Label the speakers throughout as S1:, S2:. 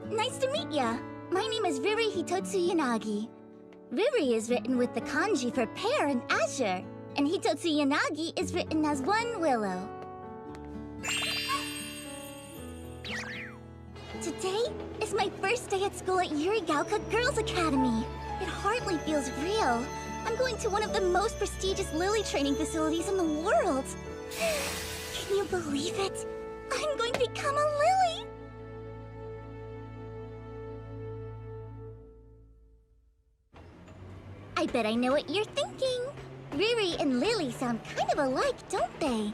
S1: Nice to meet ya. My name is Riri Hitotsu Yanagi. Riri is written with the kanji for pear and azure, and Hitotsu Yanagi is written as one willow. Today is my first day at school at Yurigaoka Girls Academy. It hardly feels real. I'm going to one of the most prestigious lily training facilities in the world. Can you believe it? I'm going to become a lily! I bet I know what you're thinking. Riri and Lily sound kind of alike, don't they?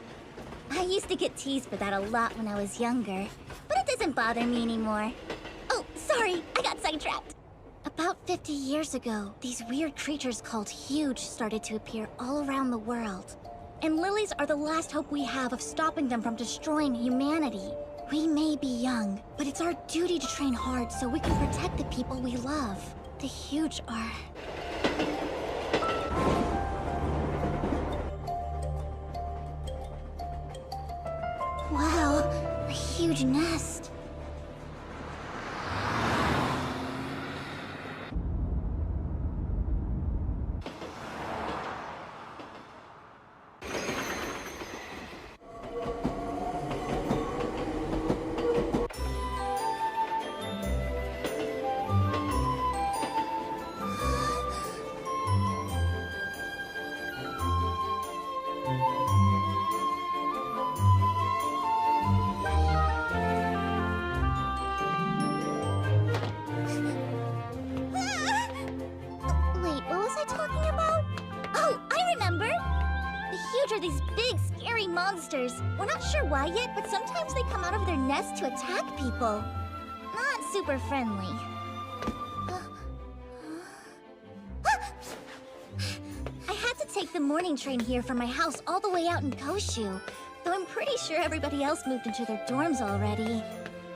S1: I used to get teased for that a lot when I was younger, but it doesn't bother me anymore. Oh, sorry, I got sidetracked. About 50 years ago, these weird creatures called Huge started to appear all around the world. And lilies are the last hope we have of stopping them from destroying humanity. We may be young, but it's our duty to train hard so we can protect the people we love. The Huge are... Wow, a huge nest. These big, scary monsters. We're not sure why yet, but sometimes they come out of their nest to attack people. Not super friendly. I had to take the morning train here from my house all the way out in Koshu, though I'm pretty sure everybody else moved into their dorms already.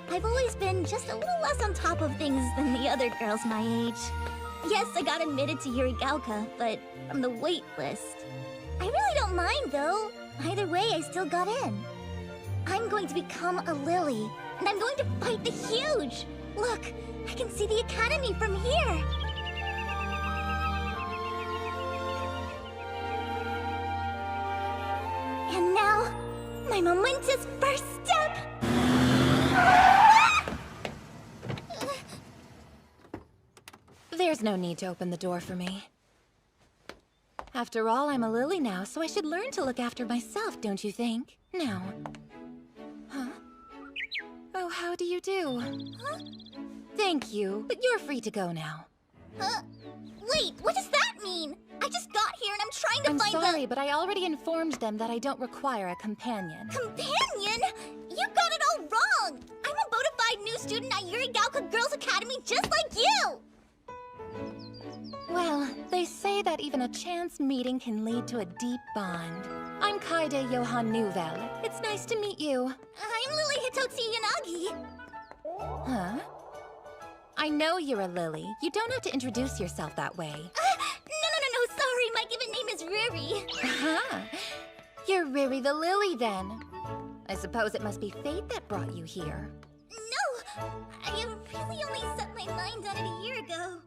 S1: I've always been just a little less on top of things than the other girls my age. Yes, I got admitted to Yurigaoka, but from the wait list. I really don't mind, though. Either way, I still got in. I'm going to become a lily, and I'm going to fight the Huge! Look, I can see the academy from here! And now, my momentous first step!
S2: There's no need to open the door for me. After all, I'm a lily now, so I should learn to look after myself, don't you think? Now. Huh? Oh, how do you do?
S1: Huh?
S2: Thank you, but you're free to go now.
S1: Wait, what does that mean? I just got here and I'm trying to find
S2: I'm sorry, but I already informed them that I don't require a companion.
S1: Companion? You got it all wrong! I'm a bona fide new student at Yurigaoka Girls Academy just like you!
S2: Well, they say that even a chance meeting can lead to a deep bond. I'm Kaede Johan Nouvel. It's nice to meet you.
S1: I'm Lily Hitotsu Yanagi.
S2: Huh? I know you're a lily. You don't have to introduce yourself that way.
S1: No, sorry. My given name is Riri.
S2: Uh-huh. You're Riri the Lily, then. I suppose it must be fate that brought you here.
S1: No! I really only set my mind on it a year ago.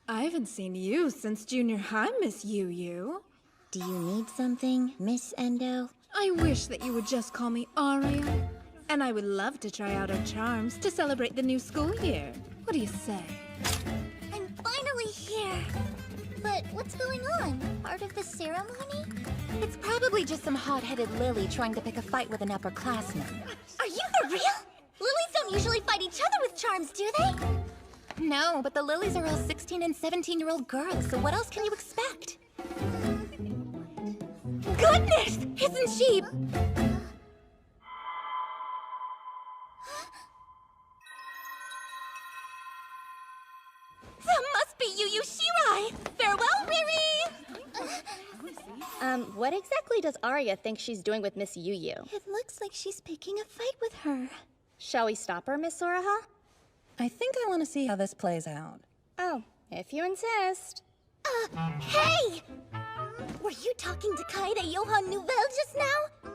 S3: I haven't seen you since junior high, Miss Yu.
S1: Do you need something, Miss Endo?
S3: I wish that you would just call me Aria. And I would love to try out our charms to celebrate the new school year. What do you say?
S1: I'm finally here. But what's going on? Part of the ceremony?
S2: It's probably just some hot-headed lily trying to pick a fight with an upperclassman.
S1: Are you for real? Lilies don't usually fight each other with charms, do they?
S2: No, but the lilies are all 16 and 17-year-old girls, so what else can you expect? Goodness! Isn't she... That must be Yu Shirai! Farewell, Riri!
S4: What exactly does Arya think she's doing with Miss Yu?
S1: It looks like she's picking a fight with her.
S4: Shall we stop her, Miss Soraha?
S5: I think I want to see how this plays out.
S4: Oh, if you insist.
S1: Hey! Were you talking to Kaede Johann Nouvelle just now?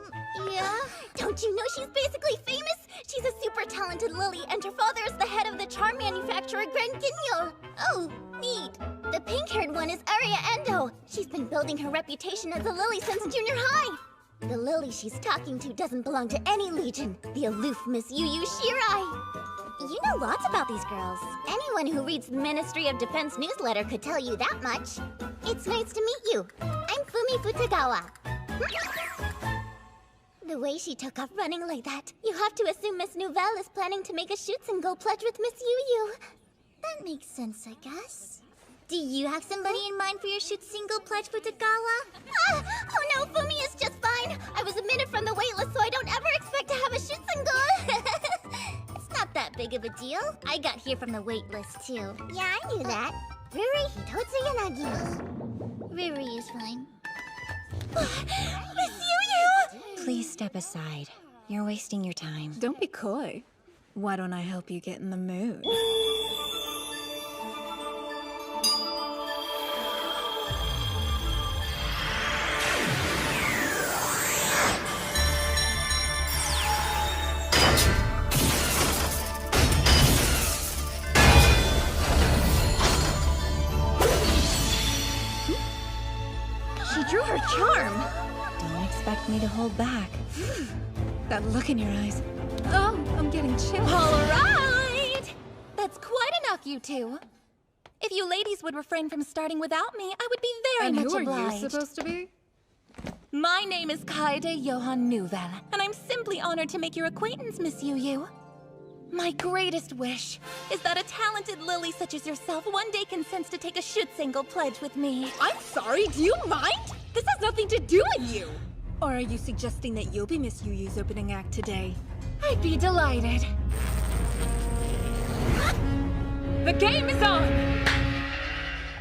S1: Yeah. Don't you know she's basically famous? She's a super talented lily, and her father is the head of the charm manufacturer Grand Guignol. Oh, neat. The pink-haired one is Aria Endo. She's been building her reputation as a lily since junior high. The lily she's talking to doesn't belong to any legion. The aloof Miss Yu Yu Shirai. You know lots about these girls. Anyone who reads the Ministry of Defense newsletter could tell you that much. It's nice to meet you. I'm Fumi Futagawa. The way she took off running like that, you have to assume Miss Nouvelle is planning to make a shoot-and-go pledge with Miss Yu Yu. That makes sense, I guess. Do you have somebody in mind for your shoot-single pledge, Futagawa? Oh no, Fumi is just fine. I was omitted from the waitlist, so I don't ever expect to have a shoot-single. It's not that big of a deal. I got here from the waitlist, too. Yeah, I knew that. Riri Hitotsu Yanagi. Riri is fine. Miss Yu Yu!
S2: Please step aside. You're wasting your time.
S3: Don't be coy. Why don't I help you get in the mood?
S2: She drew her charm! Don't expect me to hold back.
S3: That look in your eyes. Oh, I'm getting chills.
S2: All right! That's quite enough, you two. If you ladies would refrain from starting without me, I would be very
S3: And
S2: much
S3: who are
S2: obliged.
S3: you supposed to be?
S2: My name is Kaede Johann Nouvelle, and I'm simply honored to make your acquaintance, Miss Yu Yu. My greatest wish is that a talented lily such as yourself one day consents to take a shoot-single pledge with me.
S3: I'm sorry, do you mind? This has nothing to do with you! Or are you suggesting that you'll be Miss Yu Yu's opening act today?
S2: I'd be delighted. The game is on!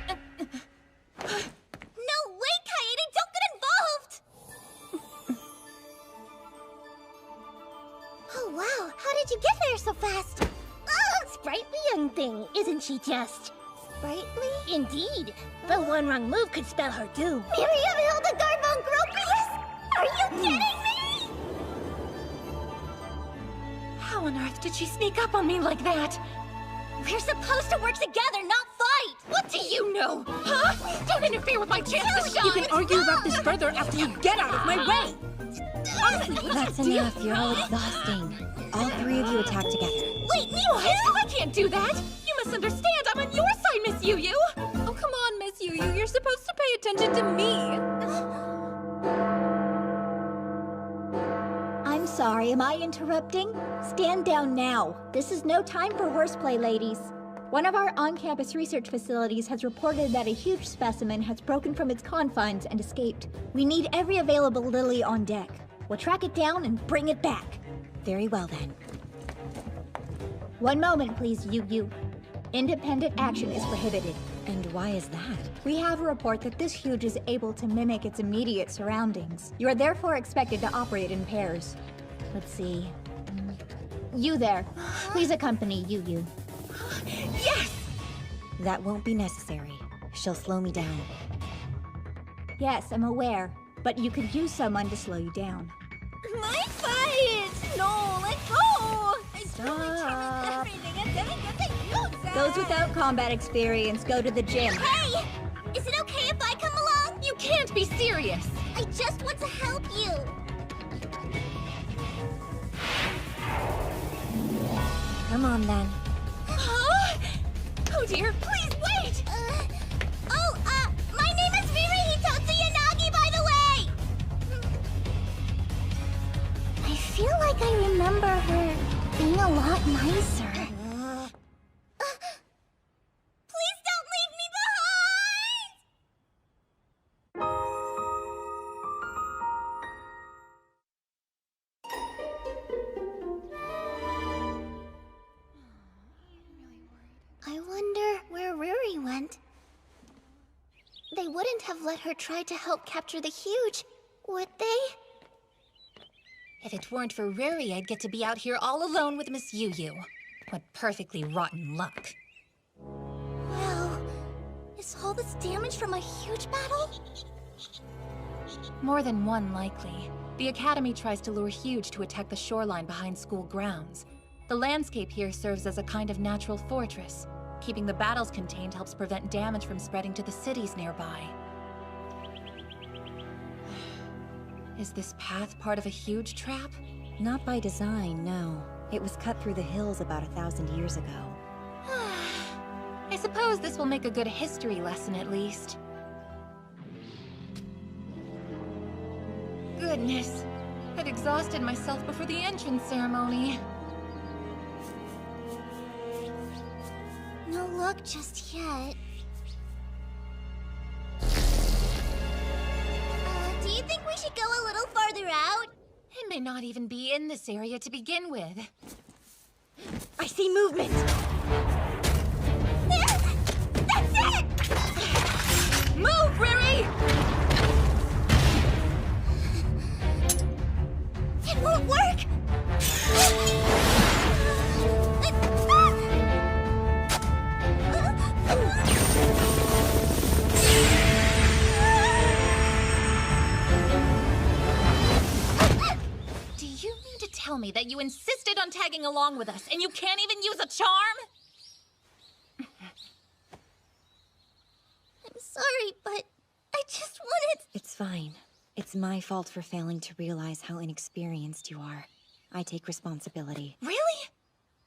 S1: No way, Kaede! Don't get involved! Oh, wow. How did you get there so fast?
S5: Sprightly young thing, isn't she just?
S1: Sprightly?
S5: Indeed. The one wrong move could spell her doom.
S1: Miriam Hildegard von Gropius? Are you kidding me?
S2: How on earth did she sneak up on me like that?
S1: We're supposed to work together, not fight!
S2: What do you know? Huh? Don't interfere with my chance to shine!
S3: You can argue about this further after you get out of my way! Honestly,
S2: That's enough. You're all exhausting. All three of you attack together.
S1: Wait, me
S2: What? I can't do that! You must understand, I'm on your side, Miss Yu Yu!
S3: oh come on, Miss Yu Yu, you're supposed to pay attention to me!
S5: I'm sorry, am I interrupting? Stand down now. This is no time for horseplay, ladies. One of our on-campus research facilities has reported that a huge specimen has broken from its confines and escaped. We need every available lily on deck. We'll track it down and bring it back.
S2: Very well then.
S5: One moment, please, Yu Yu. Independent action is prohibited.
S2: And why is that?
S5: We have a report that this huge is able to mimic its immediate surroundings. You are therefore expected to operate in pairs. Let's see. You there. Please accompany Yu Yu.
S2: Yes! That won't be necessary. She'll slow me down.
S5: Yes, I'm aware. But you could use someone to slow you down.
S1: My fight! No, let go!
S5: Stop.
S1: Everything and then I get the use
S5: Those without combat experience go to the gym.
S1: Hey! Is it okay if I come along?
S2: You can't be serious!
S1: I just want to help you.
S2: Come on then.
S1: Huh?
S2: Oh dear, please wait!
S1: My name is Riri Hitotsu Yanagi, by the way! I feel like I remember her being a lot nicer. Please don't leave me behind! I wonder where Riri went. They wouldn't have let her try to help capture the huge, would they?
S2: If it weren't for Riri, I'd get to be out here all alone with Miss Yu Yu. What perfectly rotten luck.
S1: Well, Is all this damage from a huge battle?
S2: More than one, likely. The Academy tries to lure Huge to attack the shoreline behind school grounds. The landscape here serves as a kind of natural fortress. Keeping the battles contained helps prevent damage from spreading to the cities nearby. Is this path part of a huge trap?
S6: Not by design, no. It was cut through the hills about 1,000 years ago.
S2: I suppose this will make a good history lesson at least. Goodness, I'd exhausted myself before the entrance ceremony.
S1: No luck just yet. Do you think we should go a little farther out?
S2: It may not even be in this area to begin with.
S6: I see movement!
S1: That's it!
S2: Move, Riri!
S1: It won't work!
S2: Do you mean to tell me that you insisted on tagging along with us and you can't even use a charm?
S1: I'm sorry, but I just wanted...
S6: It's fine. It's my fault for failing to realize how inexperienced you are. I take responsibility.
S2: Really?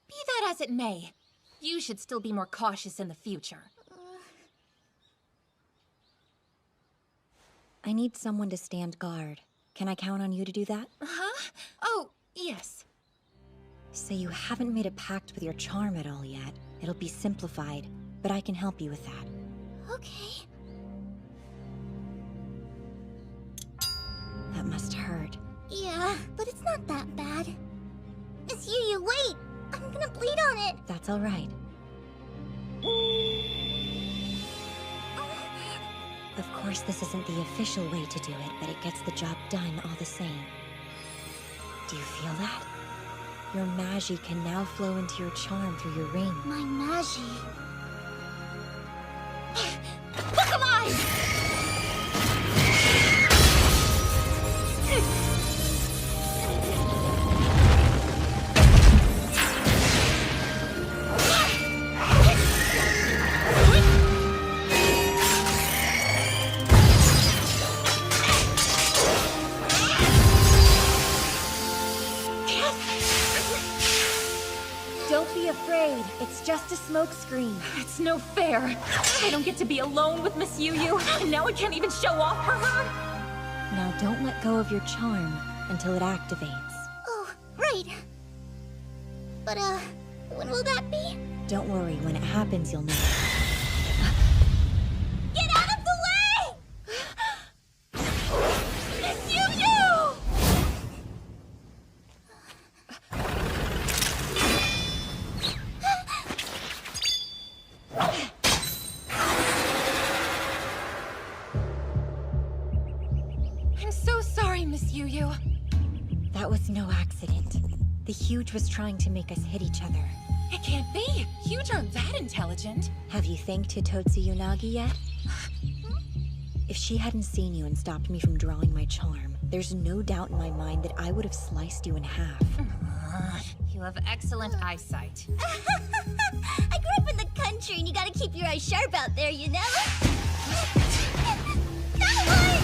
S2: Be that as it may, you should still be more cautious in the future.
S6: I need someone to stand guard. Can I count on you to do that?
S2: Huh? Oh, yes.
S6: So you haven't made a pact with your charm at all yet. It'll be simplified, but I can help you with that.
S1: Okay.
S6: That must hurt.
S1: Yeah, but it's not that bad. Miss Yu, wait! I'm gonna bleed on it!
S6: That's all right. Of course, this isn't the official way to do it, but it gets the job done all the same. Do you feel that? Your magi can now flow into your charm through your ring.
S1: My magi.
S2: Look alive!
S6: Don't be afraid. It's just a smoke screen.
S2: It's no fair. I don't get to be alone with Miss Yu, and now I can't even show off for her.
S6: Now don't let go of your charm until it activates.
S1: Oh, right. But, when will that be?
S6: Don't worry, when it happens, you'll know.
S1: Get out of the way! Miss Yu!
S2: I'm so sorry, Miss Yu.
S6: That was no accident. The Huge was trying to make us hit each other.
S2: It can't be. Huge aren't that intelligent.
S6: Have you thanked Hitotsu Yonagi yet? If she hadn't seen you and stopped me from drawing my charm, there's no doubt in my mind that I would have sliced you in half.
S2: You have excellent eyesight.
S1: I grew up in the country and you gotta keep your eyes sharp out there, you know? That one!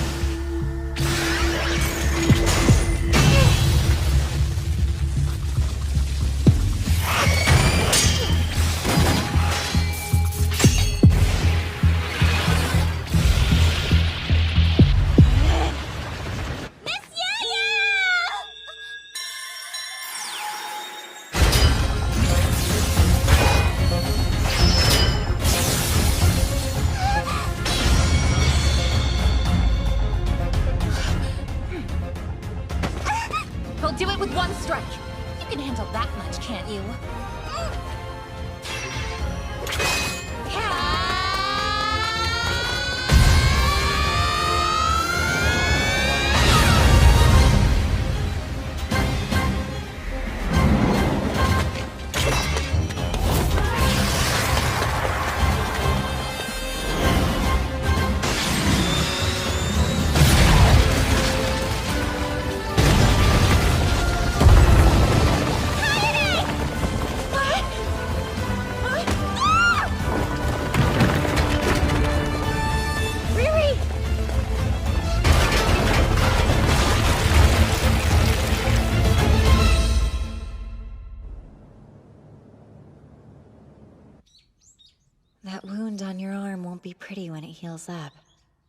S6: pretty when it heals up.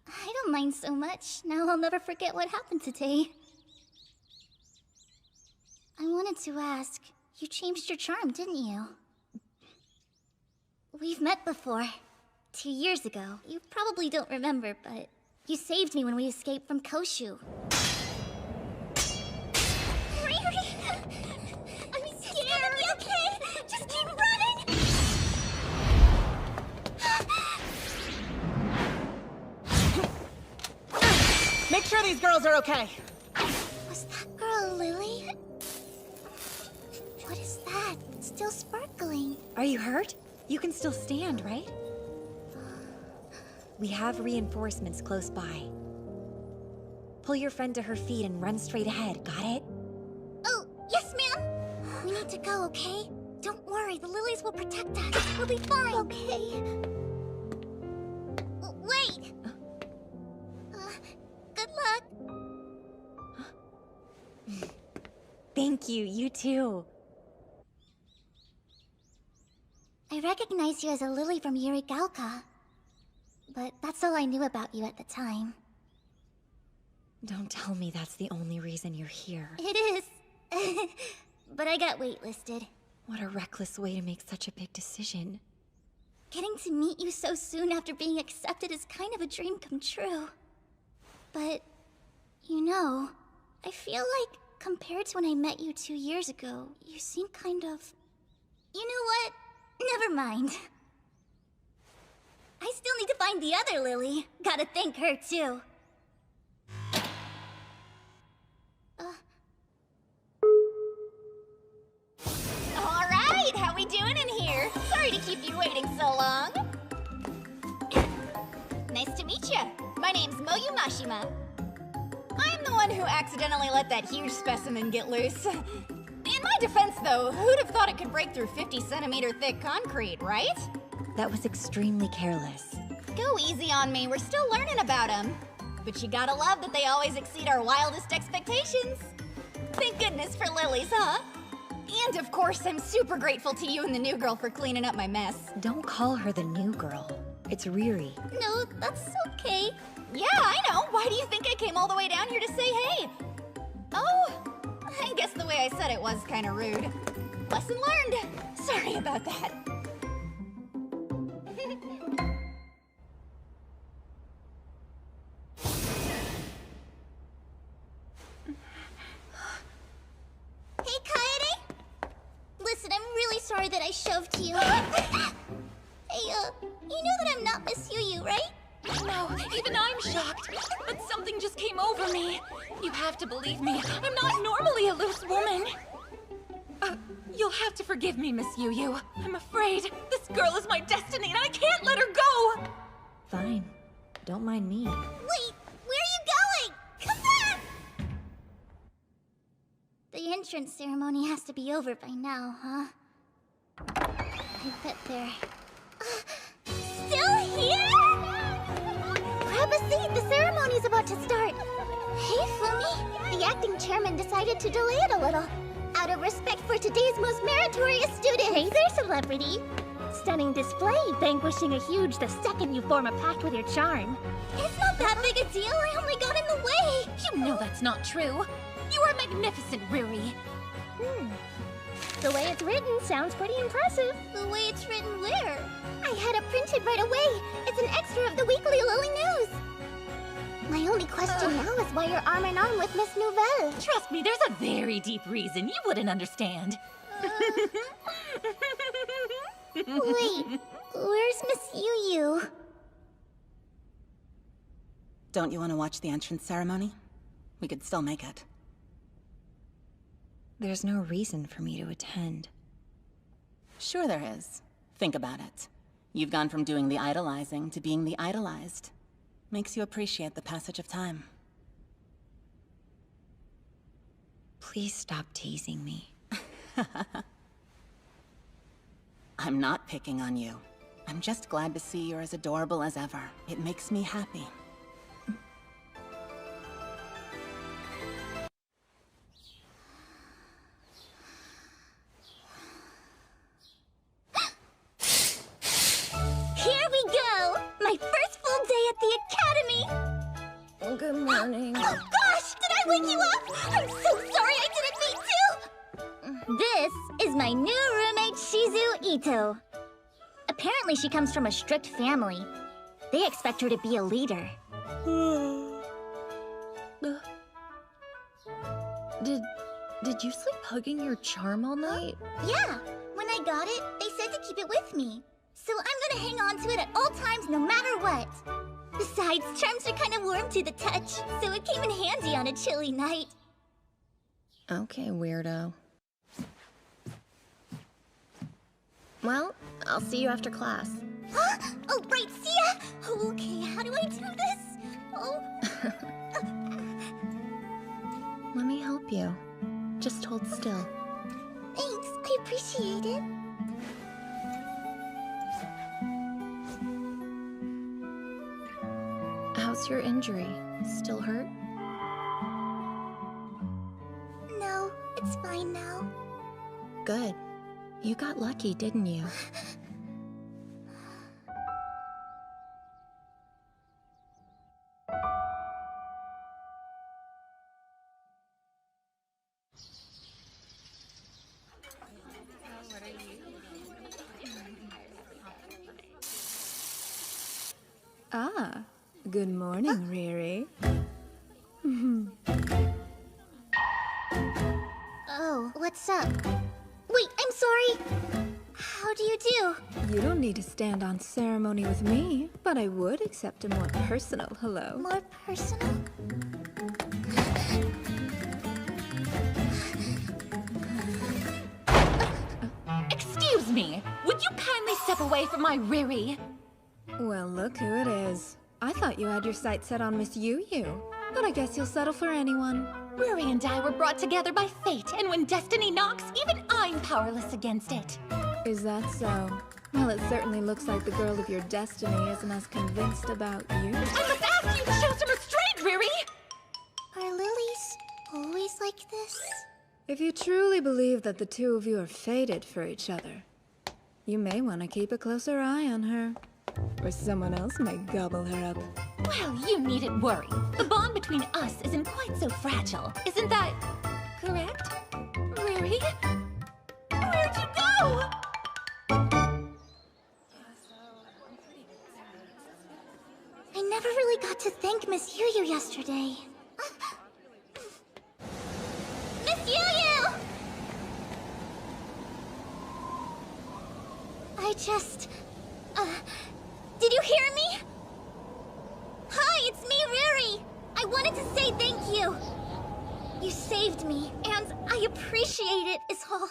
S1: I don't mind so much. Now I'll never forget what happened today. I wanted to ask, you changed your charm, didn't you? We've met before. 2 years ago. You probably don't remember, but you saved me when we escaped from Koshu. Riri! I'm scared! It's okay! Just keep running!
S7: Make sure these girls are okay.
S1: Was that girl Lily? What is that? It's still sparkling.
S6: Are you hurt? You can still stand, right? We have reinforcements close by. Pull your friend to her feet and run straight ahead, got it?
S1: Oh, yes, ma'am! We need to go, okay? Don't worry, the lilies will protect us. We'll be fine. Okay. Wait! Good luck.
S6: Thank you, you too.
S1: I recognize you as a lily from Yurigalka. But that's all I knew about you at the time.
S6: Don't tell me that's the only reason you're here.
S1: It is. But I got waitlisted.
S6: What a reckless way to make such a big decision.
S1: Getting to meet you so soon after being accepted is kind of a dream come true. But, you know, I feel like compared to when I met you 2 years ago, you seem kind of... You know what? Never mind. I still need to find the other Lily. Gotta thank her, too.
S2: Alright, how we doing in here? Sorry to keep you waiting so long. Nice to meet you. My name's Moyu Mashima. I'm the one who accidentally let that huge specimen get loose. In my defense, though, who'd have thought it could break through 50-centimeter thick concrete, right?
S6: That was extremely careless.
S2: Go easy on me, we're still learning about them. But you gotta love that they always exceed our wildest expectations. Thank goodness for lilies, huh? And of course, I'm super grateful to you and the new girl for cleaning up my mess.
S6: Don't call her the new girl. It's Riri.
S1: No, that's okay.
S2: Yeah, I know. Why do you think I came all the way down here to say hey? Oh, I guess the way I said it was kind of rude. Lesson learned. Sorry about that.
S1: Hey, Kaede! Listen, I'm really sorry that I shoved you. Hey, you know that I'm not Miss Yu, right?
S2: No, even I'm shocked. But something just came over me. You have to believe me. I'm not normally a loose woman. You'll have to forgive me, Miss Yu. I'm afraid this girl is my destiny and I can't let her go.
S6: Fine. Don't mind me.
S1: Wait, where are you going? Come back! The entrance ceremony has to be over by now, huh? I bet they're... Still here? Grab a seat, the ceremony's about to start. Hey, Fumi. The acting chairman decided to delay it a little. Out of respect for today's most meritorious student. Hey there, celebrity. Stunning display, vanquishing a huge the second you form a pact with your charm. It's not that big a deal, I only got in the way.
S2: You know that's not true. You are magnificent, Riri.
S1: The way it's written sounds pretty impressive. The way it's written where? I had it printed right away. It's an extra of the weekly Lily News. My only question now is why you're arm in arm with Miss Nouvelle.
S2: Trust me, there's a very deep reason you wouldn't understand.
S1: Wait, where's Miss Yu?
S7: Don't you want to watch the entrance ceremony? We could still make it.
S6: There's no reason for me to attend.
S7: Sure there is. Think about it. You've gone from doing the idolizing to being the idolized. Makes you appreciate the passage of time.
S6: Please stop teasing me.
S7: I'm not picking on you. I'm just glad to see you're as adorable as ever. It makes me happy.
S1: Here we go! My first
S2: Good morning.
S1: Oh gosh, did I wake you up? I'm so sorry I didn't mean to! This is my new roommate, Shizu Ito. Apparently she comes from a strict family. They expect her to be a leader.
S2: Did you sleep hugging your charm all night?
S1: Yeah, when I got it, they said to keep it with me. So I'm gonna hang on to it at all times, no matter what. Besides, charms are kind of warm to the touch, so it came in handy on a chilly night.
S2: Okay, weirdo. Well, I'll see you after class.
S1: Huh? Oh, right, see ya! Okay, how do I do this? Oh.
S2: Let me help you. Just hold still.
S1: Thanks, I appreciate it.
S2: How's your injury? Still hurt?
S1: No, it's fine now.
S2: Good. You got lucky, didn't you?
S3: Ah, good morning, Riri.
S1: Oh, what's up? Wait, I'm sorry. How do you do?
S3: You don't need to stand on ceremony with me, but I would accept a more personal hello.
S1: More personal?
S2: Excuse me! Would you kindly step away from my Riri?
S3: Well, look who it is. I thought you had your sights set on Miss Yu, but I guess you'll settle for anyone.
S2: Riri and I were brought together by fate, and when destiny knocks, even I'm powerless against it.
S3: Is that so? Well, it certainly looks like the girl of your destiny isn't as convinced about you.
S2: I must ask you to show some restraint, Riri!
S1: Are lilies always like this?
S3: If you truly believe that the two of you are fated for each other, you may want to keep a closer eye on her. Or someone else may gobble her up.
S2: Well, you needn't worry. The bond between us isn't quite so fragile. Isn't that correct? Riri? Where'd you go?
S1: I never really got to thank Miss Yu yesterday. Miss Yu! I just... did you hear me? Hi, it's me, Riri! I wanted to say thank you. You saved me, and I appreciate it, is all.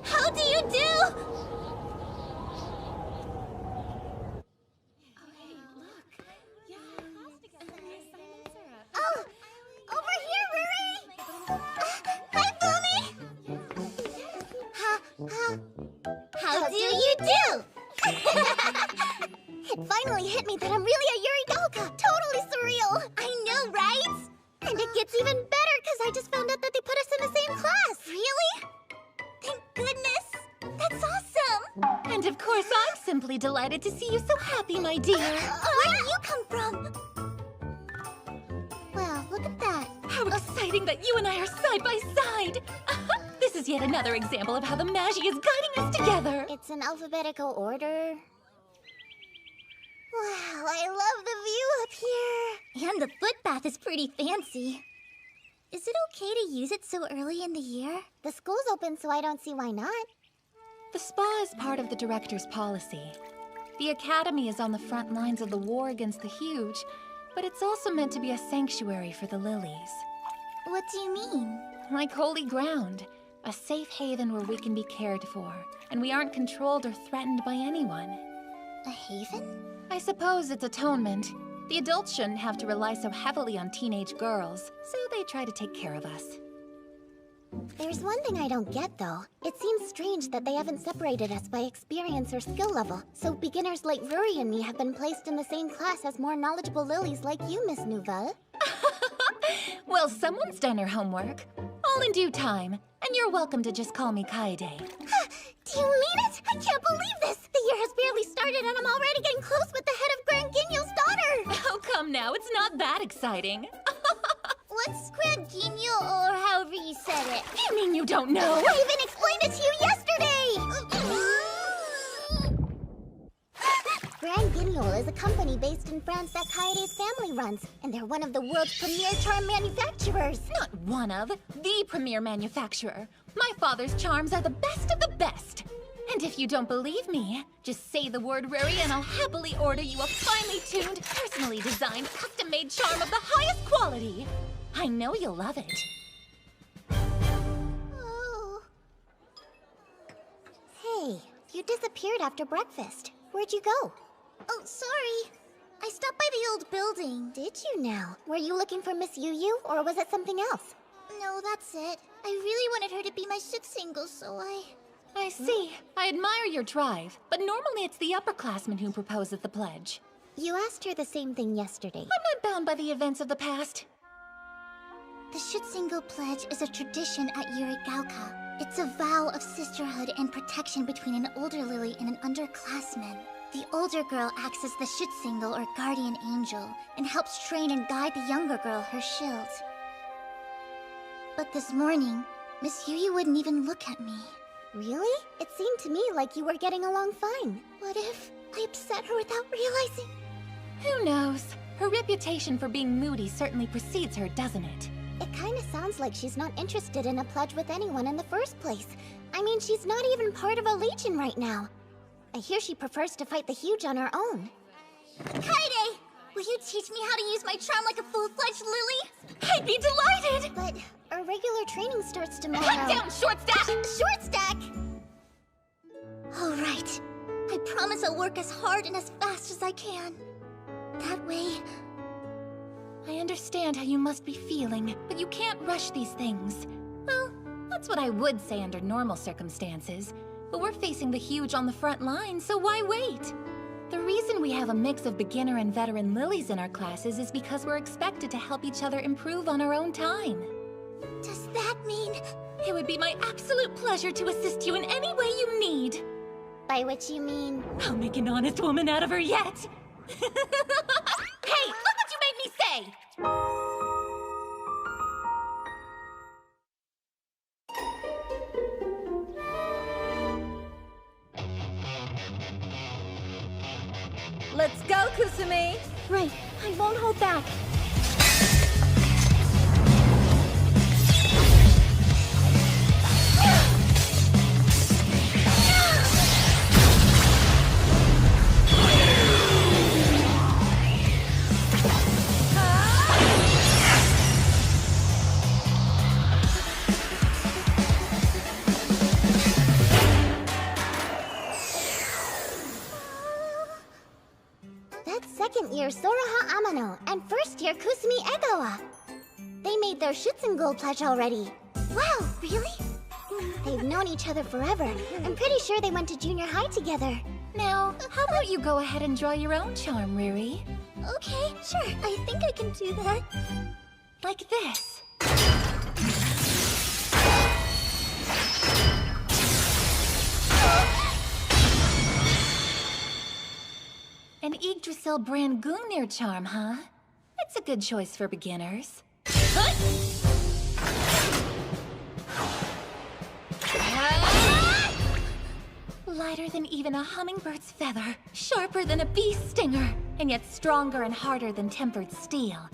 S1: How do you do? Oh, over here, Riri! Hi, Fumi! How do you do? It finally hit me that I'm really a Yuridoka! Totally surreal! I know, right? And it gets even better because I just found out that they put us in the same class! Really? Thank goodness! That's awesome!
S2: And of course, I'm simply delighted to see you so happy, my dear.
S1: Where do you come from? Well, look at that.
S2: How exciting that you and I are side by side! This is yet another example of how the Magi is guiding us together.
S1: It's in alphabetical order. Wow, I love the view up here. And the footpath is pretty fancy. Is it okay to use it so early in the year? The school's open, so I don't see why not.
S2: The spa is part of the director's policy. The academy is on the front lines of the war against the huge, but it's also meant to be a sanctuary for the lilies.
S1: What do you mean?
S2: Like holy ground, a safe haven where we can be cared for, and we aren't controlled or threatened by anyone.
S1: A haven?
S2: I suppose it's atonement. The adults shouldn't have to rely so heavily on teenage girls, so they try to take care of us.
S1: There's one thing I don't get, though. It seems strange that they haven't separated us by experience or skill level, so beginners like Ruri and me have been placed in the same class as more knowledgeable lilies like you, Miss Nouvelle.
S2: Well, someone's done her homework. All in due time. And you're welcome to just call me Kaede.
S1: Do you mean it? I can't believe this! The year has barely started and I'm already getting close with the head of Grand Guignol's daughter!
S2: Oh, come now, it's not that exciting.
S1: What's Grand Guignol, or however you said it?
S2: You mean you don't know?
S1: I even explained it to you yesterday! Grand Guignol is a company based in France that Kaede's family runs, and they're one of the world's premier charm manufacturers.
S2: Not one of, the premier manufacturer. My father's charms are the best of the best. And if you don't believe me, just say the word Ruri and I'll happily order you a finely tuned, personally designed, custom-made charm of the highest quality. I know you'll love it.
S1: Oh. Hey, you disappeared after breakfast. Where'd you go? Oh, sorry. I stopped by the old building. Did you now? Were you looking for Miss Yu, or was it something else? No, that's it. I really wanted her to be my ship single, so
S2: I see. I admire your drive, but normally it's the upperclassmen who propose at the pledge.
S1: You asked her the same thing yesterday.
S2: I'm not bound by the events of the past.
S1: The Shutsingo Pledge is a tradition at Yurigauka. It's a vow of sisterhood and protection between an older Lily and an underclassman. The older girl acts as the Shutsingo or guardian angel and helps train and guide the younger girl, her shield. But this morning, Miss Yu wouldn't even look at me. Really? It seemed to me like you were getting along fine. What if I upset her without realizing?
S2: Who knows? Her reputation for being moody certainly precedes her, doesn't it?
S1: It kinda sounds like she's not interested in a pledge with anyone in the first place. I mean, she's not even part of a legion right now. I hear she prefers to fight the huge on her own. Kaede! Will you teach me how to use my charm like a full-fledged Lily?
S2: I'd be delighted!
S1: But our regular training starts tomorrow.
S2: Cut down, Short Stack!
S1: Short Stack! All right. I promise I'll work as hard and as fast as I can. That way...
S2: I understand how you must be feeling, but you can't rush these things. Well, that's what I would say under normal circumstances. But we're facing the huge on the front line, so why wait? The reason we have a mix of beginner and veteran lilies in our classes is because we're expected to help each other improve on our own time.
S1: Does that mean...
S2: It would be my absolute pleasure to assist you in any way you need.
S1: By which you mean...
S2: I'll make an honest woman out of her yet. Hey, look what you made me say!
S3: Let's go, Kusumi!
S5: Right, I won't hold back.
S1: Second year Soraha Amano and first year Kusumi Egawa. They made their Shutsengo pledge already. Wow, really? They've known each other forever. I'm pretty sure they went to junior high together.
S2: Now, how about you go ahead and draw your own charm, Riri?
S1: Okay, sure. I think I can do that.
S2: Like this. An Yggdrasil brand Gungnir charm, huh? It's a good choice for beginners. Lighter than even a hummingbird's feather, sharper than a bee's stinger, and yet stronger and harder than tempered steel.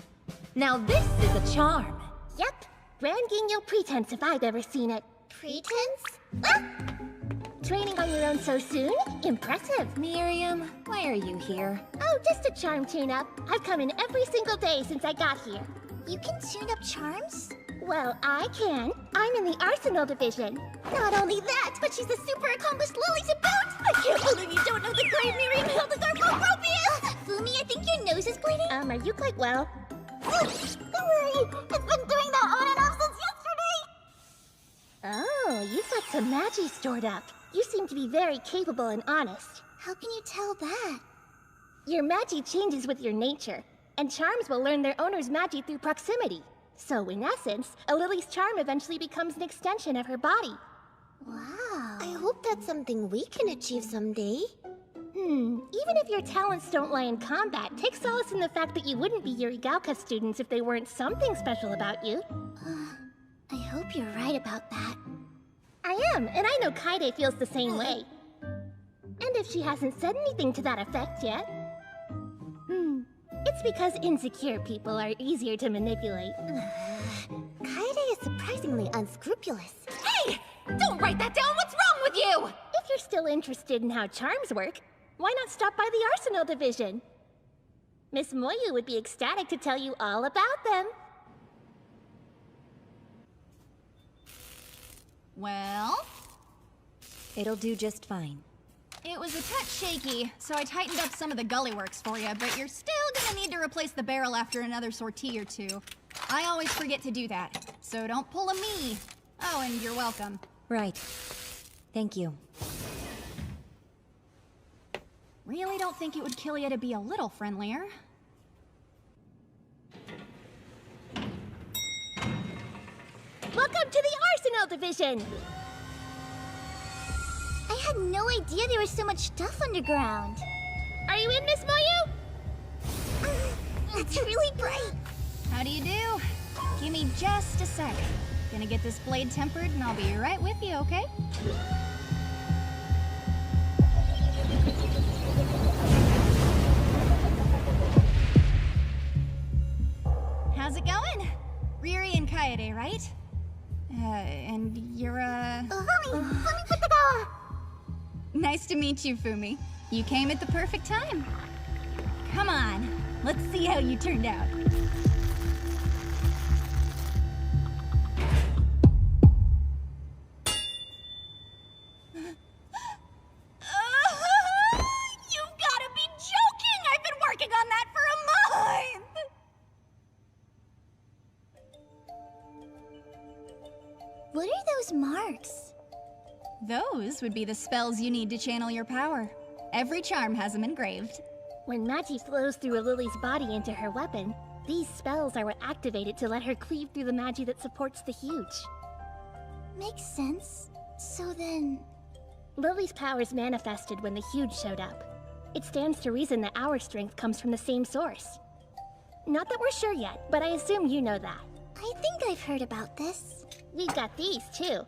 S2: Now this is a charm.
S1: Yep. Grand Guignol pretense if I've ever seen it. Pretense? Ah! Training on your own so soon? Impressive.
S2: Miriam, why are you here?
S1: Oh, just a charm tune-up. I've come in every single day since I got here. You can tune up charms? Well, I can. I'm in the Arsenal division. Not only that, but she's a super accomplished Lily to boot! I can't believe you don't know the great Miriam Hildegard Copropius! Fumi, I think your nose is bleeding. Are you quite well? Don't worry, it's been doing that on and off since yesterday! Oh, you've got some magi stored up. You seem to be very capable and honest. How can you tell that? Your magi changes with your nature, and charms will learn their owner's magi through proximity.
S8: So, in essence, a Lily's charm eventually becomes an extension of her body.
S1: Wow.
S6: I hope that's something we can achieve someday.
S8: Even if your talents don't lie in combat, take solace in the fact that you wouldn't be Yurigauka students if they weren't something special about you.
S1: I hope you're right about that.
S8: I am, and I know Kaede feels the same way. And if she hasn't said anything to that effect yet... It's because insecure people are easier to manipulate.
S6: Kaede is surprisingly unscrupulous.
S2: Hey! Don't write that down! What's wrong with you?
S8: If you're still interested in how charms work, why not stop by the Arsenal Division? Miss Moyu would be ecstatic to tell you all about them.
S9: Well,
S6: It'll do just fine.
S9: it was a touch shaky, so I tightened up some of the gully works for you, but you're still gonna need to replace the barrel after another sortie or two. I always forget to do that, so don't pull a me. Oh, and you're welcome.
S6: Right. Thank you.
S9: Really don't think it would kill you to be a little friendlier.
S8: Welcome to the Arsenal Division!
S1: I had no idea there was so much stuff underground.
S8: Are you in, Miss Moyu?
S1: It's really bright.
S9: How do you do? Give me just a sec. Gonna get this blade tempered and I'll be right with you, okay? How's it going? Riri and Kaede, right? And you're,
S1: Let me put the door.
S9: Nice to meet you, Fumi. You came at the perfect time. Come on, let's see how you turned out. You've gotta be joking! I've been working on that for a month!
S1: What are those marks?
S9: Those would be the spells you need to channel your power. Every charm has them engraved.
S8: When Magi flows through a Lily's body into her weapon, these spells are what activate it to let her cleave through the Magi that supports the huge.
S1: Makes sense. So then...
S8: Lily's powers manifested when the huge showed up. It stands to reason that our strength comes from the same source. Not that we're sure yet, but I assume you know that.
S1: I think I've heard about this.
S8: We've got these, too.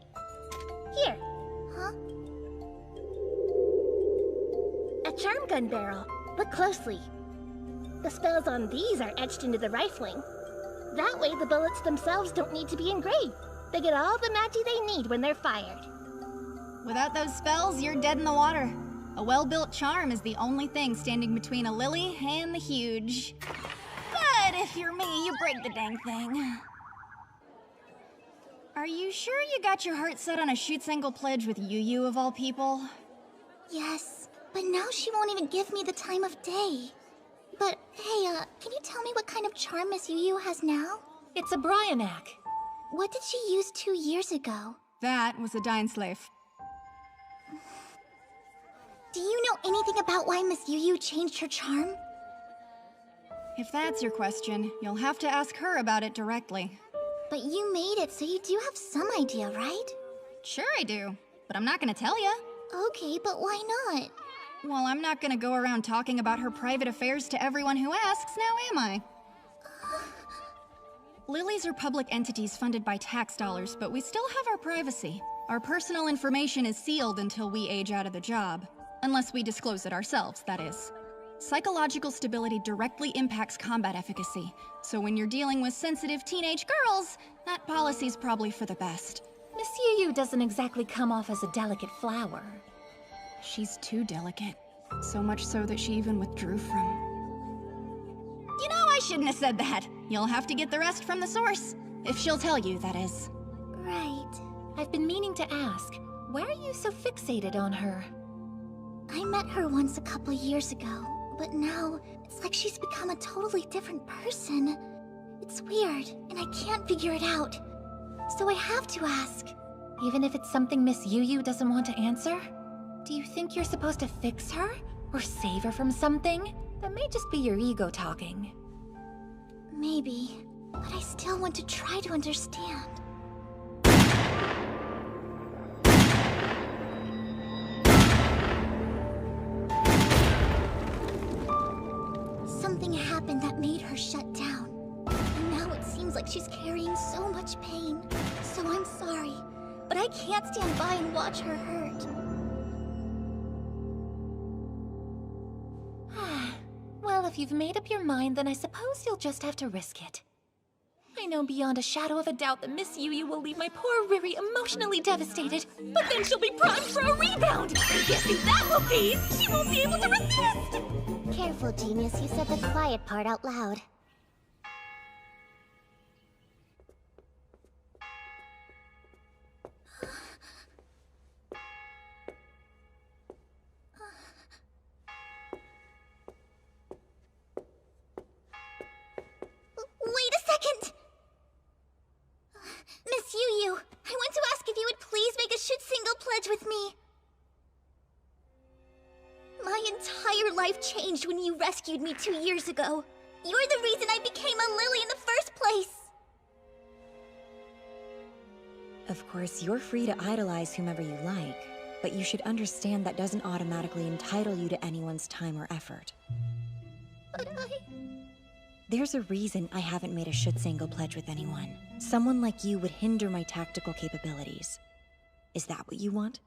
S8: Here,
S1: Huh?
S8: a charm gun barrel. Look closely. The spells on these are etched into the rifling. That way, the bullets themselves don't need to be engraved. They get all the Magi they need when they're fired.
S9: Without those spells, you're dead in the water. A well-built charm is the only thing standing between a lily and the huge. But if you're me, you break the dang thing. Are you sure you got your heart set on a Shootsengle pledge with Yu of all people?
S1: Yes, but now she won't even give me the time of day. But hey, can you tell me what kind of charm Miss Yu has now?
S2: It's a Bryanak.
S1: What did she use 2 years ago?
S9: That was a Dying Slave.
S1: Do you know anything about why Miss Yu changed her charm?
S9: If that's your question, you'll have to ask her about it directly.
S1: But you made it, so you do have some idea, right?
S9: Sure I do, but I'm not gonna tell ya.
S1: Okay, but why not?
S9: Well, I'm not gonna go around talking about her private affairs to everyone who asks, now am I? Lilies are public entities funded by tax dollars, but we still have our privacy. Our personal information is sealed until we age out of the job. Unless we disclose it ourselves, that is. Psychological stability directly impacts combat efficacy, so when you're dealing with sensitive teenage girls, that policy's probably for the best.
S2: Miss Yu doesn't exactly come off as a delicate flower.
S9: She's too delicate. So much so that she even withdrew from... You know, I shouldn't have said that. You'll have to get the rest from the source. If she'll tell you, that is.
S1: Right.
S2: I've been meaning to ask, why are you so fixated on her?
S1: I met her once a couple years ago, but now it's like she's become a totally different person. It's weird, and I can't figure it out. So I have to ask.
S2: Even if it's something Miss Yu doesn't want to answer? Do you think you're supposed to fix her? Or save her from something? That may just be your ego talking.
S1: Maybe. but I still want to try to understand. Something happened that made her shut down. And now it seems like she's carrying so much pain. So I'm sorry, but I can't stand by and watch her hurt.
S2: Well, if you've made up your mind, then I suppose you'll just have to risk it. I know beyond a shadow of a doubt that Miss Yu will leave my poor Riri emotionally devastated, but then she'll be primed for a rebound! Guessing that will be, she won't be able to resist!
S1: Careful, genius, you said the quiet part out loud. Wait a second! Miss Yu, I want to ask if you would please make a shoot single pledge with me. My entire life changed when you rescued me 2 years ago. You're the reason I became a lily in the first place.
S6: Of course, you're free to idolize whomever you like, but you should understand that doesn't automatically entitle you to anyone's time or effort.
S1: But
S6: There's a reason I haven't made a Schutzingle pledge with anyone. Someone like you would hinder my tactical capabilities. Is that what you want?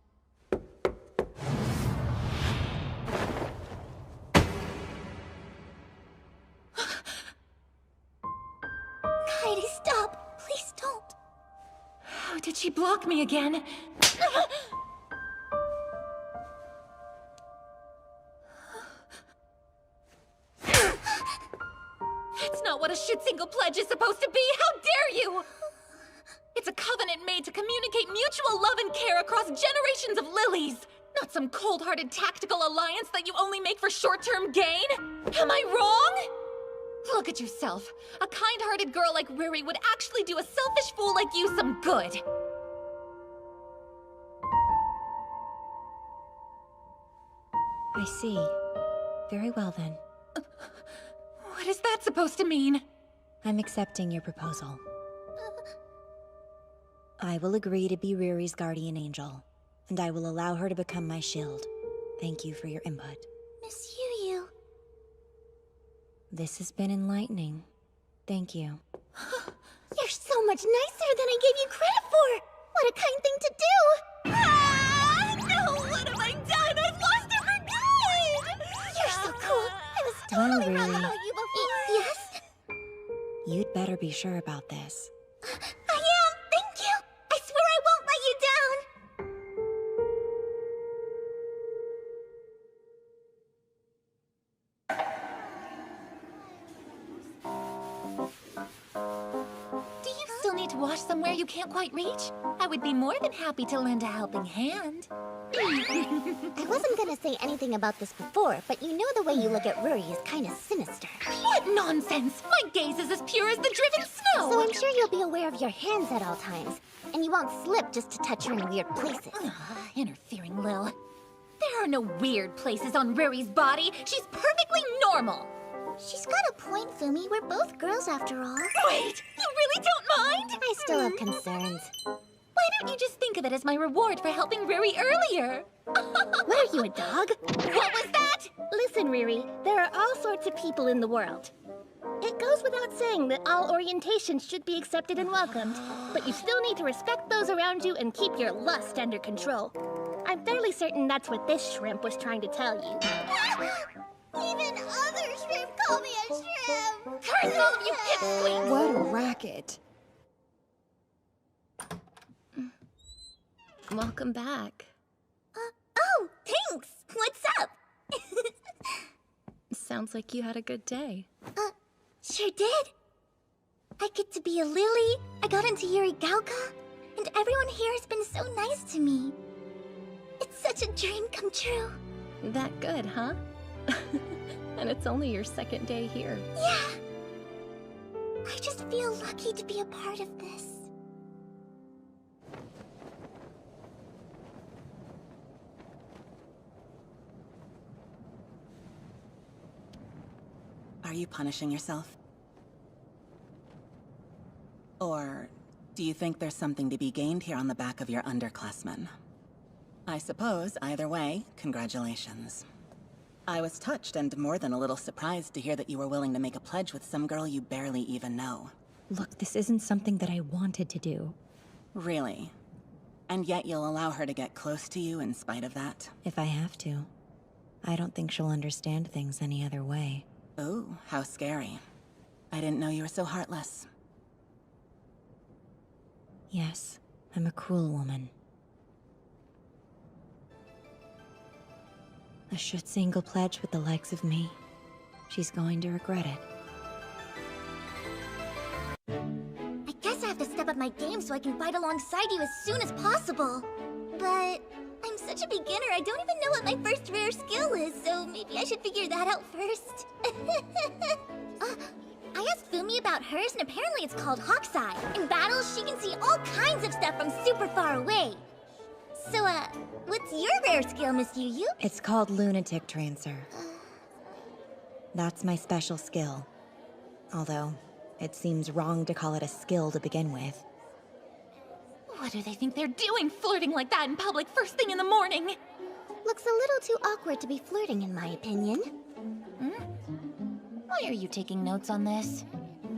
S1: Kaede, stop! Please don't!
S2: How did she block me again? That's not what a Schutzingle pledge is supposed to be! How dare you! It's a covenant made to communicate mutual love and care across generations of lilies! Not some cold-hearted tactical alliance that you only make for short-term gain! Am I wrong? Look at yourself. A kind-hearted girl like Riri would actually do a selfish fool like you some good.
S6: I see. Very well then.
S2: What is that supposed to mean?
S6: I'm accepting your proposal. I will agree to be Riri's guardian angel, and I will allow her to become my shield. Thank you for your input.
S1: Miss Yu.
S6: This has been enlightening. Thank you.
S1: You're so much nicer than I gave you credit for! What a kind thing to do!
S2: Ah! No, what have I done? I've lost it for good!
S1: You're so cool! I was totally wrong about you before! Yes?
S6: You'd better be sure about this.
S1: I am! Thank you! I swear I won't let you down!
S2: Do you still need to wash somewhere you can't quite reach? I would be more than happy to lend a helping hand.
S1: I wasn't gonna say anything about this before, but you know the way you look at Ruri is kinda sinister.
S2: What nonsense! My gaze is as pure as the driven snow!
S1: So I'm sure you'll be aware of your hands at all times, and you won't slip just to touch her in weird places.
S2: Interfering Lil. There are no weird places on Riri's body. She's perfectly normal.
S1: She's got a point, Fumi. We're both girls after all.
S2: Wait, you really don't mind?
S1: I still have concerns.
S2: Why don't you just think of it as my reward for helping Riri earlier?
S8: What are you, a dog?
S2: What was that?
S8: Listen, Riri, there are all sorts of people in the world. It goes without saying that all orientations should be accepted and welcomed, but you still need to respect those around you and keep your lust under control. I'm fairly certain that's what this shrimp was trying to tell you.
S1: Even other shrimp call me a shrimp!
S2: Curse all of you pipsqueaks!
S3: What a racket.
S4: Welcome back.
S1: Oh, thanks! What's up?
S4: Sounds like you had a good day.
S1: Sure did. I get to be a lily, I got into Yurigauka, and everyone here has been so nice to me. It's such a dream come true.
S4: That good, huh? And it's only your second day here.
S1: Yeah. I just feel lucky to be a part of this.
S7: Are you punishing yourself? Do you think there's something to be gained here on the back of your underclassmen? I suppose, either way, congratulations. I was touched and more than a little surprised to hear that you were willing to make a pledge with some girl you barely even know.
S6: Look, this isn't something that I wanted to do.
S7: Really? And yet you'll allow her to get close to you in spite of that?
S6: If I have to. I don't think she'll understand things any other way.
S7: Ooh, how scary. I didn't know you were so heartless.
S6: Yes, I'm a cruel woman. A Schutzengel pledge with the likes of me. She's going to regret it.
S1: I guess I have to step up my game so I can fight alongside you as soon as possible. But I'm such a beginner, I don't even know what my first rare skill is, so maybe I should figure that out first. I asked Fumi about hers, and apparently it's called Hawk's Eye. In battles, she can see all kinds of stuff from super far away. So, what's your rare skill, Miss Yu Yu?
S6: It's called Lunatic Trancer. That's my special skill. Although, it seems wrong to call it a skill to begin with.
S2: What do they think they're doing, flirting like that in public first thing in the morning?
S1: Looks a little too awkward to be flirting, in my opinion.
S2: Why are you taking notes on this?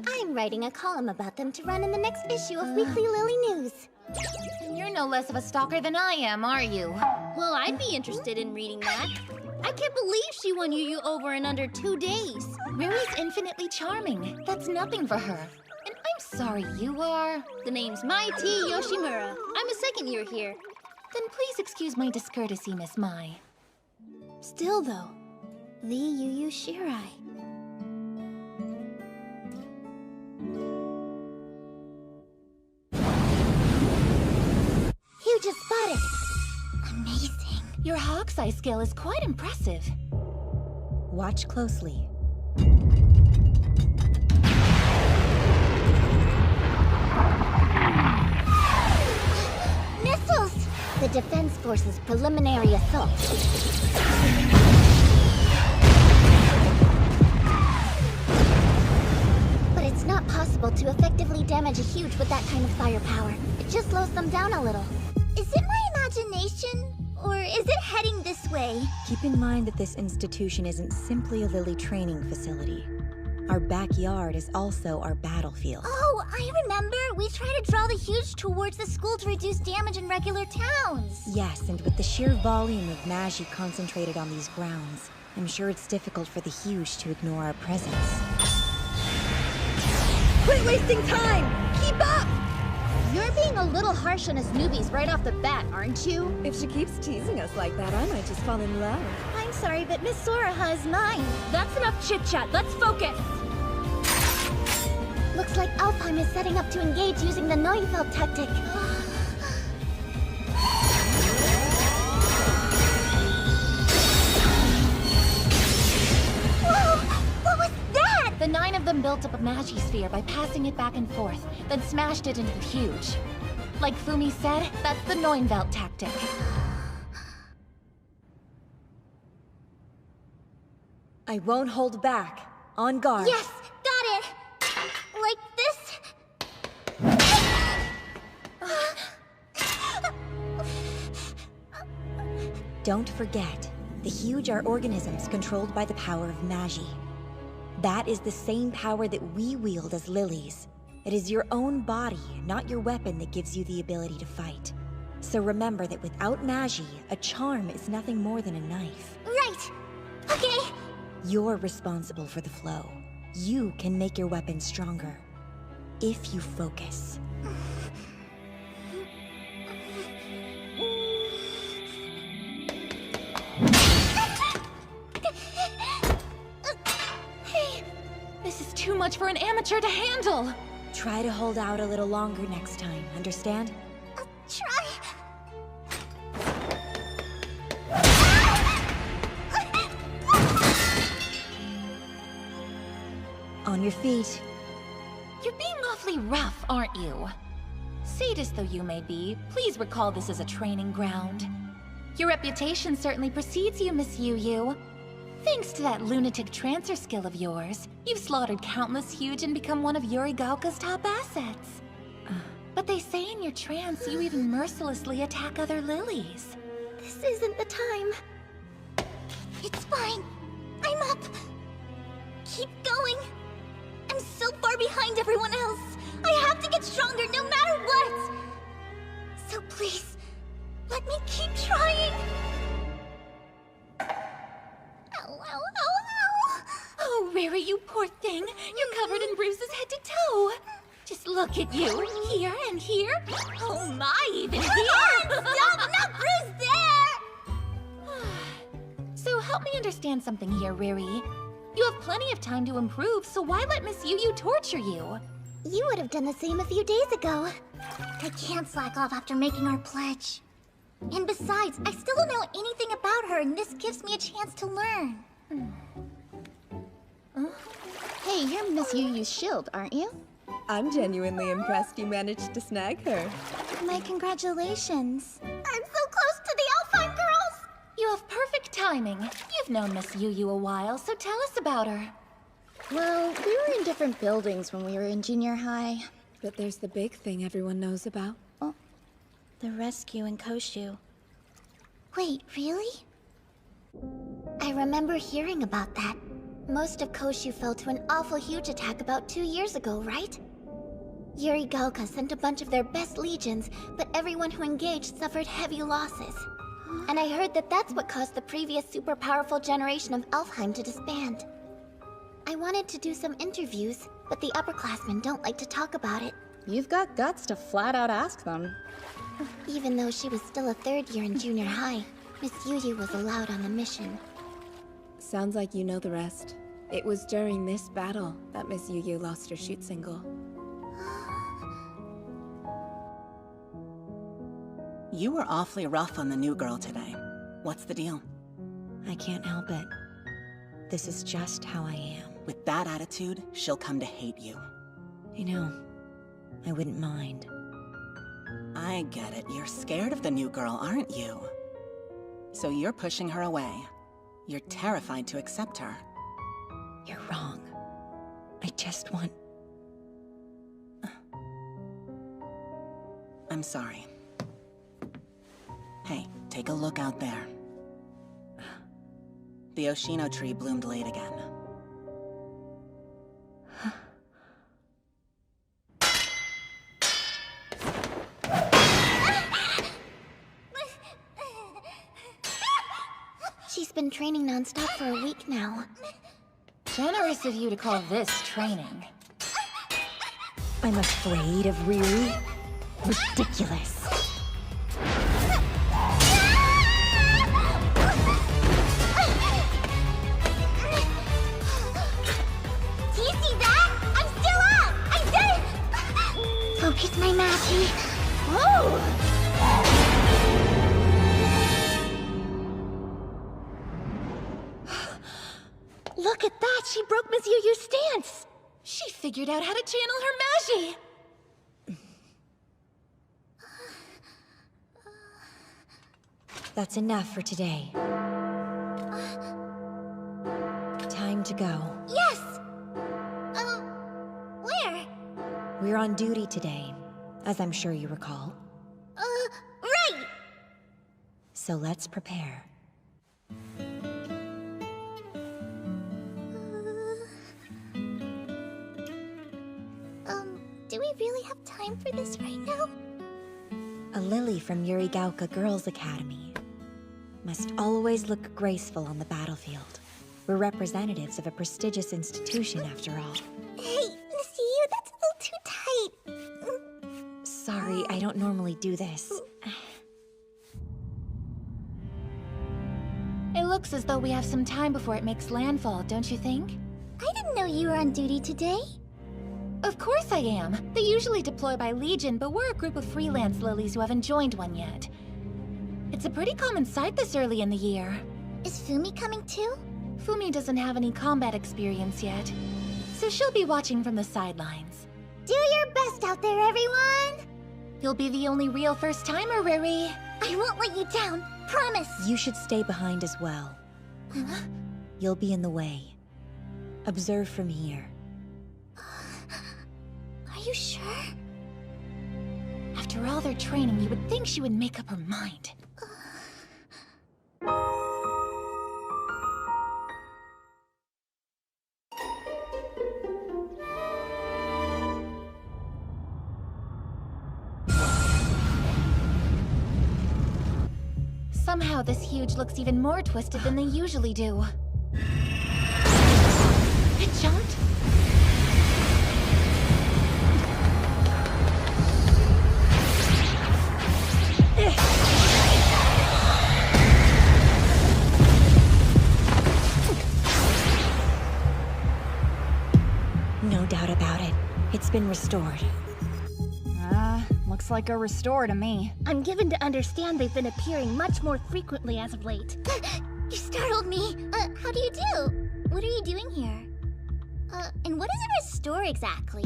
S1: I'm writing a column about them to run in the next issue of Weekly Lily News.
S2: You're no less of a stalker than I am, are you?
S10: Well, I'd be interested in reading that. I can't believe she won Yu Yu over in under 2 days.
S2: Ruri's infinitely charming. That's nothing for her. And I'm sorry you are...
S10: The name's Mai T. Yoshimura. I'm a second year here.
S2: Then please excuse my discourtesy, Miss Mai.
S10: Still, though, the Yu Yu Shirai.
S1: You just spotted. Amazing.
S2: Your Hawk's Eye skill is quite impressive.
S6: Watch closely.
S1: Missiles! The Defense Force's preliminary assault. But it's not possible to effectively damage a huge with that kind of firepower. It just slows them down a little. Is it my imagination? Or is it heading this way?
S6: Keep in mind that this institution isn't simply a Lily training facility. Our backyard is also our battlefield.
S1: Oh, I remember. We try to draw the huge towards the school to reduce damage in regular towns.
S6: Yes, and with the sheer volume of Magi concentrated on these grounds, I'm sure it's difficult for the huge to ignore our presence.
S3: Quit wasting time! Keep up!
S10: You're being a little harsh on us newbies right off the bat, aren't you?
S3: If she keeps teasing us like that, I might just fall in love.
S1: I'm sorry, but Miss Soraha is mine.
S10: That's enough chit-chat. Let's focus!
S1: Looks like Alfheim is setting up to engage using the Neufeld tactic. Whoa! What was that?
S2: The 9 of them built up a Magi sphere by passing it back and forth, then smashed it into the huge. Like Fumi said, that's the Neufeld tactic.
S6: I won't hold back. On guard.
S1: Yes, got it. Like this.
S6: Don't forget, the huge are organisms controlled by the power of Magi. That is the same power that we wield as lilies. It is your own body, not your weapon, that gives you the ability to fight. So remember that without Magi, a charm is nothing more than a knife.
S1: Right. Okay.
S6: You're responsible for the flow. You can make your weapon stronger. If you focus.
S2: This is too much for an amateur to handle.
S6: Try to hold out a little longer next time, understand?
S1: I'll try.
S6: On your feet.
S2: You're being awfully rough, aren't you? Sadist though you may be, please recall this is a training ground. Your reputation certainly precedes you, Miss Yu Yu. Thanks to that lunatic trancer skill of yours, you've slaughtered countless huge and become one of Yurigaoka's top assets. But they say in your trance you even mercilessly attack other lilies.
S1: This isn't the time. It's fine. I'm up. Keep going. I'm so far behind everyone else. I have to get stronger no matter what. So please, let me keep trying. Ow, ow, ow, ow.
S2: Oh, Riri, you poor thing. You're covered in bruises head to toe. Just look at you. Here and here. Oh my, even here.
S1: Stop, I'm not bruised there.
S2: So help me understand something here, Riri. You have plenty of time to improve, so why let Miss Yu torture you?
S1: You would have done the same a few days ago. I can't slack off after making our pledge. And besides, I still don't know anything about her, and this gives me a chance to learn.
S10: Hey, you're Miss Yu's shield, aren't you?
S3: I'm genuinely impressed you managed to snag her.
S1: My congratulations. I'm so close to the Alpine girls!
S2: You have perfect timing. You've known Miss Yu a while, so tell us about her.
S10: Well, we were in different buildings when we were in junior high.
S3: But there's the big thing everyone knows about.
S10: The rescue in Koshu.
S1: Wait, really? I remember hearing about that. Most of Koshu fell to an awful huge attack about 2 years ago, right? Yuri Gaoka sent a bunch of their best legions, but everyone who engaged suffered heavy losses. And I heard that that's what caused the previous super powerful generation of Elfheim to disband. I wanted to do some interviews, but the upperclassmen don't like to talk about it.
S10: You've got guts to flat out ask them.
S1: Even though she was still a third year in junior high, Miss Yu was allowed on the mission.
S3: Sounds like you know the rest. It was during this battle that Miss Yu lost her shoot single.
S7: You were awfully rough on the new girl today. What's the deal?
S6: I can't help it. This is just how I am.
S7: With that attitude, she'll come to hate you.
S6: I know. I wouldn't mind.
S7: I get it. You're scared of the new girl, aren't you? So you're pushing her away. You're terrified to accept her.
S6: You're wrong. I just want...
S7: I'm sorry. Hey, take a look out there. The Oshino tree bloomed late again.
S1: She's been training non-stop for a week now.
S2: Generous of you to call this training.
S6: I'm afraid of Riri? Ridiculous.
S1: Do you see that? I'm still up! I did it! Focus my magic. Whoa!
S5: Look at that! She broke Miss Yu's stance!
S2: She figured out how to channel her magi!
S6: That's enough for today. Time to go.
S1: Yes! Where?
S6: We're on duty today, as I'm sure you recall.
S1: Right!
S6: So let's prepare.
S1: Do we really have time for this right now?
S6: A lily from Yuri Gaoka Girls Academy must always look graceful on the battlefield. We're representatives of a prestigious institution, after all.
S1: Hey, Miss Yu, that's a little too tight.
S6: Sorry, I don't normally do this.
S2: It looks as though we have some time before it makes landfall, don't you think?
S1: I didn't know you were on duty today.
S2: Of course I am. They usually deploy by Legion, but we're a group of freelance lilies who haven't joined one yet. It's a pretty common sight this early in the year.
S1: Is Fumi coming too?
S2: Fumi doesn't have any combat experience yet, so she'll be watching from the sidelines.
S1: Do your best out there, everyone!
S2: You'll be the only real first-timer, Riri.
S1: I won't let you down, promise!
S6: You should stay behind as well.
S1: Huh?
S6: You'll be in the way. Observe from here.
S1: Are you sure?
S2: After all their training, you would think she would make up her mind. Somehow this huge looks even more twisted than they usually do. It jumped?
S6: No doubt about it. It's been restored.
S9: Looks like a restore to me.
S8: I'm given to understand they've been appearing much more frequently as of late.
S1: You startled me. How do you do? What are you doing here? And what is a restore exactly?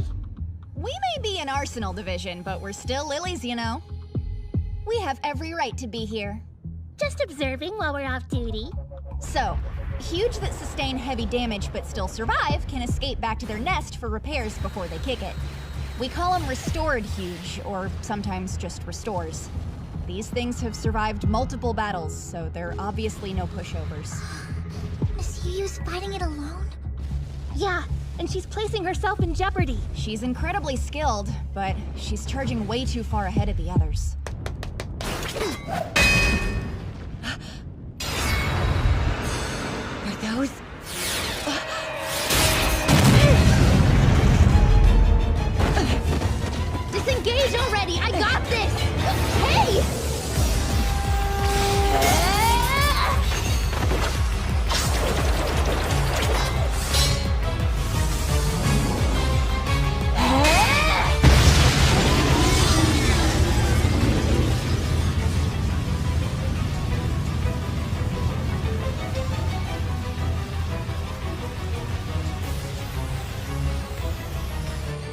S9: We may be an arsenal division, but we're still lilies, you know. We have every right to be here.
S8: Just observing while we're off duty.
S9: So, huge that sustain heavy damage but still survive can escape back to their nest for repairs before they kick it. We call them restored huge, or sometimes just restores. These things have survived multiple battles, so they're obviously no pushovers.
S1: Miss Yuyu's fighting it alone?
S8: Yeah, and she's placing herself in jeopardy.
S9: She's incredibly skilled, but she's charging way too far ahead of the others.
S6: Are those?
S10: Disengage already! I got this! Hey!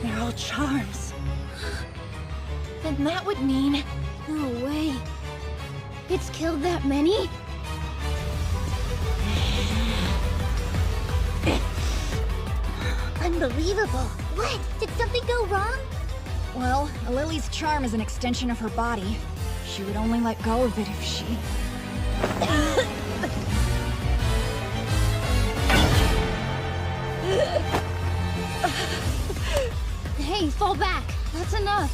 S6: They're all charms.
S2: Then that would mean...
S10: No way. It's killed that many?
S8: Unbelievable.
S1: What? Did something go wrong?
S9: Well, a lily's charm is an extension of her body. She would only let go of it if she...
S10: Hey, fall back. That's enough.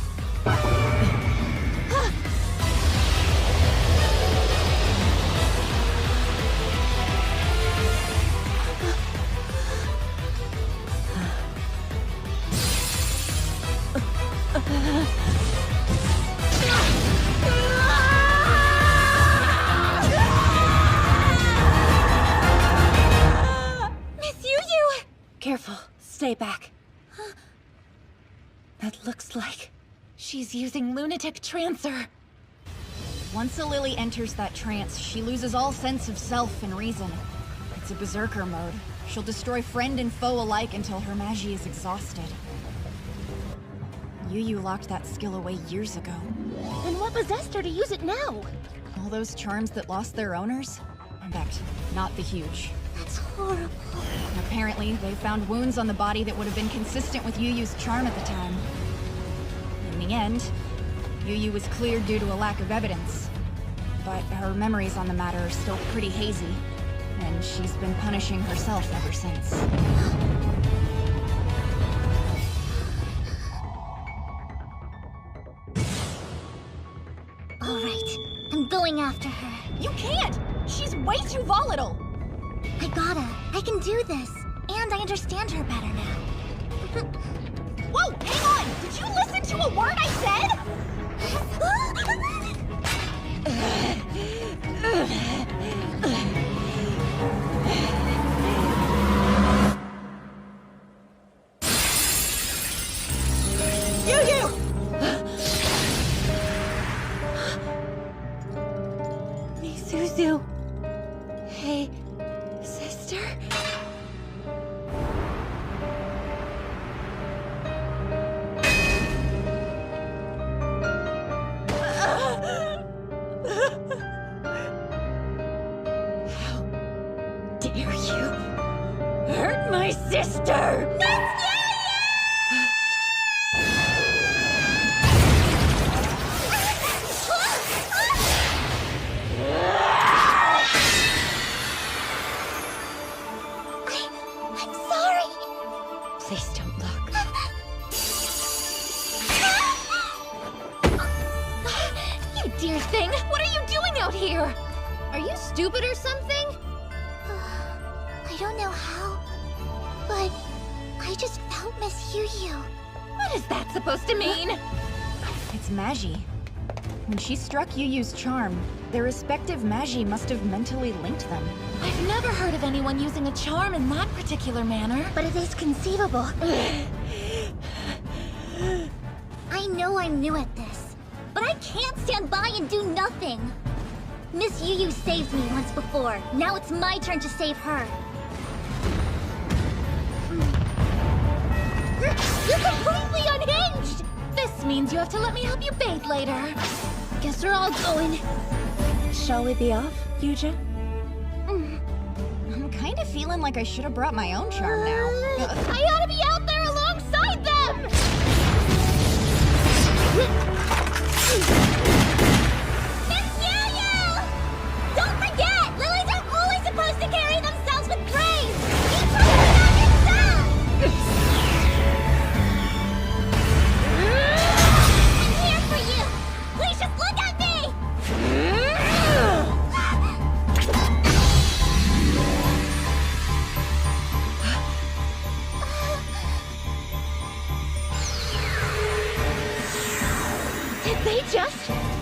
S2: Miss Yuyu! Careful. Stay back. That looks like... she's using lunatic trancer.
S9: Once a lily enters that trance, she loses all sense of self and reason. It's a berserker mode. She'll destroy friend and foe alike until her magie is exhausted. Yuyu locked that skill away years ago.
S8: Then what possessed her to use it now?
S9: All those charms that lost their owners? In fact, not the huge.
S1: That's horrible.
S9: Apparently, they found wounds on the body that would have been consistent with Yuyu's charm at the time. In the end, Yuyu was cleared due to a lack of evidence. But her memories on the matter are still pretty hazy, and she's been punishing herself ever since.
S1: All right, I'm going after her.
S9: You can't! She's way too volatile!
S1: I gotta. I can do this. And I understand her better now.
S9: Whoa, hang on! Did you listen to a word I said?
S6: Misuzu. Hey, sister? How dare you hurt my sister?
S2: dear thing! What are you doing out here?
S10: Are you stupid or something?
S1: I don't know how, but I just felt Miss Yu.
S2: What is that supposed to mean?
S9: It's Magi. When she struck Yu's charm, their respective Magi must have mentally linked them.
S2: I've never heard of anyone using a charm in that particular manner.
S1: But it is conceivable. I know I'm new at this, but I can't stand by and do nothing. Miss Yu saved me once before. Now it's my turn to save her. You're completely unhinged!
S2: This means you have to let me help you bathe later.
S10: Guess we're all going.
S3: Shall we be off, Yuja?
S9: I'm kind of feeling like I should have brought my own charm now.
S10: I ought to be out there alongside them!
S1: Miss Yu! Don't forget, lilies are always supposed to carry themselves with grace! You told me that yourself! I'm here for you! Please just look at me!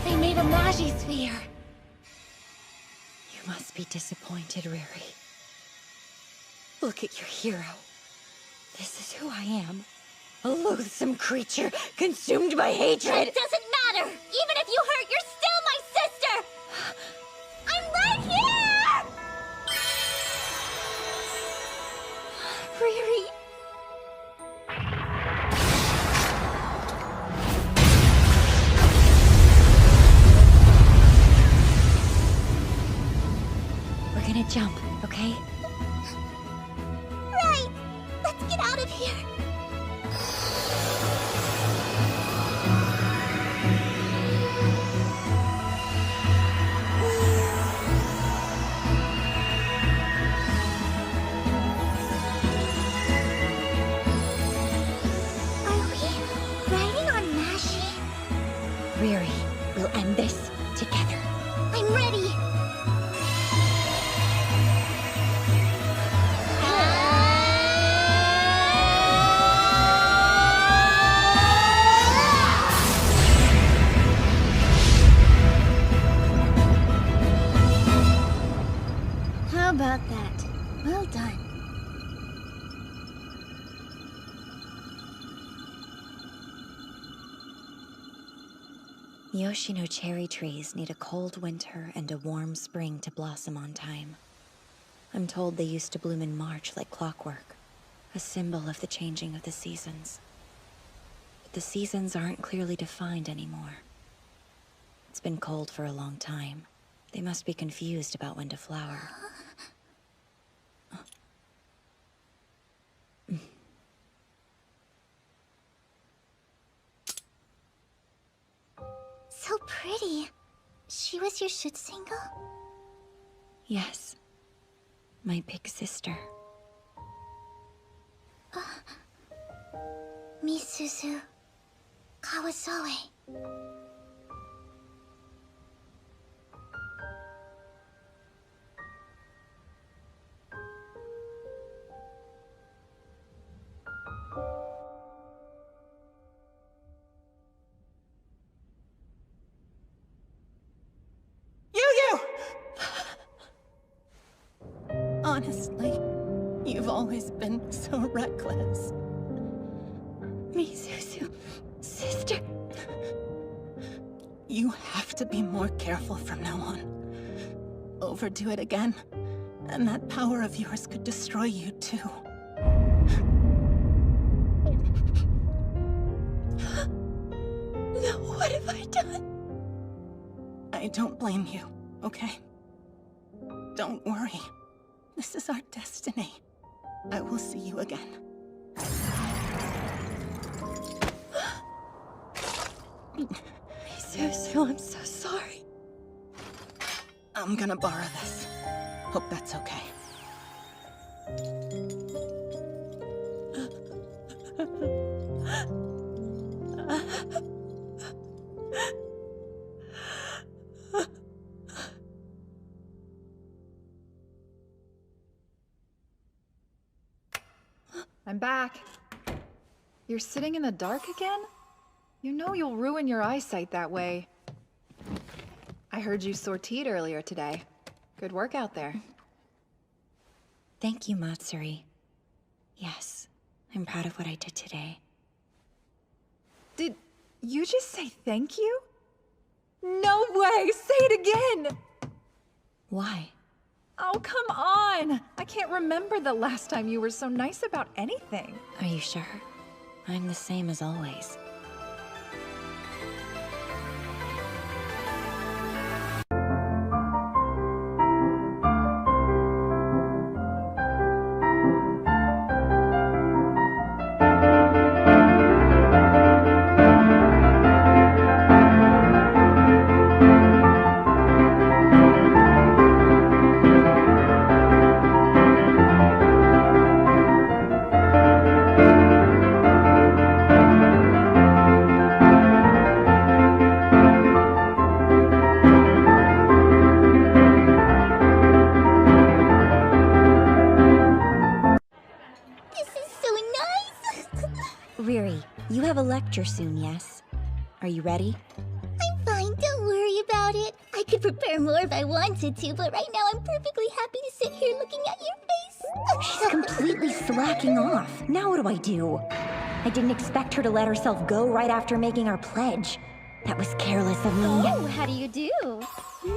S2: They made a Magi sphere.
S6: You must be disappointed, Riri. Look at your hero. This is who I am. A loathsome creature consumed by hatred.
S1: It doesn't matter! Even if you hurt, you're still my sister! I'm right here!
S6: Riri. We're gonna jump, okay?
S1: Right! Let's get out of here! Are we riding on Magi?
S6: Riri, we'll end this together.
S1: I'm ready! How about that? Well done.
S6: Yoshino cherry trees need a cold winter and a warm spring to blossom on time. I'm told they used to bloom in March like clockwork, a symbol of the changing of the seasons. But the seasons aren't clearly defined anymore. It's been cold for a long time. They must be confused about when to flower.
S1: So pretty. She was your Shutsingo?
S6: Yes. My big sister.
S1: Misuzu Kawasoe.
S7: Honestly, you've always been so reckless.
S6: Misuzu, sister.
S7: You have to be more careful from now on. Overdo it again, and that power of yours could destroy you too.
S6: No, what have I done?
S7: I don't blame you, okay? Don't worry. This is our destiny. I will see you again.
S6: Misuzu, I'm so sorry.
S7: I'm gonna borrow this. Hope that's okay.
S3: I'm back. You're sitting in the dark again? You know you'll ruin your eyesight that way. I heard you sortied earlier today. Good work out there.
S6: Thank you, Matsuri. Yes, I'm proud of what I did today.
S3: Did you just say thank you? No way! Say it again!
S6: Why?
S3: Oh, come on! I can't remember the last time you were so nice about anything.
S6: Are you sure? I'm the same as always. Riri, you have a lecture soon, yes? Are you ready?
S1: I'm fine, don't worry about it. I could prepare more if I wanted to, but right now I'm perfectly happy to sit here looking at your face.
S6: She's completely slacking off. Now what do I do? I didn't expect her to let herself go right after making our pledge. That was careless of me.
S10: Oh, how do you do?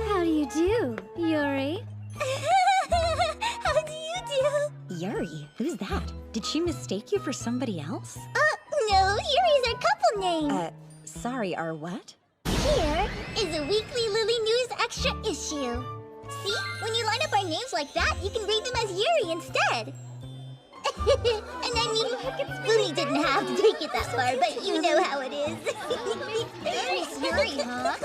S10: How do you do, Yuri?
S1: How do you do?
S6: Yuri? Who's that? Did she mistake you for somebody else?
S1: No, Yuri's our couple name.
S6: Sorry, our what?
S1: Here is a weekly Lily News extra issue. See? When you line up our names like that, you can read them as Yuri instead. And I mean, Lily didn't have to take it that far, but you know how it is.
S10: It's Yuri, huh?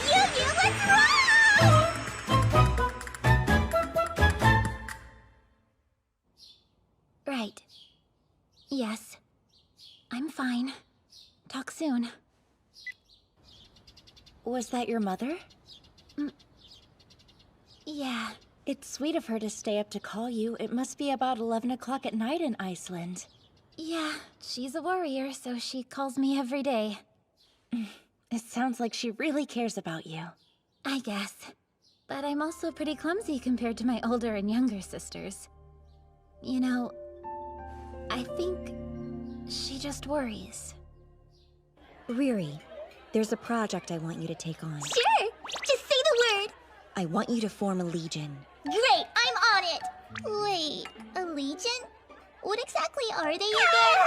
S1: Yu-Yu, let's roll!
S2: Right. Yes. I'm fine. Talk soon. Was that your mother? Yeah. It's sweet of her to stay up to call you. It must be about 11 o'clock at night in Iceland. Yeah, she's a warrior, so she calls me every day. It sounds like she really cares about you. I guess. But I'm also pretty clumsy compared to my older and younger sisters. You know, I think she just worries.
S6: Riri, there's a project I want you to take on.
S1: Sure, just say the word.
S6: I want you to form a legion.
S1: Great, I'm on it. Wait, a legion? What exactly are they again?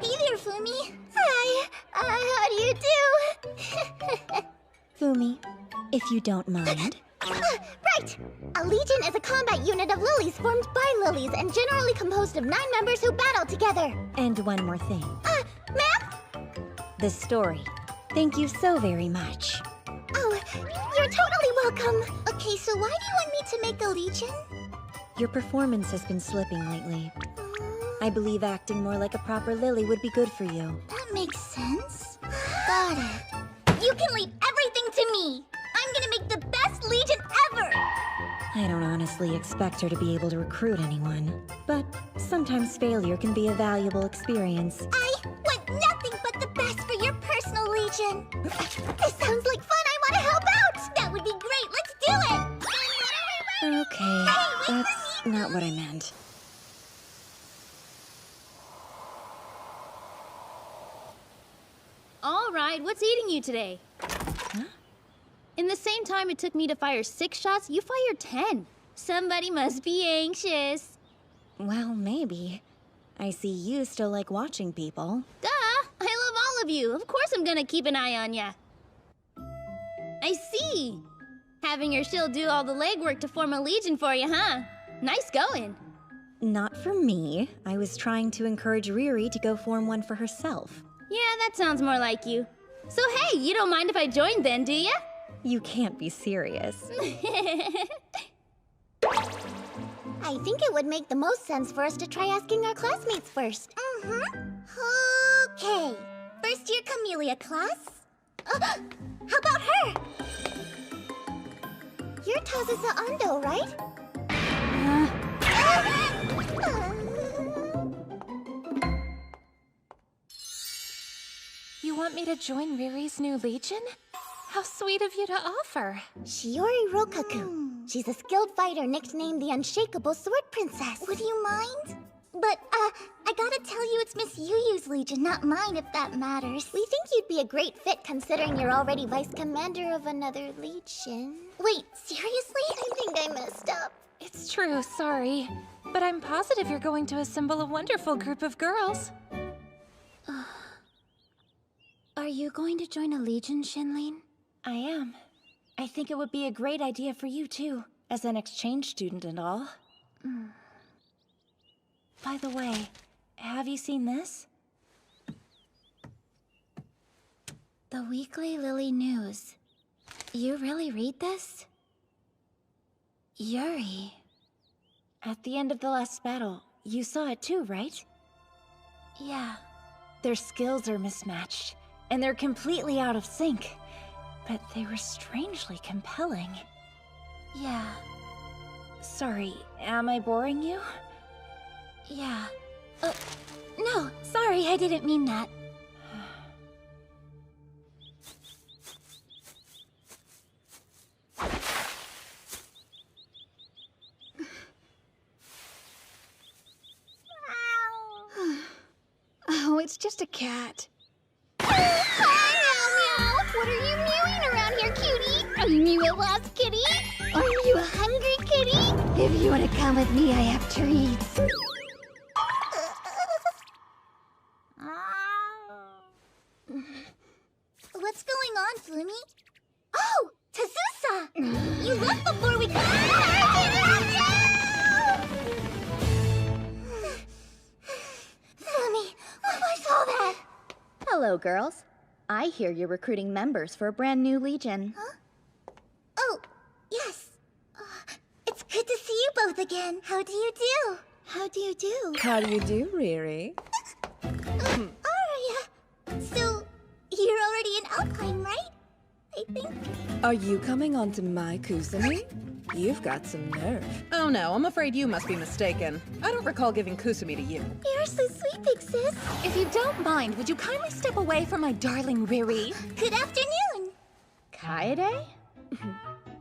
S1: Hey there, Fumi. Hi, how do you do?
S6: Fumi, if you don't mind.
S1: Right! A legion is a combat unit of lilies formed by lilies and generally composed of 9 members who battle together.
S6: And one more thing.
S1: Ma'am?
S6: The story. Thank you so very much.
S1: Oh, you're totally welcome. Okay, so why do you want me to make a legion?
S6: Your performance has been slipping lately. I believe acting more like a proper lily would be good for you.
S1: That makes sense. Got it. You can leave everything to me. I'm gonna make the best legion ever!
S6: I don't honestly expect her to be able to recruit anyone, but sometimes failure can be a valuable experience.
S1: I want nothing but the best for your personal legion. This sounds like fun. I want to help out. That would be great. Let's do it.
S6: Okay, that's not what I meant.
S10: All right, what's eating you today?
S6: Huh?
S10: In the same time it took me to fire 6 shots, you fired 10. Somebody must be anxious.
S6: Well, maybe. I see you still like watching people.
S10: Duh! I love all of you. Of course I'm gonna keep an eye on ya. I see. Having your shield do all the legwork to form a legion for you, huh? Nice going.
S6: Not for me. I was trying to encourage Riri to go form one for herself.
S10: Yeah, that sounds more like you. So hey, you don't mind if I join then, do ya?
S6: You can't be serious.
S1: I think it would make the most sense for us to try asking our classmates first. Okay. First year Camellia class. How about her? You're Tazusa Ando, right?
S2: You want me to join Riri's new legion? How sweet of you to offer.
S1: Shiori Rokaku. She's a skilled fighter nicknamed the Unshakable Sword Princess. Would you mind? But, I gotta tell you it's Miss Yuyu's legion, not mine, if that matters. We think you'd be a great fit considering you're already vice commander of another legion. Wait, seriously? I think I messed up.
S2: It's true, sorry. But I'm positive you're going to assemble a wonderful group of girls.
S1: Are you going to join a legion, Shinlin?
S2: I am. I think it would be a great idea for you, too, as an exchange student and all. By the way, have you seen this?
S1: The Weekly Lily News. You really read this? Yuri.
S2: At the end of the last battle, you saw it too, right?
S1: Yeah.
S2: Their skills are mismatched, and they're completely out of sync. But they were strangely compelling.
S1: Yeah.
S2: Sorry, am I boring you?
S1: Yeah. No, sorry, I didn't mean that.
S3: Oh, it's just a cat.
S8: Hi, Meow Meow! What are you mewing around here, cutie? Are you a lost kitty? Are you a hungry kitty?
S1: If you want to come with me, I have treats. What's going on, Flummy? Oh, Tazusa! You left before we could... Flummy, what was all that?
S5: Hello, girls. I hear you're recruiting members for a brand new legion.
S1: Huh? Oh, yes. It's good to see you both again. How do you do? How do you do?
S11: How do you do, Riri?
S1: Aria. So, you're already in Alpine, right? I think.
S11: Are you coming onto my Kusumi? You've got some nerve.
S12: Oh no, I'm afraid you must be mistaken. I don't recall giving Kusumi to you.
S1: You're so sweet, big sis.
S2: If you don't mind, would you kindly step away from my darling Riri?
S1: Good afternoon.
S5: Kaede?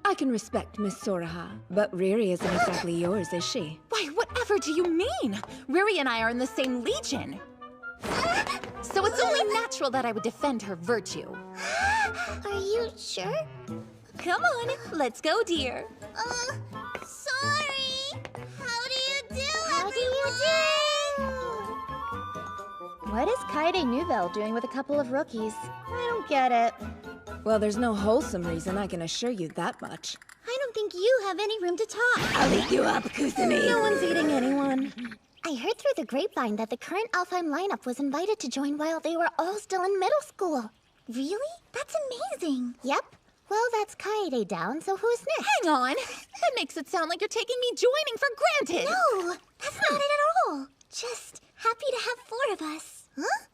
S11: I can respect Miss Soraha, but Riri isn't exactly yours, is she?
S2: Why, whatever do you mean? Riri and I are in the same legion. So it's only natural that I would defend her virtue.
S1: Are you sure?
S2: Come on, let's go, dear.
S1: Sorry. How do you do,
S5: How do you
S1: everyone?
S5: What is Kaede Nouvelle doing with a couple of rookies? I don't get it.
S11: Well, there's no wholesome reason, I can assure you that much.
S1: I don't think you have any room to talk.
S11: I'll eat you up, Kusumi!
S5: No one's eating anyone.
S1: I heard through the grapevine that the current Alfheim lineup was invited to join while they were all still in middle school. Really? That's amazing. Yep. Well, that's Kaede down, so who's next?
S2: Hang on. That makes it sound like you're taking me joining for granted.
S1: No, that's not it at all. Just happy to have 4 of us. Huh?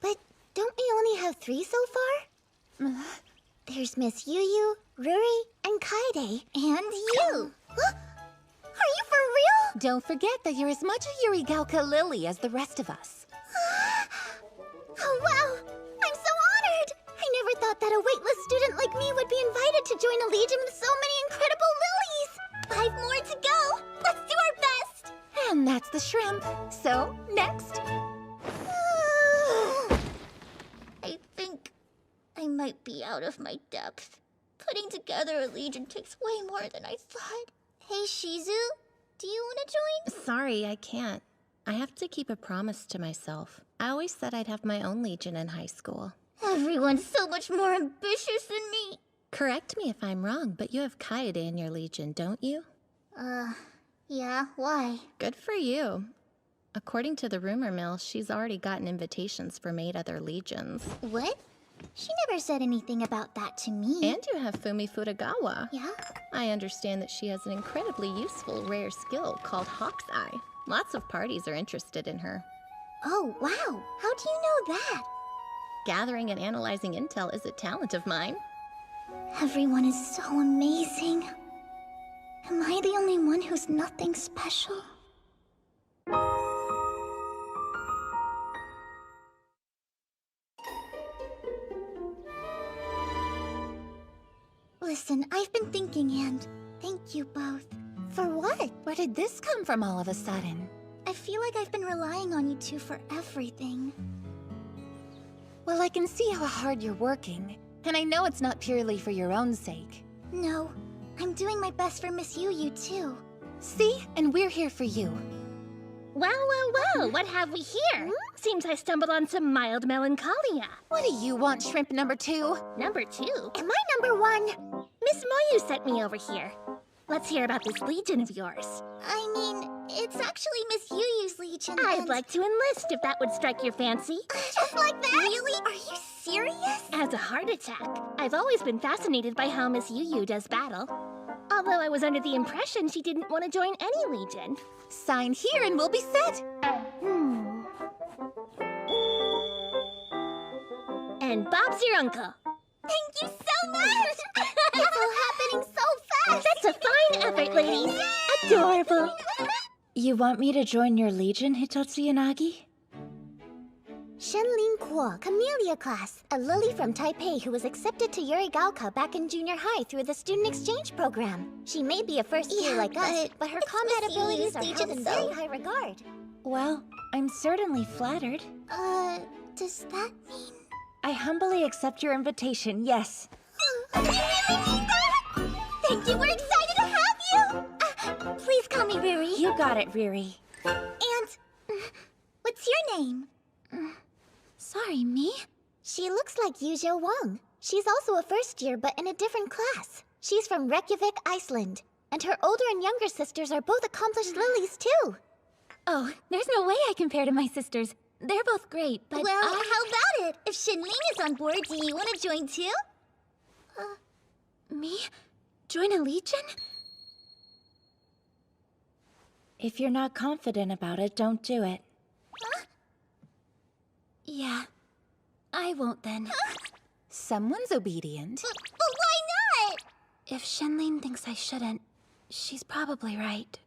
S1: But don't we only have 3 so far? There's Miss Yuyu, Ruri, and Kaede. And you. Huh? Are you for real?
S2: Don't forget that you're as much a Yurigauka Lily as the rest of us.
S1: Oh, wow! I'm so honored! I never thought that a waitlist student like me would be invited to join a legion with so many incredible lilies! 5 more to go! Let's do our best!
S2: And that's the shrimp. So, next.
S1: I think I might be out of my depth. Putting together a legion takes way more than I thought. Hey, Shizu, do you want to join?
S4: Sorry, I can't. I have to keep a promise to myself. I always said I'd have my own legion in high school.
S1: Everyone's so much more ambitious than me.
S4: Correct me if I'm wrong, but you have Kaede in your legion, don't you?
S1: Yeah, why?
S4: Good for you. According to the rumor mill, she's already gotten invitations from 8 other legions.
S1: What? She never said anything about that to me.
S4: And you have Fumi Futagawa.
S1: Yeah?
S4: I understand that she has an incredibly useful rare skill called Hawk's Eye. Lots of parties are interested in her.
S1: Oh, wow. How do you know that?
S4: Gathering and analyzing intel is a talent of mine.
S1: Everyone is so amazing. Am I the only one who's nothing special? Listen, I've been thinking, and thank you both. For what?
S2: Where did this come from all of a sudden?
S1: I feel like I've been relying on you two for everything.
S2: Well, I can see how hard you're working, and I know it's not purely for your own sake.
S1: No, I'm doing my best for Miss Yu too.
S2: See? And we're here for you.
S8: Well, what have we here? Seems I stumbled on some mild melancholia.
S2: What do you want, shrimp number 2?
S8: Number 2?
S1: Am I number 1?
S8: Miss Moyu sent me over here. Let's hear about this legion of yours.
S1: I mean, it's actually Miss Yu's legion.
S8: I'd like to enlist if that would strike your fancy.
S1: Just like that? Really? Are you serious?
S8: As a heart attack, I've always been fascinated by how Miss Yu does battle. Although I was under the impression she didn't want to join any legion.
S2: Sign here and we'll be set.
S8: And Bob's your uncle.
S1: Thank you so much! It's all happening so fast!
S8: That's a fine effort, ladies. Adorable.
S11: You want me to join your legion, Hitotsu Yanagi?
S1: Shenlin Kuo, Camellia class, a lily from Taipei who was accepted to Yurigaoka back in junior high through the student exchange program. She may be a first year like us, but her combat abilities are held in very high regard.
S11: Well, I'm certainly flattered.
S1: Does that mean...
S11: I humbly accept your invitation, yes.
S1: You really mean that? Thank you, we're excited to have you! Please call me Riri.
S11: You got it, Riri.
S1: And... what's your name? Sorry, me? She looks like Yujo Wang. She's also a first year, but in a different class. She's from Reykjavik, Iceland. And her older and younger sisters are both accomplished lilies, too.
S2: Oh, there's no way I compare to my sisters. They're both great, but
S1: Well, how about it? If Shinling is on board, do you want to join too?
S2: Me? Join a legion?
S11: If you're not confident about it, don't do it.
S2: Yeah. I won't then. Someone's obedient.
S1: But why not?
S2: If Shenlin thinks I shouldn't, she's probably right.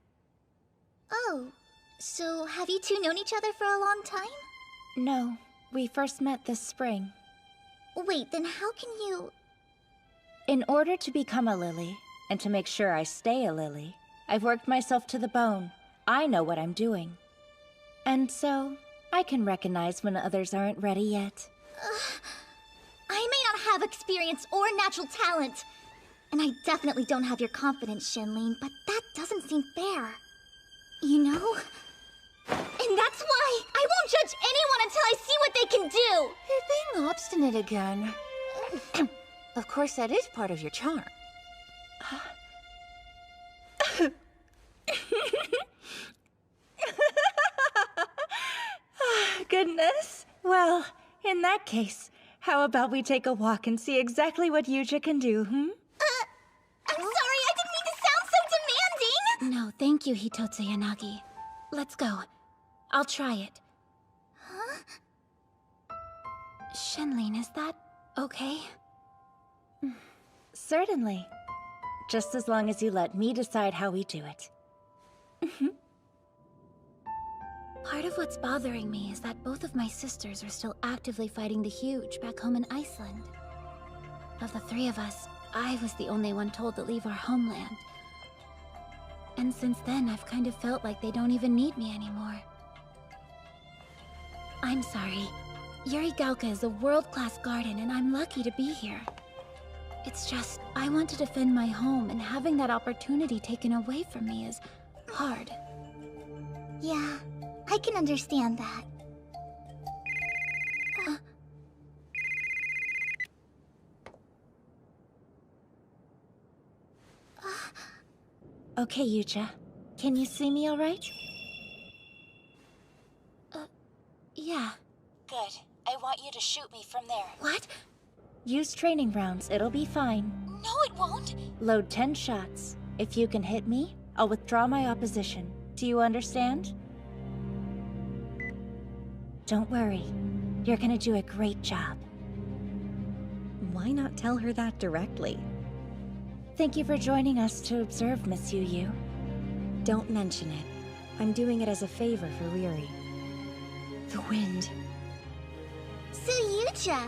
S1: Oh, so have you two known each other for a long time?
S11: No, we first met this spring.
S1: Wait, then how can you...
S11: In order to become a lily, and to make sure I stay a lily, I've worked myself to the bone. I know what I'm doing. And so, I can recognize when others aren't ready yet.
S1: I may not have experience or natural talent. And I definitely don't have your confidence, Shenlin, but that doesn't seem fair. You know? And that's why I won't judge anyone until I see what they can do!
S2: You're being obstinate again. Of course, that is part of your charm.
S11: Goodness. Well, in that case, how about we take a walk and see exactly what Yuja can do,
S1: I'm sorry, I didn't mean to sound so demanding!
S2: No, thank you, Hitotsu Yanagi. Let's go. I'll try it.
S1: Huh?
S2: Shenlin, is that okay?
S11: Certainly. Just as long as you let me decide how we do it.
S2: Part of what's bothering me is that both of my sisters are still actively fighting the Huge back home in Iceland. Of the three of us, I was the only one told to leave our homeland. And since then, I've kind of felt like they don't even need me anymore. I'm sorry. Yurigaoka is a world-class garden, and I'm lucky to be here. It's just, I want to defend my home, and having that opportunity taken away from me is hard.
S1: Yeah, I can understand that.
S11: Okay, Yuja. Can you see me all right?
S2: Yeah.
S11: Good. I want you to shoot me from there.
S2: What?
S11: Use training rounds. It'll be fine.
S2: No, it won't.
S11: Load 10 shots. If you can hit me, I'll withdraw my opposition. Do you understand? Don't worry. You're gonna do a great job.
S6: Why not tell her that directly?
S11: Thank you for joining us to observe, Miss Yu.
S6: Don't mention it. I'm doing it as a favor for Riri. The wind.
S1: So Yuja,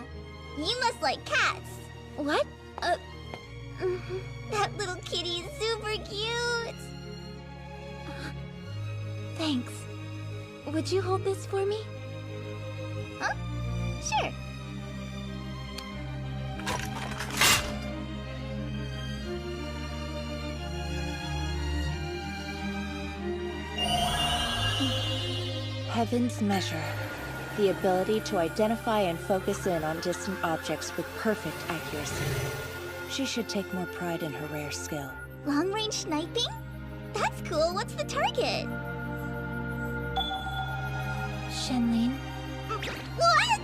S1: you must like cats.
S2: What?
S1: That little kitty is super cute.
S11: Thanks. Would you hold this for me?
S1: Huh? Sure.
S11: Heaven's measure. The ability to identify and focus in on distant objects with perfect accuracy. She should take more pride in her rare skill.
S1: Long-range sniping? That's cool. What's the target?
S11: Shenlin,
S1: What?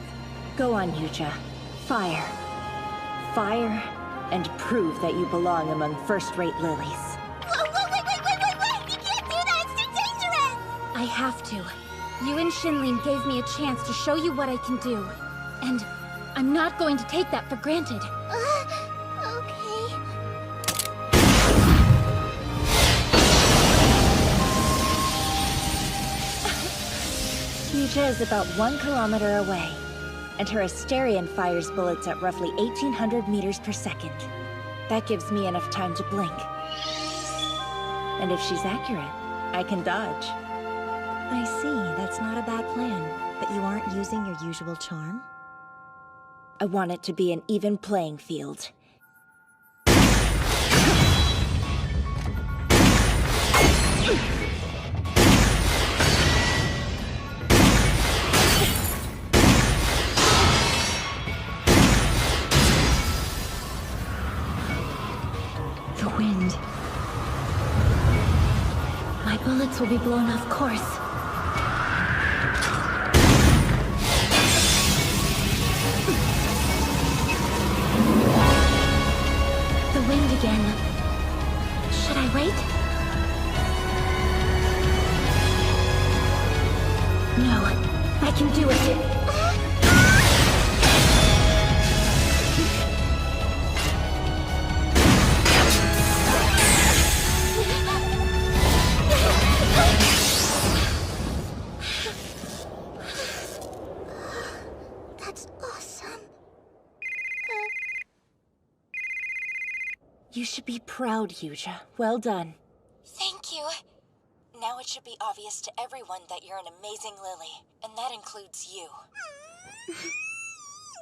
S11: go on, Yuja. Fire. Fire, and prove that you belong among first-rate lilies.
S1: Whoa, wait! You can't do that! It's too dangerous!
S11: I have to. You and Shenlin gave me a chance to show you what I can do. And I'm not going to take that for granted.
S1: Okay.
S11: Yuja is about 1 kilometer away, and her Asterion fires bullets at roughly 1,800 meters per second. That gives me enough time to blink. And if she's accurate, I can dodge.
S6: I see, that's not a bad plan. But you aren't using your usual charm?
S11: I want it to be an even playing field.
S4: The wind. My bullets will be blown off course. The wind again. Should I wait? No, I can do it.
S1: That's awesome.
S11: You should be proud, Yuja. Well done. Thank you. Now it should be obvious to everyone that you're an amazing lily, and that includes you.
S1: You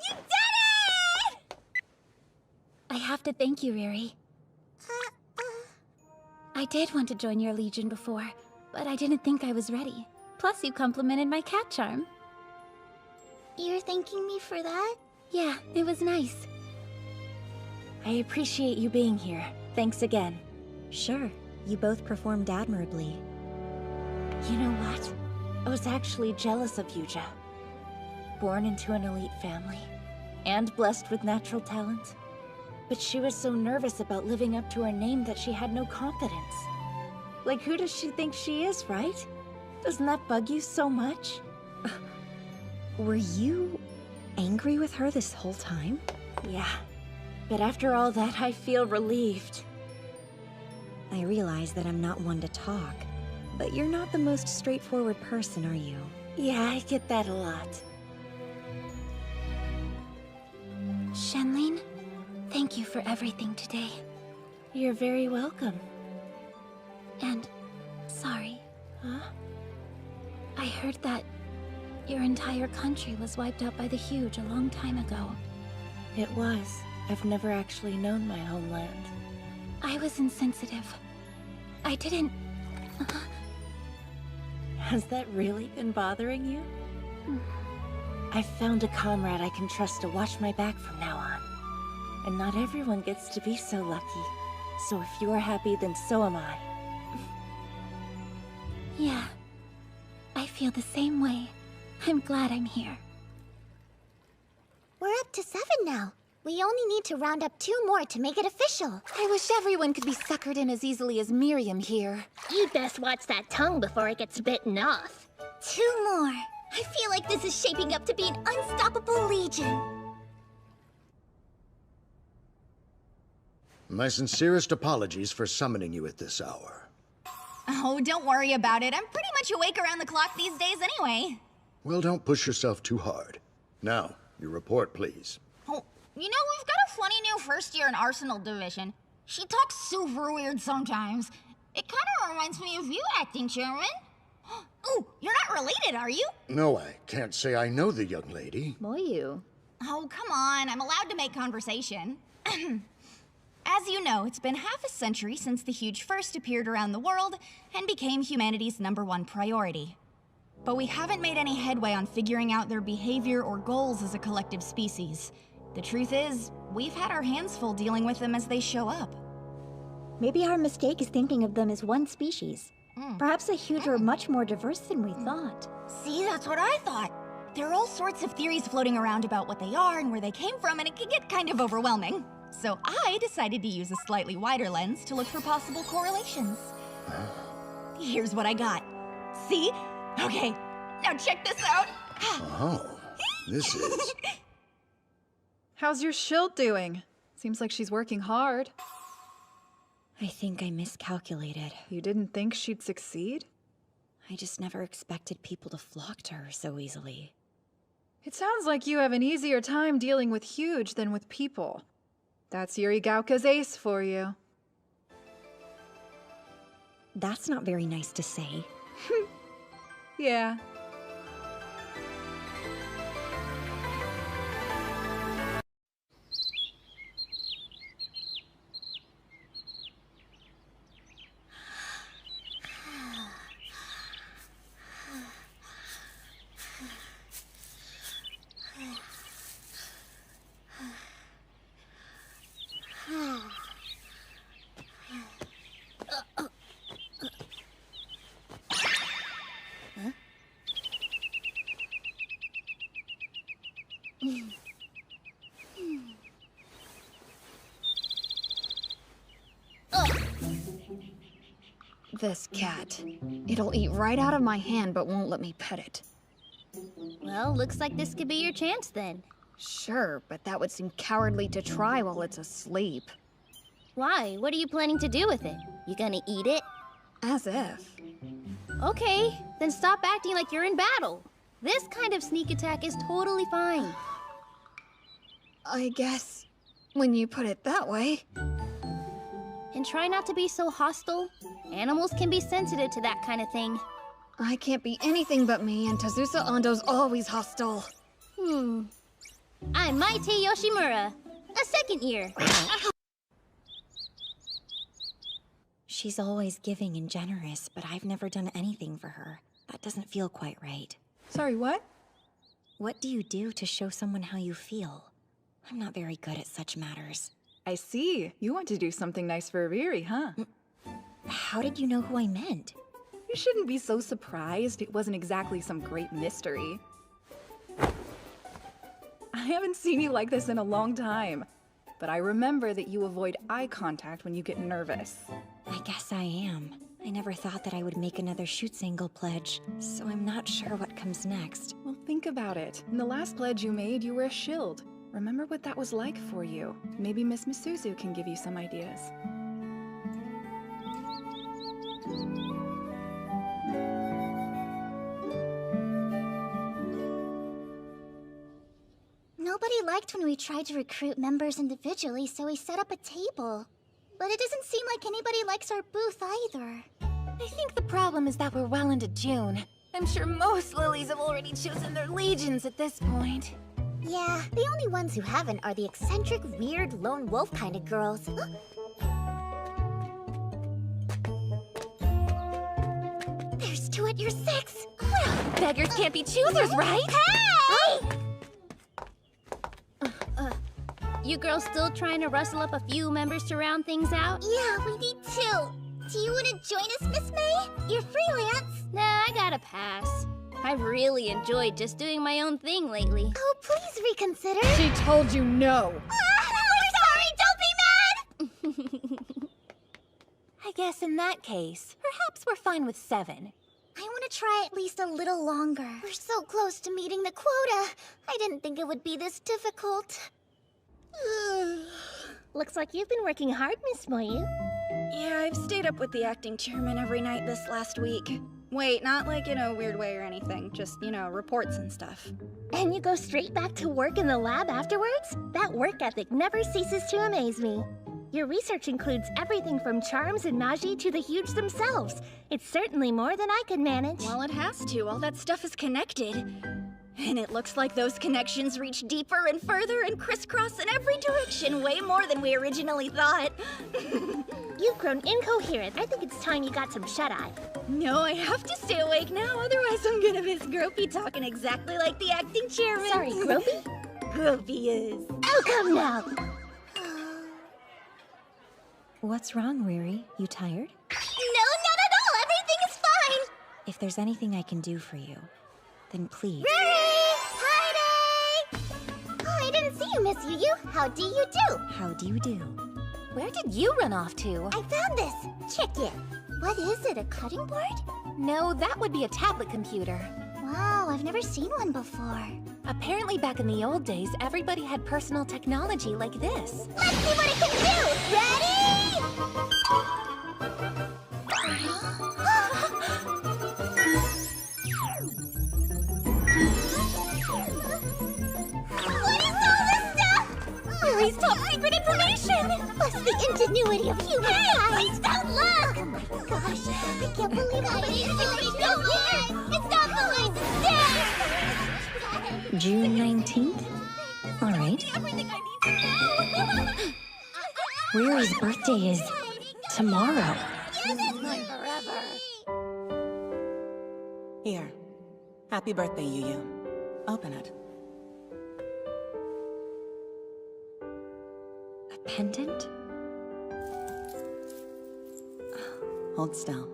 S1: did it!
S11: I have to thank you, Riri. I did want to join your legion before, but I didn't think I was ready. Plus, you complimented my cat charm.
S1: You're thanking me for that?
S11: Yeah, it was nice. I appreciate you being here. Thanks again.
S6: Sure, you both performed admirably.
S11: You know what? I was actually jealous of Yuja. Born into an elite family, and blessed with natural talent. But she was so nervous about living up to her name that she had no confidence. Like, who does she think she is, right? Doesn't that bug you so much?
S6: Were you angry with her this whole time?
S11: Yeah. But after all that, I feel relieved.
S6: I realize that I'm not one to talk, but you're not the most straightforward person, are you?
S11: Yeah, I get that a lot. Shenlin, thank you for everything today. You're very welcome. And sorry. Huh? I heard that your entire country was wiped out by the Huge a long time ago. It was. I've never actually known my homeland. I was insensitive. I didn't... Has that really been bothering you? I've found a comrade I can trust to watch my back from now on. And not everyone gets to be so lucky. So if you're happy, then so am I. Yeah. I feel the same way. I'm glad I'm here.
S1: We're up to 7 now. We only need to round up 2 more to make it official.
S2: I wish everyone could be suckered in as easily as Miriam here.
S8: You'd best watch that tongue before it gets bitten off.
S1: 2 more. I feel like this is shaping up to be an unstoppable legion.
S13: My sincerest apologies for summoning you at this hour.
S9: Oh, don't worry about it. I'm pretty much awake around the clock these days anyway.
S13: Well, don't push yourself too hard. Now, your report, please.
S9: Oh, you know, we've got a funny new first year in Arsenal Division.
S14: She talks super weird sometimes. It kind of reminds me of you, acting chairman. Ooh, you're not related, are you?
S13: No, I can't say I know the young lady.
S3: Moyu.
S14: Oh, come on. I'm allowed to make conversation.
S9: As you know, it's been half a century since the Huge first appeared around the world and became humanity's #1 priority. But we haven't made any headway on figuring out their behavior or goals as a collective species. The truth is, we've had our hands full dealing with them as they show up.
S5: Maybe our mistake is thinking of them as one species. Perhaps the Huge are much more diverse than we thought.
S9: See, that's what I thought. There are all sorts of theories floating around about what they are and where they came from, and it can get kind of overwhelming. So I decided to use a slightly wider lens to look for possible correlations. Here's what I got. See? Okay, now check this out.
S13: Oh, this is...
S3: How's your shield doing? Seems like she's working hard.
S6: I think I miscalculated.
S3: You didn't think she'd succeed?
S6: I just never expected people to flock to her so easily.
S3: It sounds like you have an easier time dealing with Huge than with people. That's Yuri Gauka's ace for you.
S6: That's not very nice to say.
S3: Yeah.
S12: This cat. It'll eat right out of my hand but won't let me pet it.
S10: Well, looks like this could be your chance then.
S12: Sure, but that would seem cowardly to try while it's asleep.
S10: Why? What are you planning to do with it? You gonna eat it?
S12: As if.
S10: Okay, then stop acting like you're in battle. This kind of sneak attack is totally fine.
S12: I guess when you put it that way.
S10: And try not to be so hostile. Animals can be sensitive to that kind of thing.
S12: I can't be anything but me, and Tazusa Ando's always hostile.
S10: I'm Maite Yoshimura, a second year.
S6: She's always giving and generous, but I've never done anything for her. That doesn't feel quite right.
S3: Sorry, what?
S6: What do you do to show someone how you feel? I'm not very good at such matters.
S3: I see. You want to do something nice for Riri, huh?
S6: How did you know who I meant?
S3: You shouldn't be so surprised. It wasn't exactly some great mystery. I haven't seen you like this in a long time, but I remember that you avoid eye contact when you get nervous.
S6: I guess I am. I never thought that I would make another shoot-single pledge, so I'm not sure what comes next.
S3: Well, think about it. In the last pledge you made, you were a shield. Remember what that was like for you. Maybe Miss Misuzu can give you some ideas.
S1: Nobody liked when we tried to recruit members individually, so we set up a table. But it doesn't seem like anybody likes our booth either.
S2: I think the problem is that we're well into June. I'm sure most lilies have already chosen their legions at this point.
S1: Yeah, the only ones who haven't are the eccentric, weird, lone wolf kind of girls. There's two at your 6.
S2: Well, beggars can't be choosers, right?
S1: Hey!
S10: You girls still trying to rustle up a few members to round things out?
S1: Yeah, we need 2. Do you want to join us, Miss May? You're freelance.
S10: Nah, I gotta pass. I've really enjoyed just doing my own thing lately.
S1: Oh, please reconsider.
S12: She told you no.
S1: We're sorry, don't be mad!
S2: I guess in that case, perhaps we're fine with 7.
S1: I want to try at least a little longer. We're so close to meeting the quota. I didn't think it would be this difficult.
S8: Looks like you've been working hard, Miss Moyu.
S15: Yeah, I've stayed up with the acting chairman every night this last week. Wait, not like in a weird way or anything. Just, reports and stuff.
S8: And you go straight back to work in the lab afterwards? That work ethic never ceases to amaze me. Your research includes everything from charms and magi to the huge themselves. It's certainly more than I could manage.
S15: Well, it has to. All that stuff is connected. And it looks like those connections reach deeper and further and crisscross in every direction, way more than we originally thought.
S8: You've grown incoherent. I think it's time you got some shut-eye.
S15: No, I have to stay awake now, otherwise I'm gonna miss Gropey talking exactly like the acting chairman.
S8: Sorry, Gropey?
S15: Gropey is.
S8: Oh, come now!
S6: What's wrong, Riri? You tired?
S1: No, not at all! Everything is fine!
S6: If there's anything I can do for you, then please.
S1: Riri! Heidi! Oh, I didn't see you, Miss Yu. How do you do?
S6: How do you do?
S2: Where did you run off to?
S1: I found this. Check it. What is it, a cutting board?
S2: No, that would be a tablet computer.
S1: Wow, I've never seen one before.
S2: Apparently back in the old days, everybody had personal technology like this.
S1: Let's see what it can do! Ready? What is all this stuff?
S2: Riri's top secret information!
S1: What's the ingenuity of humankind? Don't look! Oh my gosh, I can't believe how many secrets go here! It's not the license day!
S6: June 19th? All right. Riri's birthday is tomorrow.
S2: This is mine forever.
S7: Here. Happy birthday, Yu. Open it.
S6: A pendant?
S7: Hold still.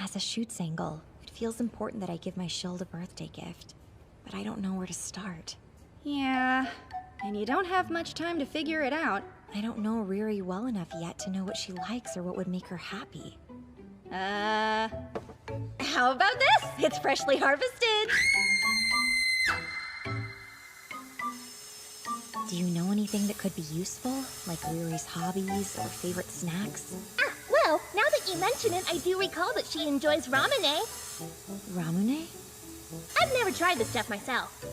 S6: As a shoots angle, it feels important that I give my shield a birthday gift. But I don't know where to start.
S15: Yeah, and you don't have much time to figure it out.
S6: I don't know Riri well enough yet to know what she likes or what would make her happy.
S15: How about this? It's freshly harvested!
S6: Do you know anything that could be useful? Like Riri's hobbies or favorite snacks?
S8: Ah, well, now that you mention it, I do recall that she enjoys ramune.
S6: Ramune?
S8: I've never tried the stuff myself.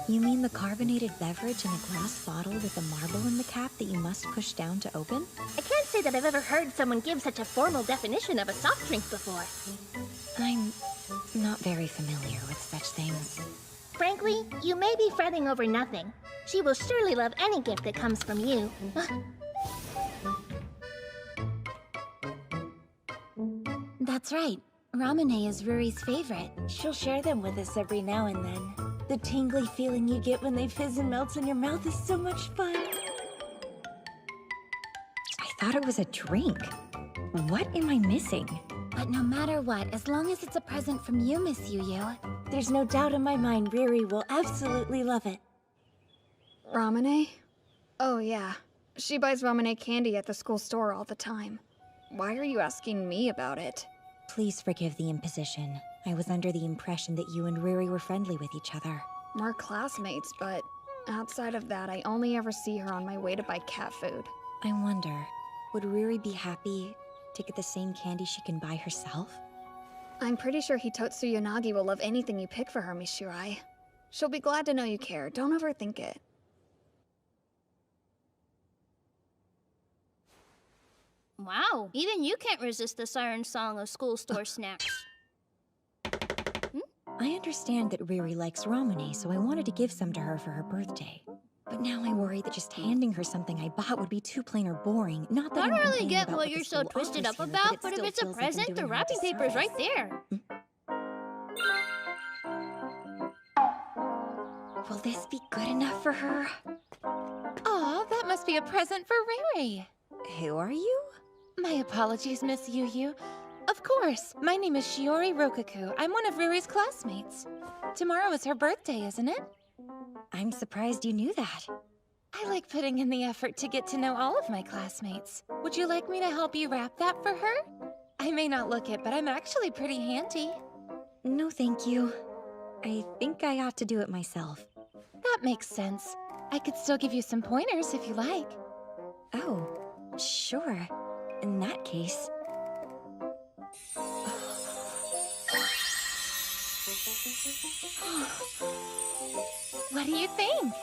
S6: You mean the carbonated beverage in a glass bottle with a marble in the cap that you must push down to open?
S8: I can't say that I've ever heard someone give such a formal definition of a soft drink before.
S6: I'm not very familiar with such things.
S8: Frankly, you may be fretting over nothing. She will surely love any gift that comes from you.
S2: That's right. Ramune is Ruri's favorite. She'll share them with us every now and then. The tingly feeling you get when they fizz and melt in your mouth is so much fun.
S6: I thought it was a drink. What am I missing?
S2: But no matter what, as long as it's a present from you, Miss Yu, there's no doubt in my mind Riri will absolutely love it.
S12: Ramune? Oh yeah. She buys Ramune candy at the school store all the time. Why are you asking me about it?
S6: Please forgive the imposition. I was under the impression that you and Riri were friendly with each other.
S12: We're classmates, but outside of that, I only ever see her on my way to buy cat food.
S6: I wonder, would Riri be happy to get the same candy she can buy herself?
S12: I'm pretty sure Hitotsu Yanagi will love anything you pick for her, Miss Shirai. She'll be glad to know you care. Don't overthink it.
S10: Wow, even you can't resist the siren song of school store snacks.
S6: I understand that Riri likes ramune, so I wanted to give some to her for her birthday. But now I worry that just handing her something I bought would be too plain or boring. Not that
S10: I
S6: I'm
S10: don't really
S6: complaining
S10: get
S6: about
S10: what
S6: the
S10: you're so
S6: school
S10: twisted up
S6: offers here,
S10: about,
S6: it
S10: but if
S6: still
S10: it's a
S6: feels like I'm
S10: present, the
S6: doing her a
S10: wrapping paper's right
S6: disservice.
S10: there.
S6: Will this be good enough for her?
S2: Aw, that must be a present for Riri.
S6: Who are you?
S2: My apologies, Miss Yu. Of course, my name is Shiori Rokaku. I'm one of Riri's classmates. Tomorrow is her birthday, isn't it?
S6: I'm surprised you knew that.
S2: I like putting in the effort to get to know all of my classmates. Would you like me to help you wrap that for her? I may not look it, but I'm actually pretty handy.
S6: No, thank you. I think I ought to do it myself.
S2: That makes sense. I could still give you some pointers if you like.
S6: Oh, sure. In that case...
S2: do you think?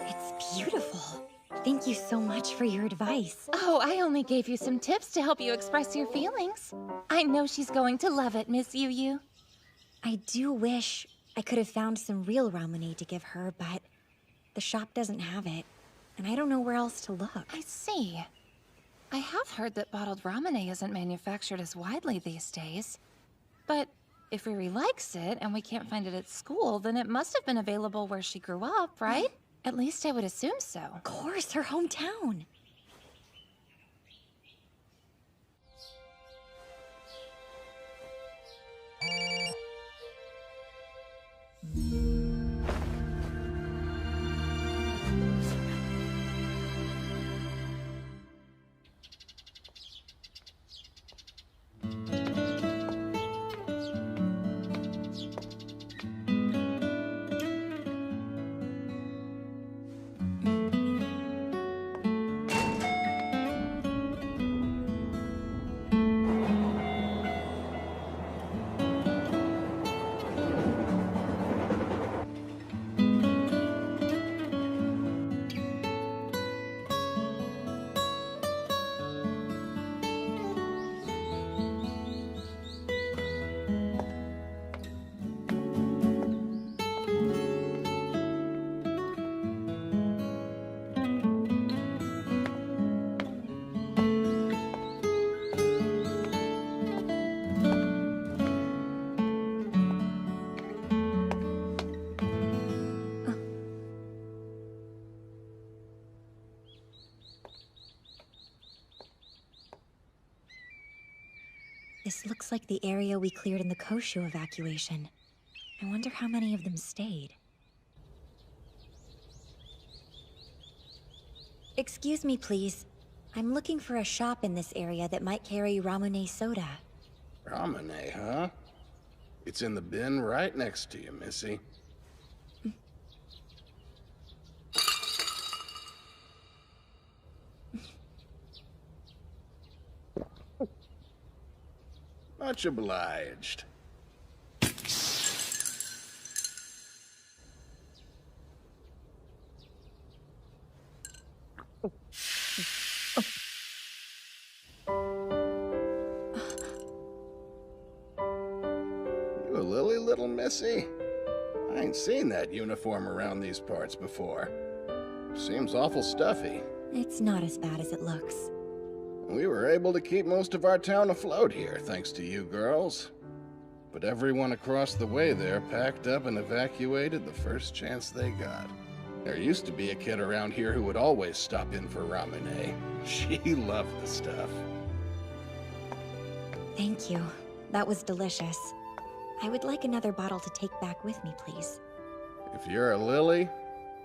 S6: It's beautiful. Thank you so much for your advice.
S2: Oh, I only gave you some tips to help you express your feelings. I know she's going to love it, Miss Yu.
S6: I do wish I could have found some real ramen to give her, but the shop doesn't have it, and I don't know where else to look.
S2: I see. I have heard that bottled ramen isn't manufactured as widely these days. But if Riri likes it and we can't find it at school, then it must have been available where she grew up, right? At least I would assume so.
S6: Of course, her hometown. This looks like the area we cleared in the Koshu evacuation. I wonder how many of them stayed. Excuse me, please. I'm looking for a shop in this area that might carry Ramune soda.
S16: Ramune, huh? It's in the bin right next to you, Missy. Much obliged. You a Lily, little Missy? I ain't seen that uniform around these parts before. Seems awful stuffy.
S6: It's not as bad as it looks.
S16: We were able to keep most of our town afloat here, thanks to you girls. But everyone across the way there packed up and evacuated the first chance they got. There used to be a kid around here who would always stop in for ramen. She loved the stuff.
S6: Thank you. That was delicious. I would like another bottle to take back with me, please.
S16: If you're a Lily,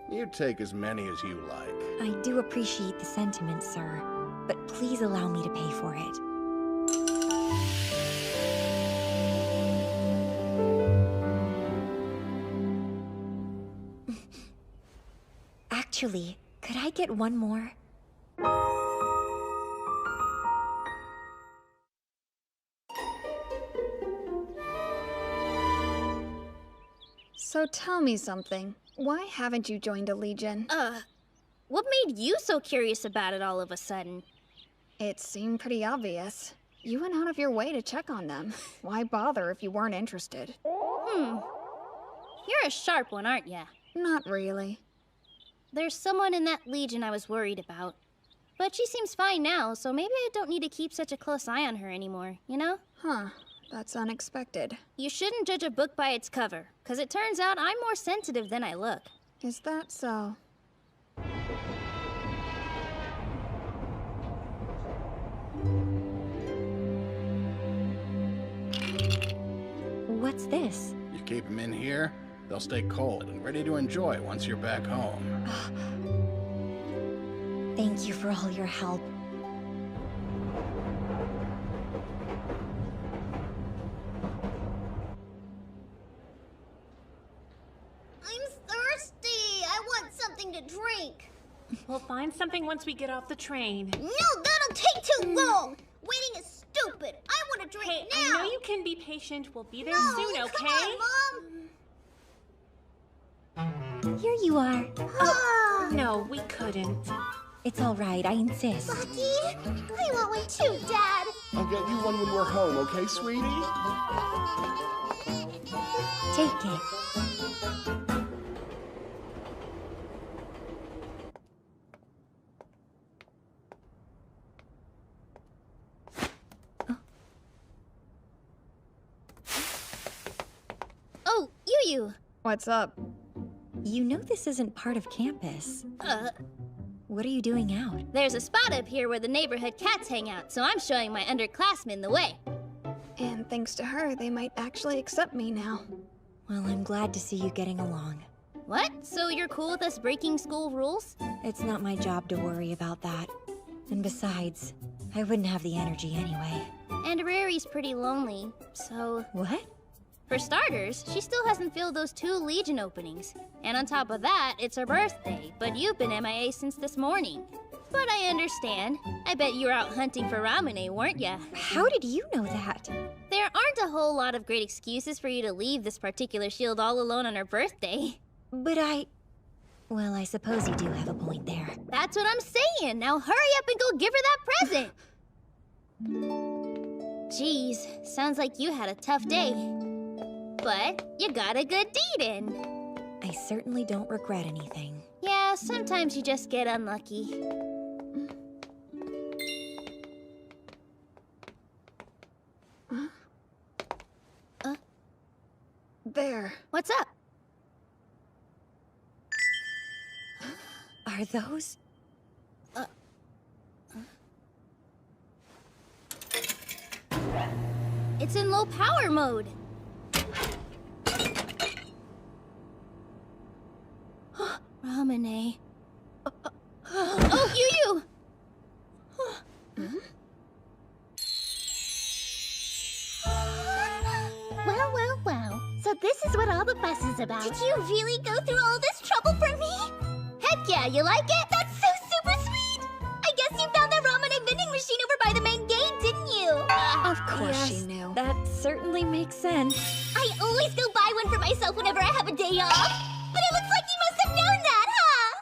S16: you take as many as you like.
S6: I do appreciate the sentiment, sir. But please allow me to pay for it. Actually, could I get one more?
S12: So tell me something. Why haven't you joined a legion?
S10: What made you so curious about it all of a sudden?
S12: It seemed pretty obvious. You went out of your way to check on them. Why bother if you weren't interested?
S10: You're a sharp one, aren't ya?
S12: Not really.
S10: There's someone in that legion I was worried about. But she seems fine now, so maybe I don't need to keep such a close eye on her anymore, you know?
S12: Huh. That's unexpected.
S10: You shouldn't judge a book by its cover, because it turns out I'm more sensitive than I look.
S12: Is that so?
S6: What's this?
S16: You keep them in here, they'll stay cold and ready to enjoy once you're back home.
S6: Thank you for all your help.
S1: I'm thirsty! I want something to drink!
S17: We'll find something once we get off the train.
S1: No, that'll take too long! Waiting is stupid! I want to drink
S17: Hey,
S1: now!
S17: I know you can be patient. We'll be there
S1: No,
S17: soon, okay?
S1: Come on, Mom!
S6: Here you are.
S17: No, we couldn't.
S6: It's all right, I insist.
S1: Lucky? I want one too, Dad.
S16: I'll get you one when we're home, okay, sweetie?
S6: Take it.
S10: Oh, Yu.
S12: What's up?
S6: You know this isn't part of campus. What are you doing out?
S10: There's a spot up here where the neighborhood cats hang out, so I'm showing my underclassmen the way.
S12: And thanks to her, they might actually accept me now.
S6: Well, I'm glad to see you getting along.
S10: What? So you're cool with us breaking school rules?
S6: It's not my job to worry about that. And besides, I wouldn't have the energy anyway.
S10: And Rari's pretty lonely, so...
S6: What?
S10: For starters, she still hasn't filled those 2 Legion openings. And on top of that, it's her birthday, but you've been MIA since this morning. But I understand. I bet you were out hunting for Ramune, weren't ya?
S6: How did you know that?
S10: There aren't a whole lot of great excuses for you to leave this particular shield all alone on her birthday.
S6: But well, I suppose you do have a point there.
S10: That's what I'm saying. Now hurry up and go give her that present. Jeez, sounds like you had a tough day. But you got a good deed in.
S6: I certainly don't regret anything.
S10: Yeah, sometimes you just get unlucky.
S12: There.
S10: What's up?
S6: Are those?
S10: It's in low power mode. Ramune. Oh, Yu!
S1: Well. So this is what all the fuss is about. Did you really go through all this trouble for me?
S10: Heck yeah, you like it?
S1: That's so super sweet! I guess you found that Ramune vending machine over by the main gate, didn't you?
S12: Of course
S6: Yes,
S12: she knew.
S6: That certainly makes sense.
S1: I always go buy one for myself whenever I have a day off. But it looks like you must have known that, huh?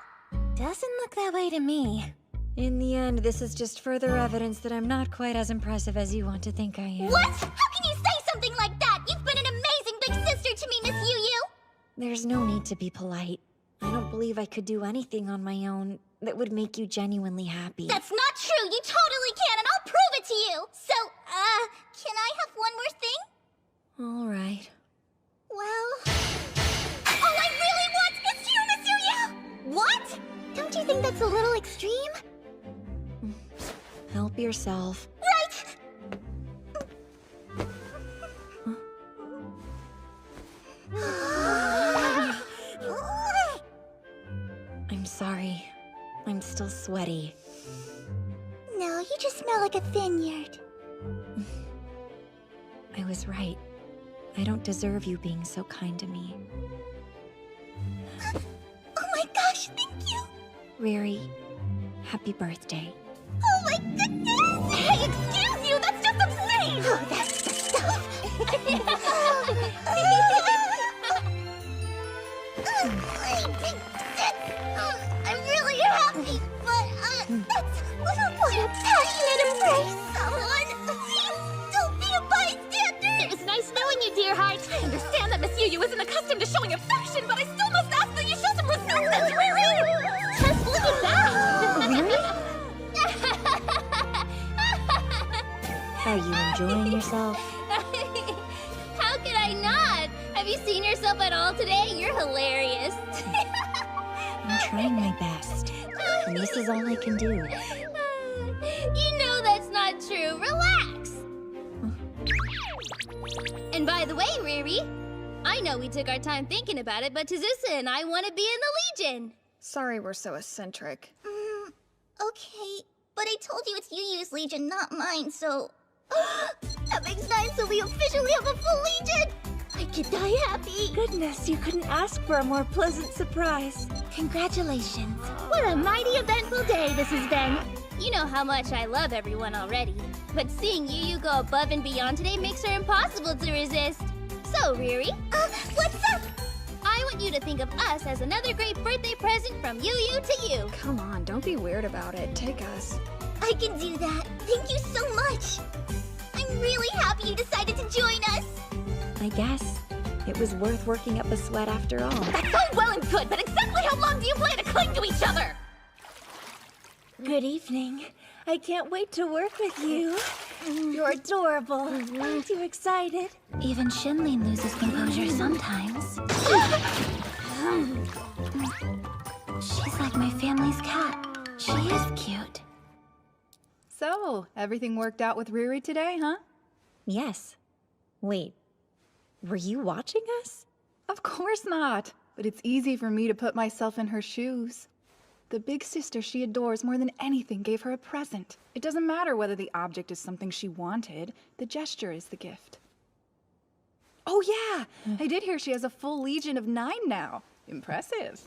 S6: Doesn't look that way to me. In the end, this is just further evidence that I'm not quite as impressive as you want to think I am.
S1: What? How can you say something like that? You've been an amazing big sister to me, Miss Yu.
S6: There's no need to be polite. I don't believe I could do anything on my own that would make you genuinely happy.
S1: That's not true. You totally can, and I'll prove it to you. So, can I have one more thing?
S6: All right.
S1: Well... all I really want is you, Miss Yu! What? Don't you think that's a little extreme?
S6: Help yourself.
S1: Right!
S6: I'm sorry. I'm still sweaty.
S1: No, you just smell like a vineyard.
S6: I was right. I don't deserve you being so kind to me.
S1: Oh my gosh, thank you!
S6: Riri, happy birthday.
S1: Oh my goodness! Hey, excuse you! That's just obscene! Oh, that's the stuff! I'm really happy, but that's what a passionate embrace, someone! Don't be a bystander!
S10: It was nice knowing you, dear heart. I understand that Miss Yu isn't accustomed to showing affection, but I still must ask that you show some respect, Riri! Just look at that!
S6: Are you enjoying yourself?
S10: How could I not? Have you seen yourself at all today? You're hilarious.
S6: I'm trying my best. And this is all I can do.
S10: You know that's not true. Relax. And by the way, Riri, I know we took our time thinking about it, but Tazusa and I want to be in the Legion.
S12: Sorry we're so eccentric.
S1: Okay, but I told you it's Yu's Legion, not mine, so... that makes 9, so we officially have a full Legion! I could die happy!
S11: Goodness, you couldn't ask for a more pleasant surprise. Congratulations.
S10: What a mighty eventful day this has been. You know how much I love everyone already, but seeing Yu go above and beyond today makes her impossible to resist. So, Riri,
S1: what's up?
S10: I went want you to think of us as another great birthday present from Yu to you.
S12: Come on, don't be weird about it. Take us.
S1: I can do that. Thank you so much. I'm really happy you decided to join us.
S6: I guess it was worth working up a sweat after all.
S15: That's all well and good, but exactly how long do you plan to cling to each other?
S11: Good evening. I can't wait to work with you. You're adorable. Aren't you excited?
S15: Even Shinlin loses composure sometimes. She's like my family's cat. She is cute.
S3: So, everything worked out with Riri today, huh?
S6: Yes. Wait, were you watching us?
S3: Of course not. But it's easy for me to put myself in her shoes. The big sister she adores more than anything gave her a present. It doesn't matter whether the object is something she wanted. The gesture is the gift. Oh yeah! I did hear she has a full legion of 9 now. Impressive.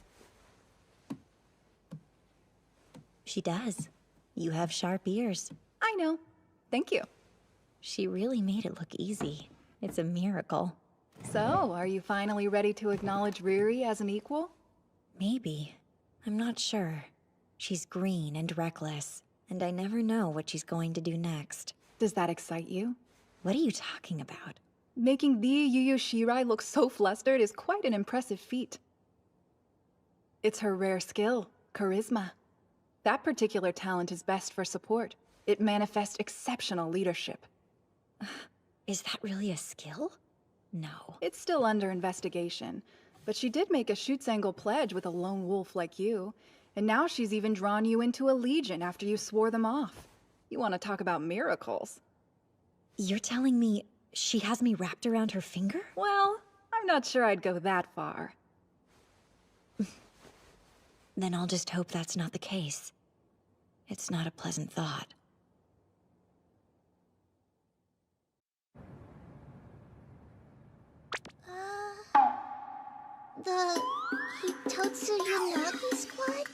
S6: She does. You have sharp ears.
S3: I know. Thank you.
S6: She really made it look easy. It's a miracle.
S3: So, are you finally ready to acknowledge Riri as an equal?
S6: Maybe. I'm not sure. She's green and reckless, and I never know what she's going to do next.
S3: Does that excite you?
S6: What are you talking about?
S3: Making the Yu Yu Shirai look so flustered is quite an impressive feat. It's her rare skill, charisma. That particular talent is best for support. It manifests exceptional leadership.
S6: Is that really a skill? No.
S3: It's still under investigation, but she did make a Schutzengel pledge with a lone wolf like you, and now she's even drawn you into a legion after you swore them off. You want to talk about miracles?
S6: You're telling me she has me wrapped around her finger?
S3: Well, I'm not sure I'd go that far.
S6: Then I'll just hope that's not the case. It's not a pleasant thought.
S1: The Hitotsu Yanagi squad?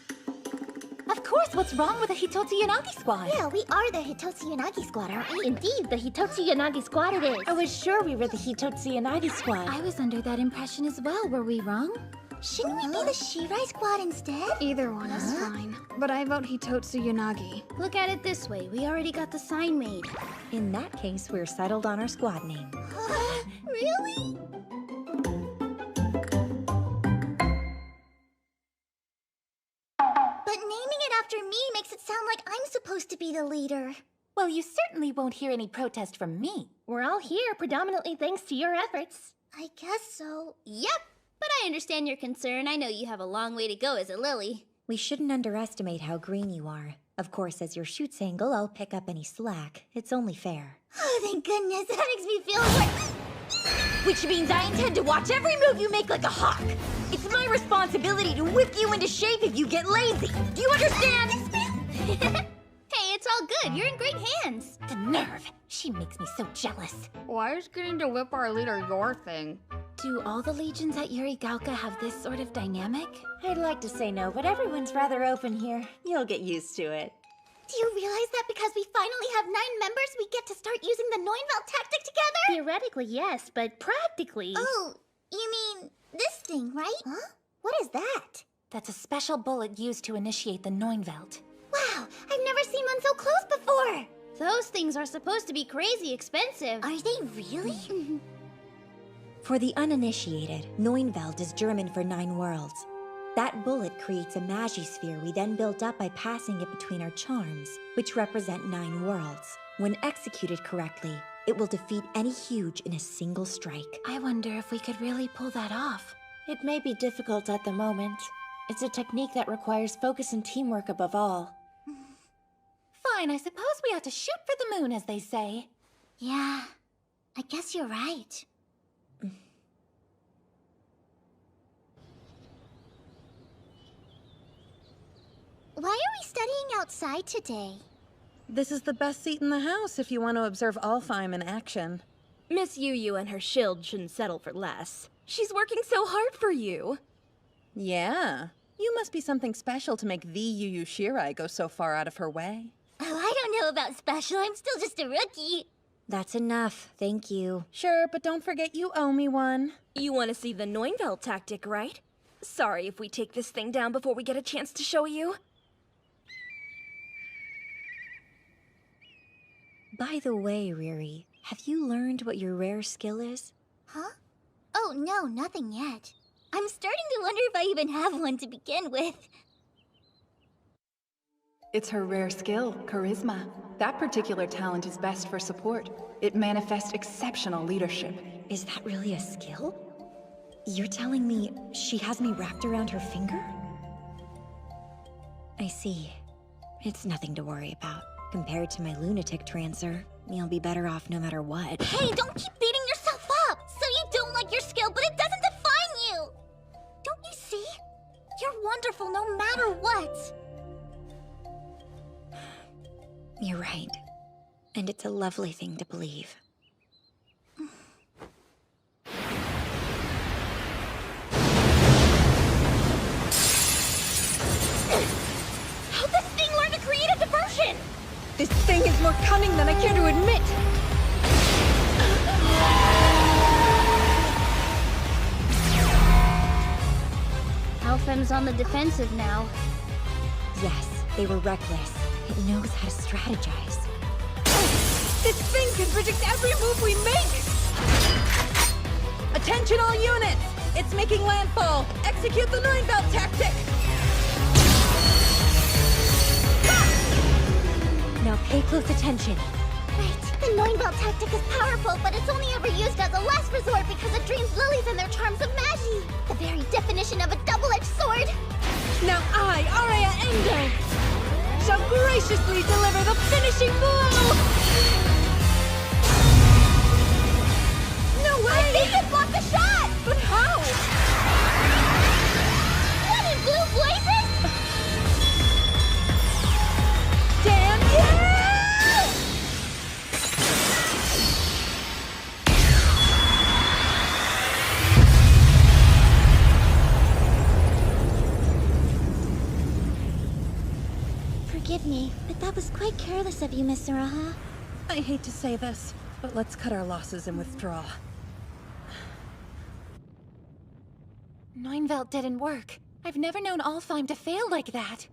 S15: Of course, what's wrong with the Hitotsu Yanagi squad?
S1: Yeah, we are the Hitotsu Yanagi squad, aren't we?
S8: Indeed, the Hitotsu Yanagi squad it is.
S11: I was sure we were the Hitotsu Yanagi squad.
S15: I was under that impression as well. Were we wrong?
S1: Shouldn't we be the Shirai squad instead?
S12: Either one is fine. But I vote Hitotsu Yanagi.
S10: Look at it this way, we already got the sign made.
S6: In that case, we're settled on our squad name.
S1: Really? But naming it after me makes it sound like I'm supposed to be the leader.
S15: Well, you certainly won't hear any protest from me.
S8: We're all here predominantly thanks to your efforts.
S1: I guess so.
S10: Yep, but I understand your concern. I know you have a long way to go as a lily.
S6: We shouldn't underestimate how green you are. Of course, as your Schutzengel, I'll pick up any slack. It's only fair.
S1: Oh, thank goodness. That makes me feel like...
S15: Which means I intend to watch every move you make like a hawk. It's my responsibility to whip you into shape if you get lazy. Do you understand?
S10: Hey, it's all good. You're in great hands.
S15: The nerve. She makes me so jealous.
S12: Why is getting to whip our leader your thing?
S15: Do all the legions at Yurigaoka have this sort of dynamic?
S11: I'd like to say no, but everyone's rather open here. You'll get used to it.
S1: Do you realize that because we finally have 9 members, we get to start using the Neunwelt tactic together?
S8: Theoretically, yes, but practically...
S1: Oh, you mean this thing, right? Huh? What is that?
S15: That's a special bullet used to initiate the Neunwelt.
S1: Wow, I've never seen one so close before!
S10: Those things are supposed to be crazy expensive.
S1: Are they really?
S6: For the uninitiated, Neunwelt is German for 9 worlds. That bullet creates a magisphere we then built up by passing it between our charms, which represent 9 worlds. When executed correctly, it will defeat any huge in a single strike.
S15: I wonder if we could really pull that off.
S11: It may be difficult at the moment. It's a technique that requires focus and teamwork above all.
S15: Fine, I suppose we ought to shoot for the moon, as they say.
S1: Yeah, I guess you're right. Why are we studying outside today?
S18: This is the best seat in the house if you want to observe Alfheim in action.
S19: Miss Yu Yu and her shield shouldn't settle for less. She's working so hard for you.
S18: Yeah. You must be something special to make the Yu Yu Shirai go so far out of her way.
S1: Oh, I don't know about special. I'm still just a rookie.
S6: That's enough, thank you.
S18: Sure, but don't forget you owe me one.
S19: You want to see the Neunwelt tactic, right? Sorry if we take this thing down before we get a chance to show you.
S6: By the way, Riri, have you learned what your rare skill is?
S1: Huh? Oh, no, nothing yet. I'm starting to wonder if I even have one to begin with.
S3: It's her rare skill, charisma. That particular talent is best for support. It manifests exceptional leadership.
S6: Is that really a skill? You're telling me she has me wrapped around her finger? I see. It's nothing to worry about. Compared to my lunatic trancer, you'll be better off no matter what.
S1: Hey, don't keep beating yourself up! So you don't like your skill, but it doesn't define you! Don't you see? You're wonderful no matter what!
S6: You're right. And it's a lovely thing to believe.
S19: How'd this thing learn to create a diversion? This thing is more cunning than I care to admit!
S10: Alfheim's on the defensive now.
S6: Yes, they were reckless. It knows how to strategize.
S19: This thing can predict every move we make! Attention all units! It's making landfall! Execute the 9-belt tactic!
S6: Now pay close attention.
S1: Right, the 9-belt tactic is powerful, but it's only ever used as a last resort because it drains lilies and their charms of magie. The very definition of a double-edged sword.
S19: Now I, Araya Endo, shall graciously deliver the finishing blow! No way!
S1: I think it blocked the shot!
S19: But how?
S1: What in blue blazes?
S19: Damn you!
S1: Forgive me, but that was quite careless of you, Miss Saraha.
S18: I hate to say this, but let's cut our losses and withdraw.
S2: 9-Velt didn't work. I've never known Alfheim to fail like that.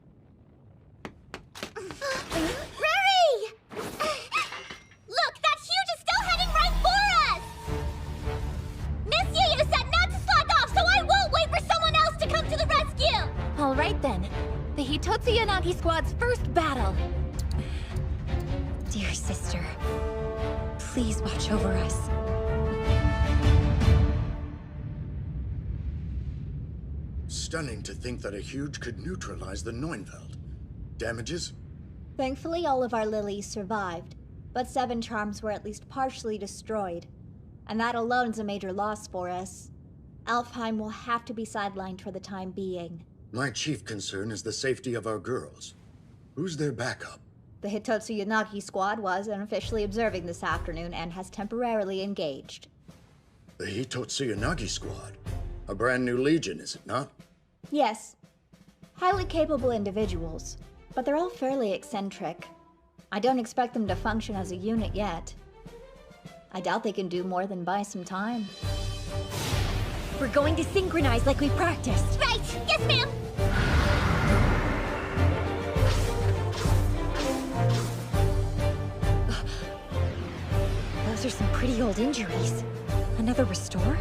S1: Riri! Look, that huge is still heading right for us! Miss Yayu said not to slack off, so I won't wait for someone else to come to the rescue!
S2: All right then. The Hitotsu Yanagi squad's first battle.
S6: Dear sister, please watch over us.
S13: Stunning to think that a huge could neutralize the Neunfeld. Damages?
S5: Thankfully, all of our lilies survived, but 7 charms were at least partially destroyed. And that alone's a major loss for us. Alfheim will have to be sidelined for the time being.
S13: My chief concern is the safety of our girls. Who's their backup?
S5: The Hitotsu Yanagi squad was unofficially observing this afternoon and has temporarily engaged.
S13: The Hitotsu Yanagi squad? A brand new legion, is it not?
S5: Yes. Highly capable individuals, but they're all fairly eccentric. I don't expect them to function as a unit yet. I doubt they can do more than buy some time.
S6: We're going to synchronize like we practiced.
S1: Right! Yes, ma'am!
S6: Those are some pretty old injuries. Another restore?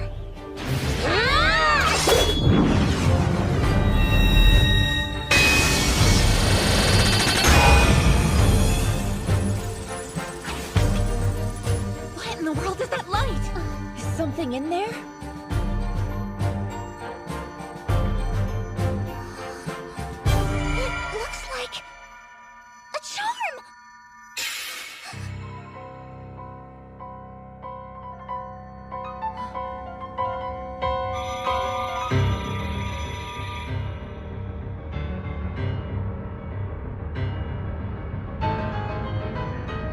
S2: What in the world is that light? Is something in there?
S1: It looks like a charm!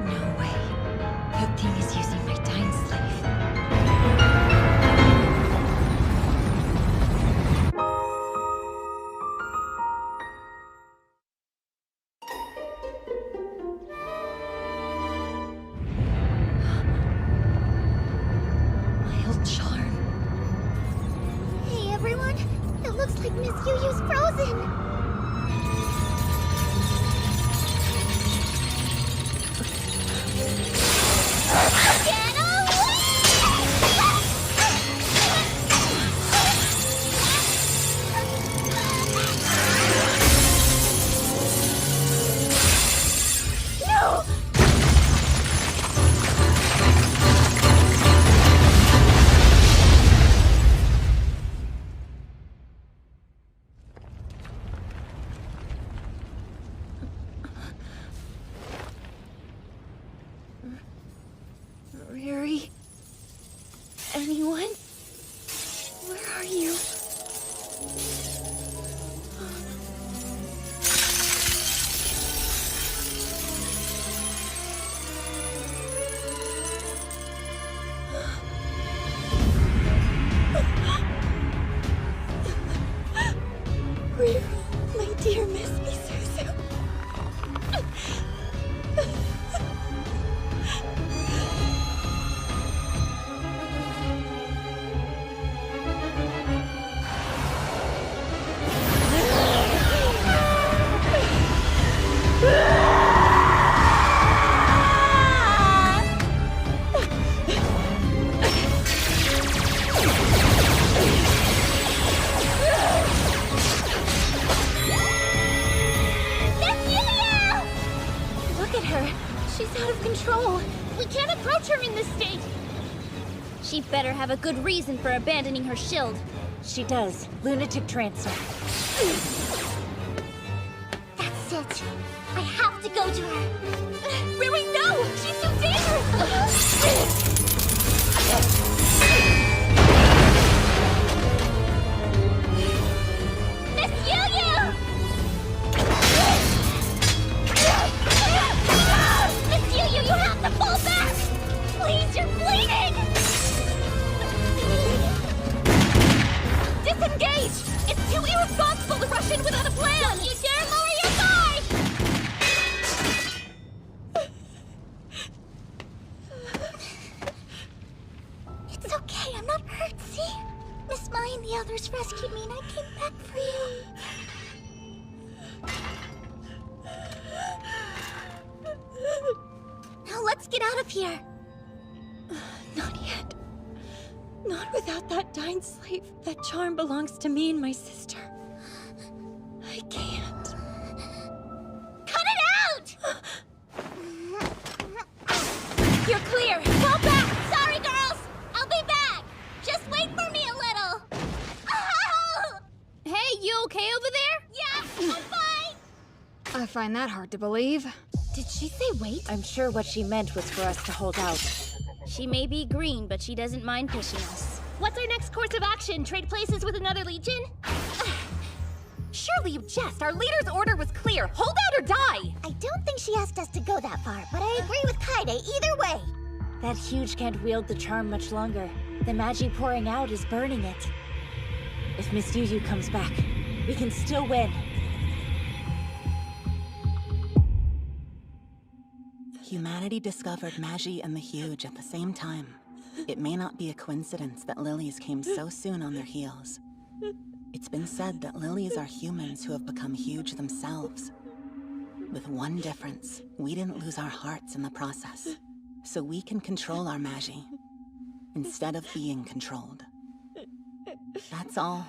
S6: No way. That thing is using my Dying Slave.
S1: Miss Yu-Yu's frozen! Get No!
S11: Riri? Anyone? Where are you?
S6: Riri, my dear Miss Misuzu.
S1: Look at her! She's out of control!
S10: We can't approach her in this state! She better have a good reason for abandoning her shield.
S11: She does. Lunatic transfer.
S1: That's it! I have to go to her! Riri, no! She's too dangerous! Miss Yu-Yu! Miss Yu-Yu, you have to pull back! Please, you're bleeding! Disengage! It's too irresponsible to rush in without a plan! Don't you dare lower your guard! It's okay, I'm not hurt, see? Miss Mai and the others rescued me and I came back for you. Now let's get out of here.
S6: Not yet. Not without that dying slave. That charm belongs to me and my sister. I can't.
S1: Cut it out! You're clear. Fall back. Sorry, girls. I'll be back. Just wait for me a little. Oh!
S10: Hey, you okay over there?
S1: Yeah, I'm fine.
S12: I find that hard to believe.
S11: Did she say wait? I'm sure what she meant was for us to hold out.
S10: She may be green, but she doesn't mind pushing us. What's our next course of action? Trade places with another legion?
S15: Surely you jest. Our leader's order was clear. Hold out or die!
S1: I don't think she asked us to go that far, but I agree with Kaide either way.
S11: That huge can't wield the charm much longer. The magi pouring out is burning it. If Miss Yu comes back, we can still win.
S7: Humanity discovered Magi and the Huge at the same time. It may not be a coincidence that lilies came so soon on their heels. It's been said that lilies are humans who have become huge themselves. With one difference, we didn't lose our hearts in the process. So we can control our Magi, instead of being controlled. That's all.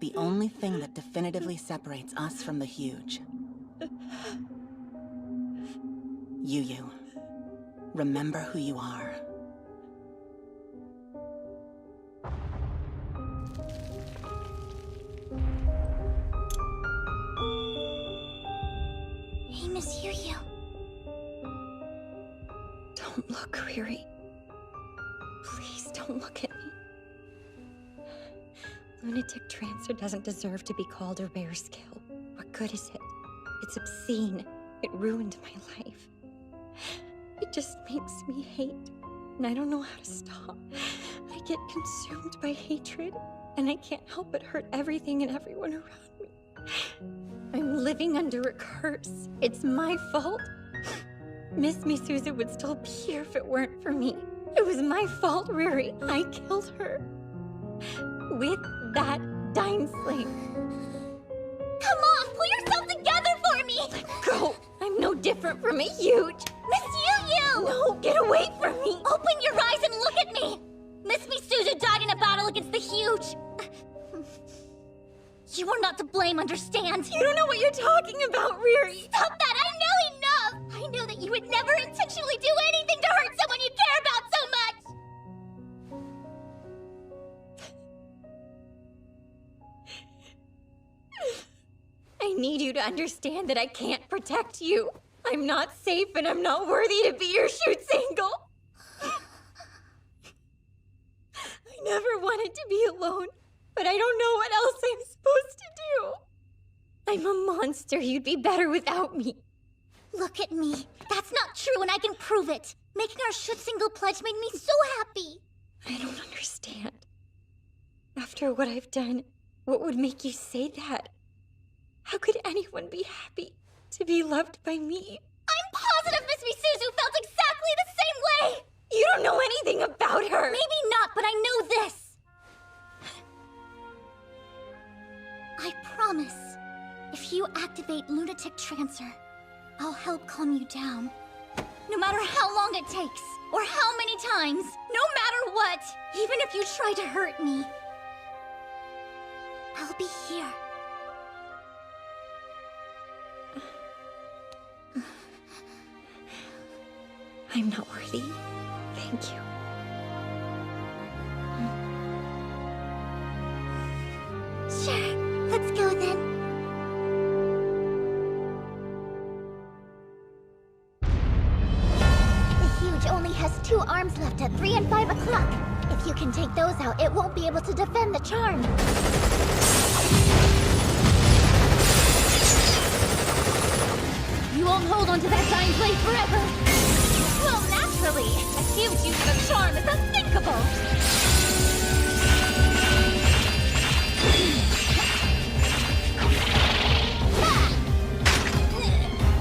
S7: The only thing that definitively separates us from the Huge. Yu, remember who you are.
S1: Hey, Miss Yu.
S6: Don't look, Riri. Please don't look at me. Lunatic transfer doesn't deserve to be called a rare skill. What good is it? It's obscene. It ruined my life. It just makes me hate, and I don't know how to stop. I get consumed by hatred, and I can't help but hurt everything and everyone around me. I'm living under a curse. It's my fault. Miss Misuzu would still be here if it weren't for me. It was my fault, Riri. I killed her. With that
S15: dying sleep.
S1: Come on, pull yourself together for me!
S15: Go! I'm no different from a huge.
S1: Miss Yu-Yu!
S15: No, get away from me!
S1: Open your eyes and look at me! Miss Misuzu died in a battle against the huge. You are not to blame, understand?
S15: You don't know what you're talking about, Riri!
S1: Stop that! I know enough! I know that you would never intentionally do anything to hurt someone you care about so much!
S15: I need you to understand that I can't protect you. I'm not safe and I'm not worthy to be your shoot single. I never wanted to be alone, but I don't know what else I'm supposed to do. I'm a monster. You'd be better without me.
S1: Look at me. That's not true and I can prove it. Making our shoot single pledge made me so happy.
S15: I don't understand. After what I've done, what would make you say that? How could anyone be happy to be loved by me?
S1: I'm positive Miss Misuzu felt exactly the same way!
S15: You don't know anything about her!
S1: Maybe not, but I know this! I promise, if you activate Lunatic Trancer, I'll help calm you down. No matter how long it takes, or how many times, no matter what, even if you try to hurt me, I'll be here.
S15: I'm not worthy. Thank you.
S1: Sure, let's go then. The huge only has 2 arms left at 3 and 5 o'clock. If you can take those out, it won't be able to defend the charm.
S10: You won't hold onto that dying blade forever!
S1: Well, naturally, a huge use of a charm is unthinkable!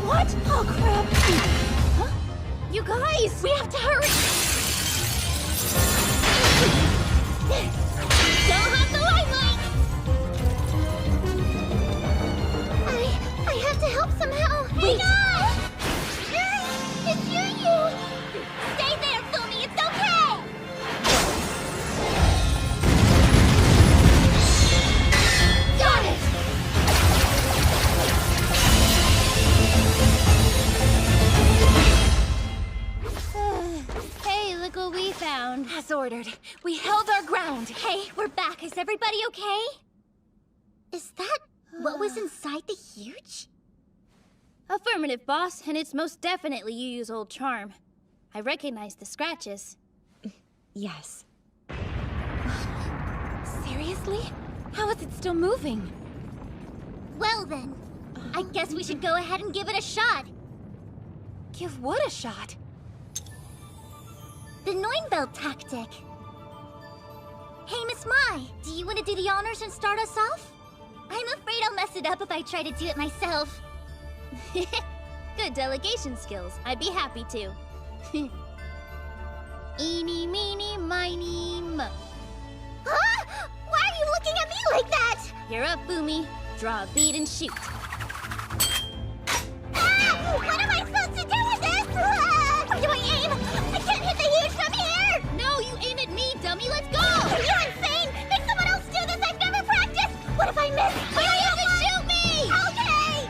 S1: What? Oh, crap! Huh?
S10: You guys!
S1: We have to hurry! Don't have the limelight! I have to help somehow!
S15: Wait!
S1: Hang on! It's you! Stay there, Fumi! It's okay! Got it!
S10: Hey, look what we found.
S2: As ordered. We held our ground.
S1: Hey, we're back. Is everybody okay? Is that what was inside the huge?
S10: Affirmative, boss, and it's most definitely Yu-Yu's old charm. I recognize the scratches.
S15: Yes.
S2: Seriously? How is it still moving?
S1: Well then, I guess we should go ahead and give it a shot.
S2: Give what a shot?
S1: The Neunbelt tactic. Hey, Miss Mai, do you want to do the honors and start us off? I'm afraid I'll mess it up if I try to do it myself.
S10: Good delegation skills. I'd be happy to. Eeny, meeny, miny, mo.
S1: Huh? Why are you looking at me like that?
S10: You're up, Boomy. Draw a bead and shoot.
S1: Ah! What am I supposed to do with this? Ah! Where do I aim? I can't hit the huge from here!
S10: No, you aim at me, dummy. Let's go!
S1: Are you insane? Make someone else do this! I've never practiced! What if I miss?
S10: But you can shoot me!
S1: Okay!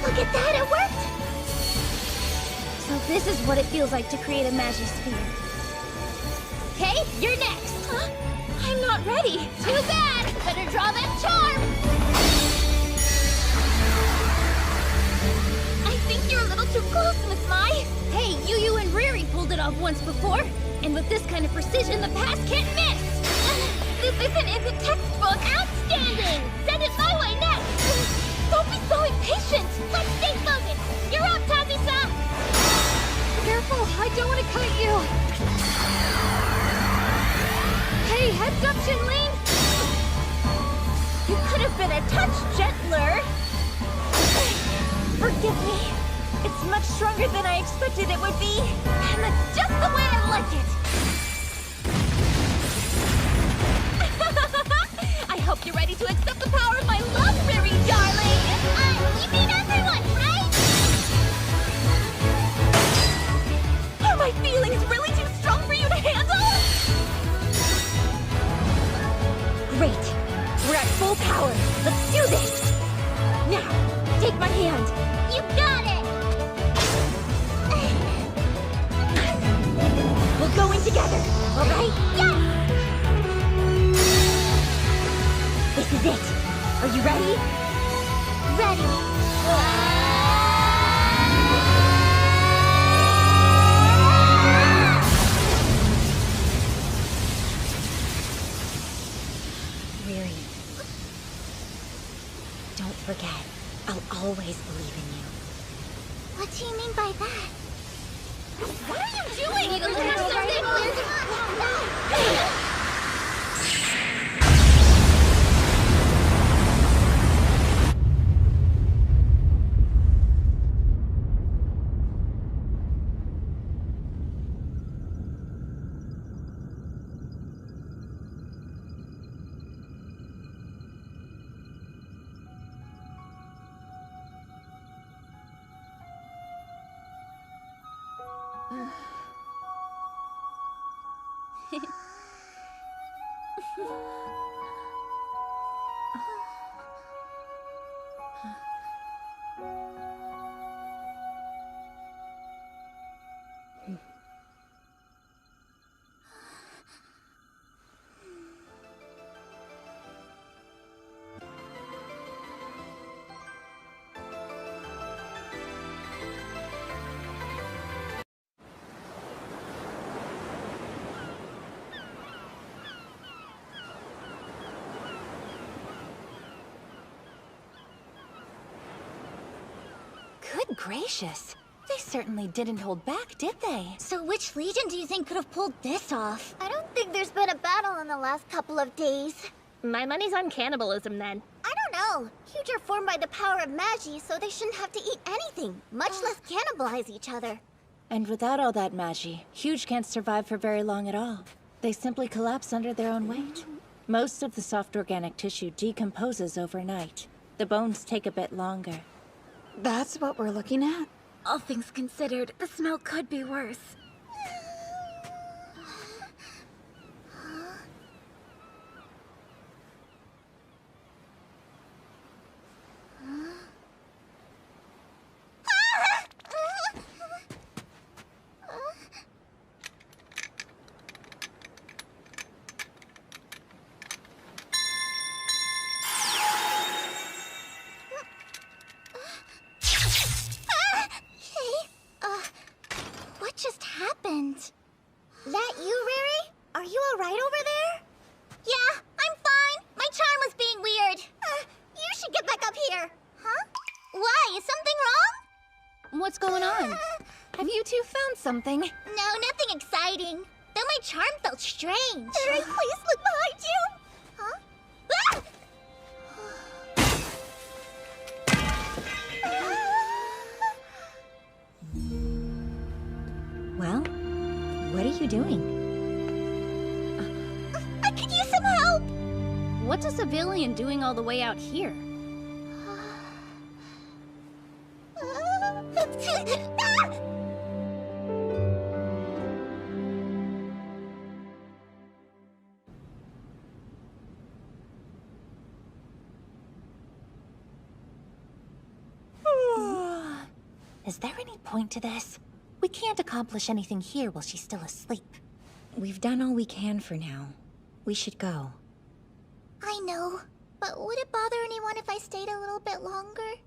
S1: Look at that, it worked!
S10: So this is what it feels like to create a Magisphere. Okay, you're next!
S1: Huh? I'm not ready!
S10: Too bad! Better draw that charm!
S1: I think you're a little too close, Miss Mai!
S10: Hey, Yu-Yu and Riri pulled it off once before, and with this kind of precision, the past can't miss!
S1: This isn't in the textbook!
S10: Outstanding! Send it my way next!
S1: Don't be so impatient!
S10: Let's stay focused! You're up, Tazi-san!
S12: Careful, I don't want to cut you. Hey, heads up, Shinling!
S1: You could have been a touch gentler! Forgive me. It's much stronger than I expected it would be. And that's just the way I like it!
S2: Hope you're ready to accept the power of my love, Riri, darling!
S1: You mean everyone, right?
S2: Are my feelings really too strong for you to handle?
S6: Great. We're at full power. Let's do this. Now, take my hand.
S1: You got it!
S6: We'll go in together, all right?
S1: Yes!
S6: This is it. Are you ready?
S1: Ready.
S6: Riri, don't forget, I'll always believe in you.
S1: What do you mean by that?
S2: What are you doing?
S1: You look at something weird.
S2: Good gracious. They certainly didn't hold back, did they?
S1: So which Legion do you think could have pulled this off? I don't think there's been a battle in the last couple of days.
S8: My money's on cannibalism then.
S1: I don't know. Huge are formed by the power of Magi, so they shouldn't have to eat anything, much less cannibalize each other.
S11: And without all that Magi, Huge can't survive for very long at all. They simply collapse under their own weight. Most of the soft organic tissue decomposes overnight. The bones take a bit longer.
S12: That's what we're looking at?
S15: All things considered, the smell could be worse.
S1: What just happened? That you, Riri? Are you alright over there? Yeah, I'm fine. My charm was being weird. You should get back up here. Huh? Why? Is something wrong?
S2: What's going on? Have you two found something?
S1: No, nothing exciting. Though my charm felt strange. Riri, please look behind you. Huh? Ah!
S6: Well, what are you doing?
S1: I could use some help!
S10: What's a civilian doing all the way out here?
S2: Is there any point to this? We can't accomplish anything here while she's still asleep.
S6: We've done all we can for now. We should go.
S1: I know, but would it bother anyone if I stayed a little bit longer?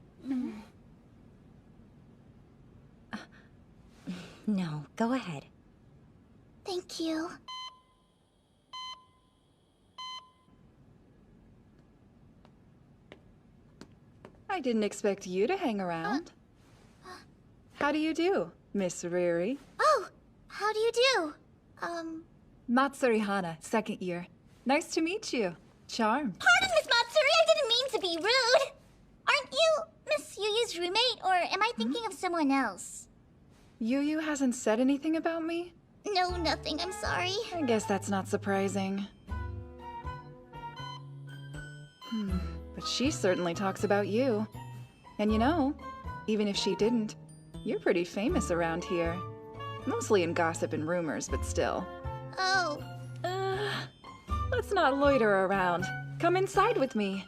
S6: No, go ahead.
S1: Thank you.
S3: I didn't expect you to hang around. How do you do, Miss Riri?
S1: Oh, how do you do?
S3: Matsuri Hana, second year. Nice to meet you. Charmed.
S1: Pardon, Miss Matsuri, I didn't mean to be rude. Aren't you Miss Yuyu's roommate, or am I thinking of someone else?
S3: Yuyu hasn't said anything about me?
S1: No, nothing, I'm sorry.
S3: I guess that's not surprising. But she certainly talks about you. And you know, even if she didn't, you're pretty famous around here. Mostly in gossip and rumors, but still.
S1: Oh.
S3: Let's not loiter around. Come inside with me.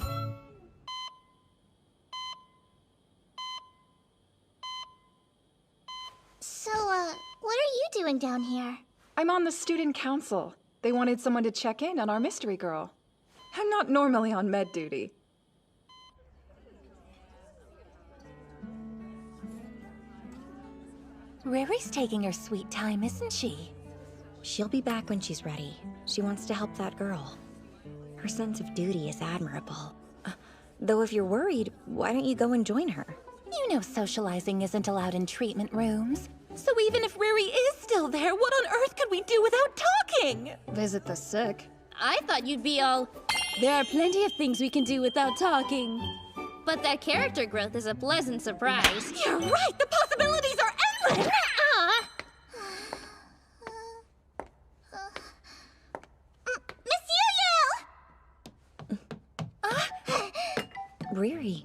S1: So, what are you doing down here?
S3: I'm on the student council. They wanted someone to check in on our mystery girl. I'm not normally on med duty.
S11: Riri's taking her sweet time, isn't she?
S6: She'll be back when she's ready. She wants to help that girl. Her sense of duty is admirable. Though if you're worried, why don't you go and join her?
S11: You know socializing isn't allowed in treatment rooms. So even if Riri is still there, what on earth could we do without talking?
S12: Visit the sick.
S10: I thought you'd be all, there are plenty of things we can do without talking. But that character growth is a pleasant surprise.
S11: You're right! The possibilities are endless!
S6: Riri,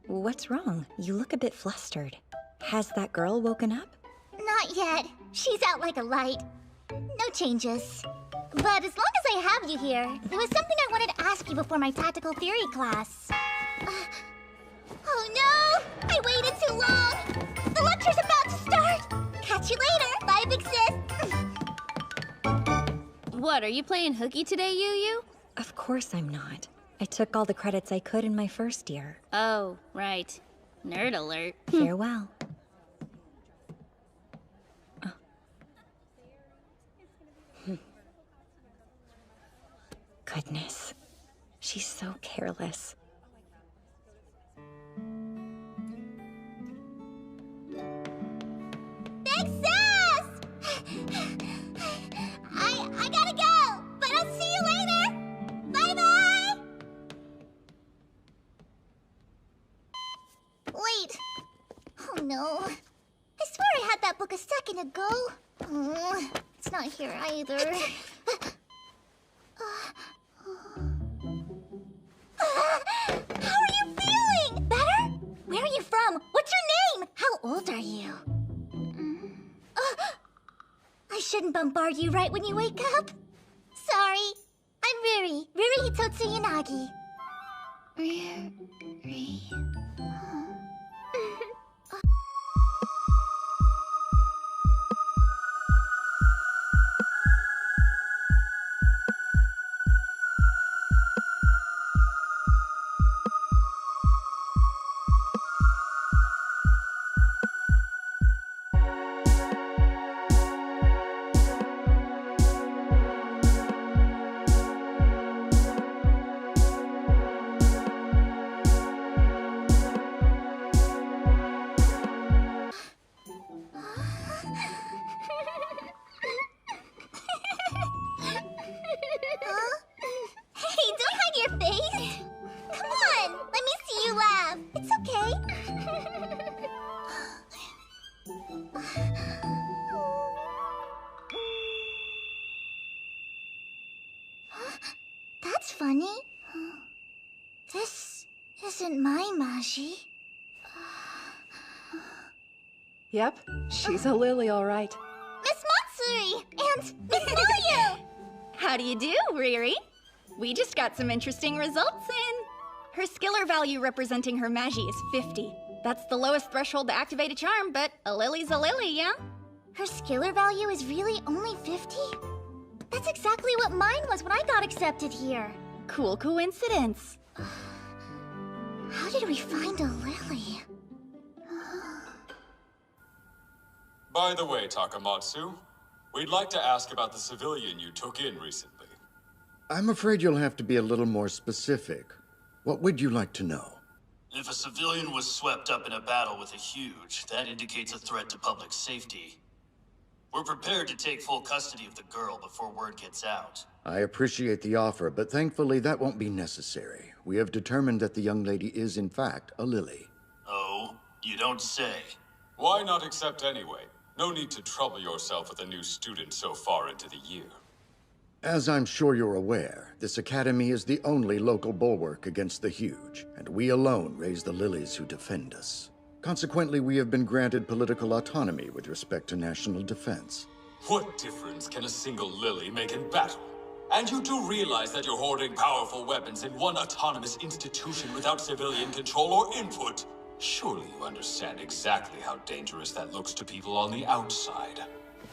S6: what's wrong? You look a bit flustered. Has that girl woken up?
S1: Not yet. She's out like a light. No changes. But as long as I have you here, there was something I wanted to ask you before my tactical theory class. Oh no! I waited too long! The lecture's about to start! Catch you later! Bye, big sis!
S10: What, are you playing hooky today, Yu?
S6: Of course I'm not. I took all the credits I could in my first year.
S10: Oh, right. Nerd alert.
S6: Farewell. Goodness. She's so careless.
S1: Big sis! I gotta go, but I'll see you later! Bye-bye! Wait. Oh no. I swear I had that book a second ago. It's not here either. How are you feeling? Better? Where are you from? What's your name? How old are you? I shouldn't bombard you right when you wake up. Sorry. I'm Riri. Riri Hitotsu Yanagi. Riri. That's funny. This isn't my Maji.
S3: Yep, she's a lily, all right.
S1: Miss Matsuri and Miss Mayu!
S15: How do you do, Riri? We just got some interesting results in. Her skiller value representing her Magi is 50. That's the lowest threshold to activate a charm, but a lily's a lily, yeah?
S1: Her skiller value is really only 50? That's exactly what mine was when I got accepted here.
S15: Cool coincidence.
S1: How did we find a lily?
S20: By the way, Takamatsu, we'd like to ask about the civilian you took in recently.
S13: I'm afraid you'll have to be a little more specific. What would you like to know?
S21: If a civilian was swept up in a battle with a huge, that indicates a threat to public safety. We're prepared to take full custody of the girl before word gets out.
S13: I appreciate the offer, but thankfully that won't be necessary. We have determined that the young lady is in fact a lily.
S21: Oh, you don't say.
S20: Why not accept anyway? No need to trouble yourself with a new student so far into the year.
S13: As I'm sure you're aware, this academy is the only local bulwark against the huge, and we alone raise the lilies who defend us. Consequently, we have been granted political autonomy with respect to national defense.
S20: What difference can a single lily make in battle? And you do realize that you're hoarding powerful weapons in one autonomous institution without civilian control or input? Surely you understand exactly how dangerous that looks to people on the outside.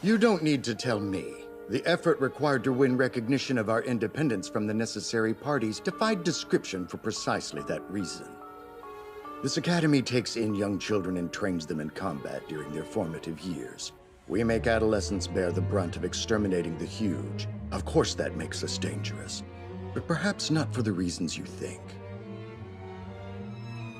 S13: You don't need to tell me. The effort required to win recognition of our independence from the necessary parties defied description for precisely that reason. This academy takes in young children and trains them in combat during their formative years. We make adolescents bear the brunt of exterminating the huge. Of course that makes us dangerous, but perhaps not for the reasons you think.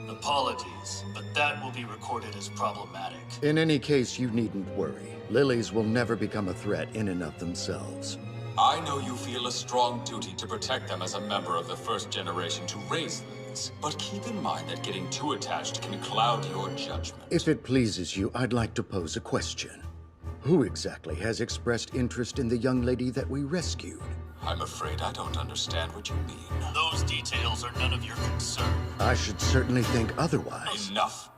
S21: Apologies, but that will be recorded as problematic.
S13: In any case, you needn't worry. Lilies will never become a threat in and of themselves.
S20: I know you feel a strong duty to protect them as a member of the first generation to raise lilies, but keep in mind that getting too attached can cloud your judgment.
S13: If it pleases you, I'd like to pose a question. Who exactly has expressed interest in the young lady that we rescued?
S20: I'm afraid I don't understand what you mean.
S21: Those details are none of your concern.
S13: I should certainly think otherwise.
S20: Enough.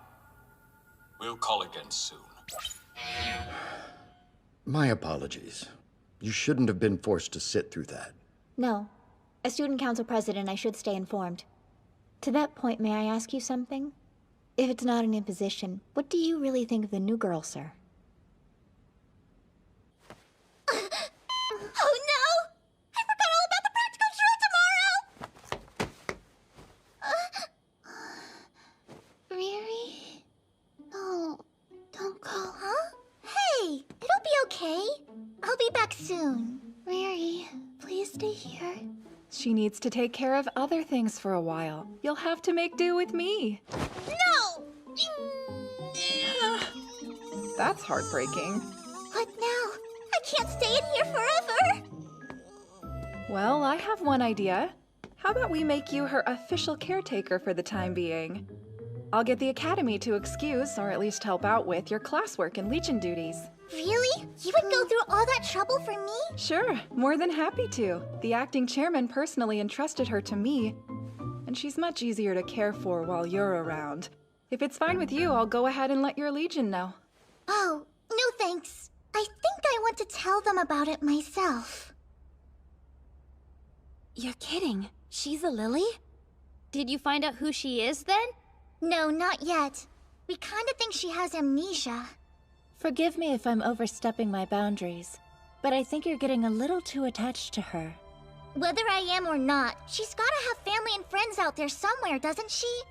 S20: We'll call again soon.
S13: My apologies. You shouldn't have been forced to sit through that.
S5: No. As student council president, I should stay informed. To that point, may I ask you something? If it's not an imposition, what do you really think of the new girl, sir?
S1: Oh no! I forgot all about the practical drill tomorrow! Riri? No, don't go. Huh? Hey, it'll be okay. I'll be back soon. Riri, please stay here.
S3: She needs to take care of other things for a while. You'll have to make do with me.
S1: No!
S3: That's heartbreaking.
S1: What now? I can't stay in here forever!
S3: Well, I have one idea. How about we make you her official caretaker for the time being? I'll get the academy to excuse, or at least help out with, your classwork and Legion duties.
S1: Really? You would go through all that trouble for me?
S3: Sure, more than happy to. The acting chairman personally entrusted her to me, and she's much easier to care for while you're around. If it's fine with you, I'll go ahead and let your Legion know.
S1: Oh, no thanks. I think I want to tell them about it myself.
S2: You're kidding. She's a lily?
S10: Did you find out who she is then?
S1: No, not yet. We kind of think she has amnesia.
S11: Forgive me if I'm overstepping my boundaries, but I think you're getting a little too attached to her.
S1: Whether I am or not, she's gotta have family and friends out there somewhere, doesn't she?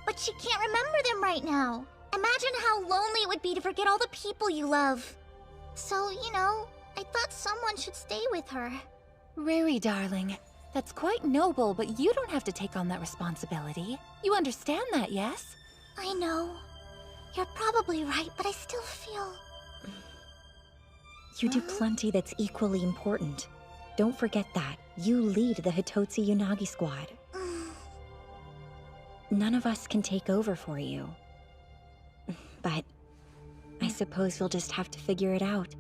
S1: But she can't remember them right now. Imagine how lonely it would be to forget all the people you love. So, you know, I thought someone should stay with her.
S2: Riri, darling. That's quite noble, but you don't have to take on that responsibility. You understand that, yes?
S1: I know. You're probably right, but I still feel...
S6: You do plenty that's equally important. Don't forget that. You lead the Hitotsu Unagi squad. None of us can take over for you. But I suppose you'll just have to figure it out.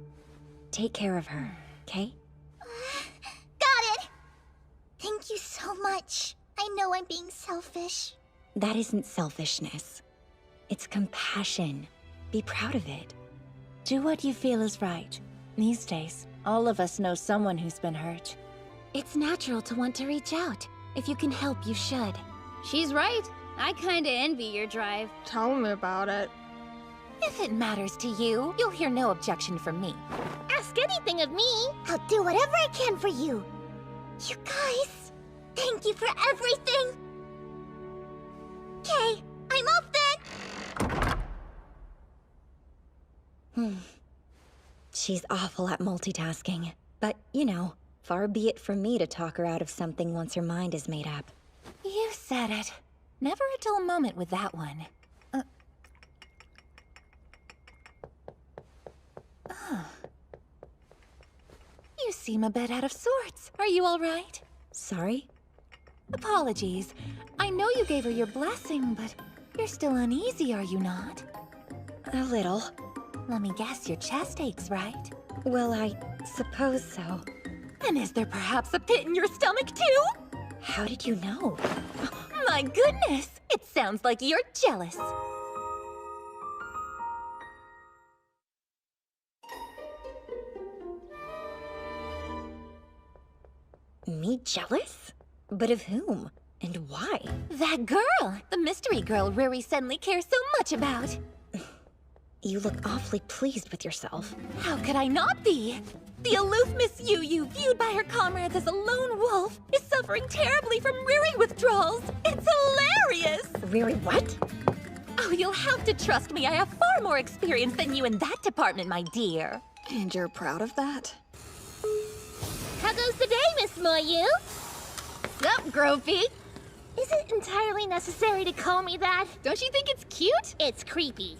S6: Take care of her, okay?
S1: Got it! Thank you so much. I know I'm being selfish.
S6: That isn't selfishness. It's compassion. Be proud of it.
S11: Do what you feel is right. These days, all of us know someone who's been hurt.
S2: It's natural to want to reach out. If you can help, you should.
S10: She's right. I kinda envy your drive.
S12: Tell me about it.
S2: If it matters to you, you'll hear no objection from me.
S1: Ask anything of me. I'll do whatever I can for you. You guys, thank you for everything. Okay, I'm off then.
S6: She's awful at multitasking. But, you know, far be it from me to talk her out of something once her mind is made up.
S2: You said it. Never a dull moment with that one. You seem a bit out of sorts. Are you all right?
S6: Sorry?
S2: Apologies. I know you gave her your blessing, but you're still uneasy, are you not?
S6: A little.
S2: Let me guess, your chest aches, right?
S6: Well, I suppose so.
S2: And is there perhaps a pit in your stomach, too?
S6: How did you know?
S2: My goodness! It sounds like you're jealous.
S6: Me jealous? But of whom? And why?
S2: That girl! The mystery girl Riri suddenly cares so much about.
S6: You look awfully pleased with yourself.
S2: How could I not be? The aloof Miss Yu, viewed by her comrades as a lone wolf, is suffering terribly from Riri withdrawals. It's hilarious!
S6: Riri what?
S2: Oh, you'll have to trust me. I have far more experience than you in that department, my dear.
S3: And you're proud of that?
S8: How goes the day, Miss Moyu?
S15: Sup, Gropey?
S8: Is it entirely necessary to call me that?
S15: Don't you think it's cute?
S8: It's creepy.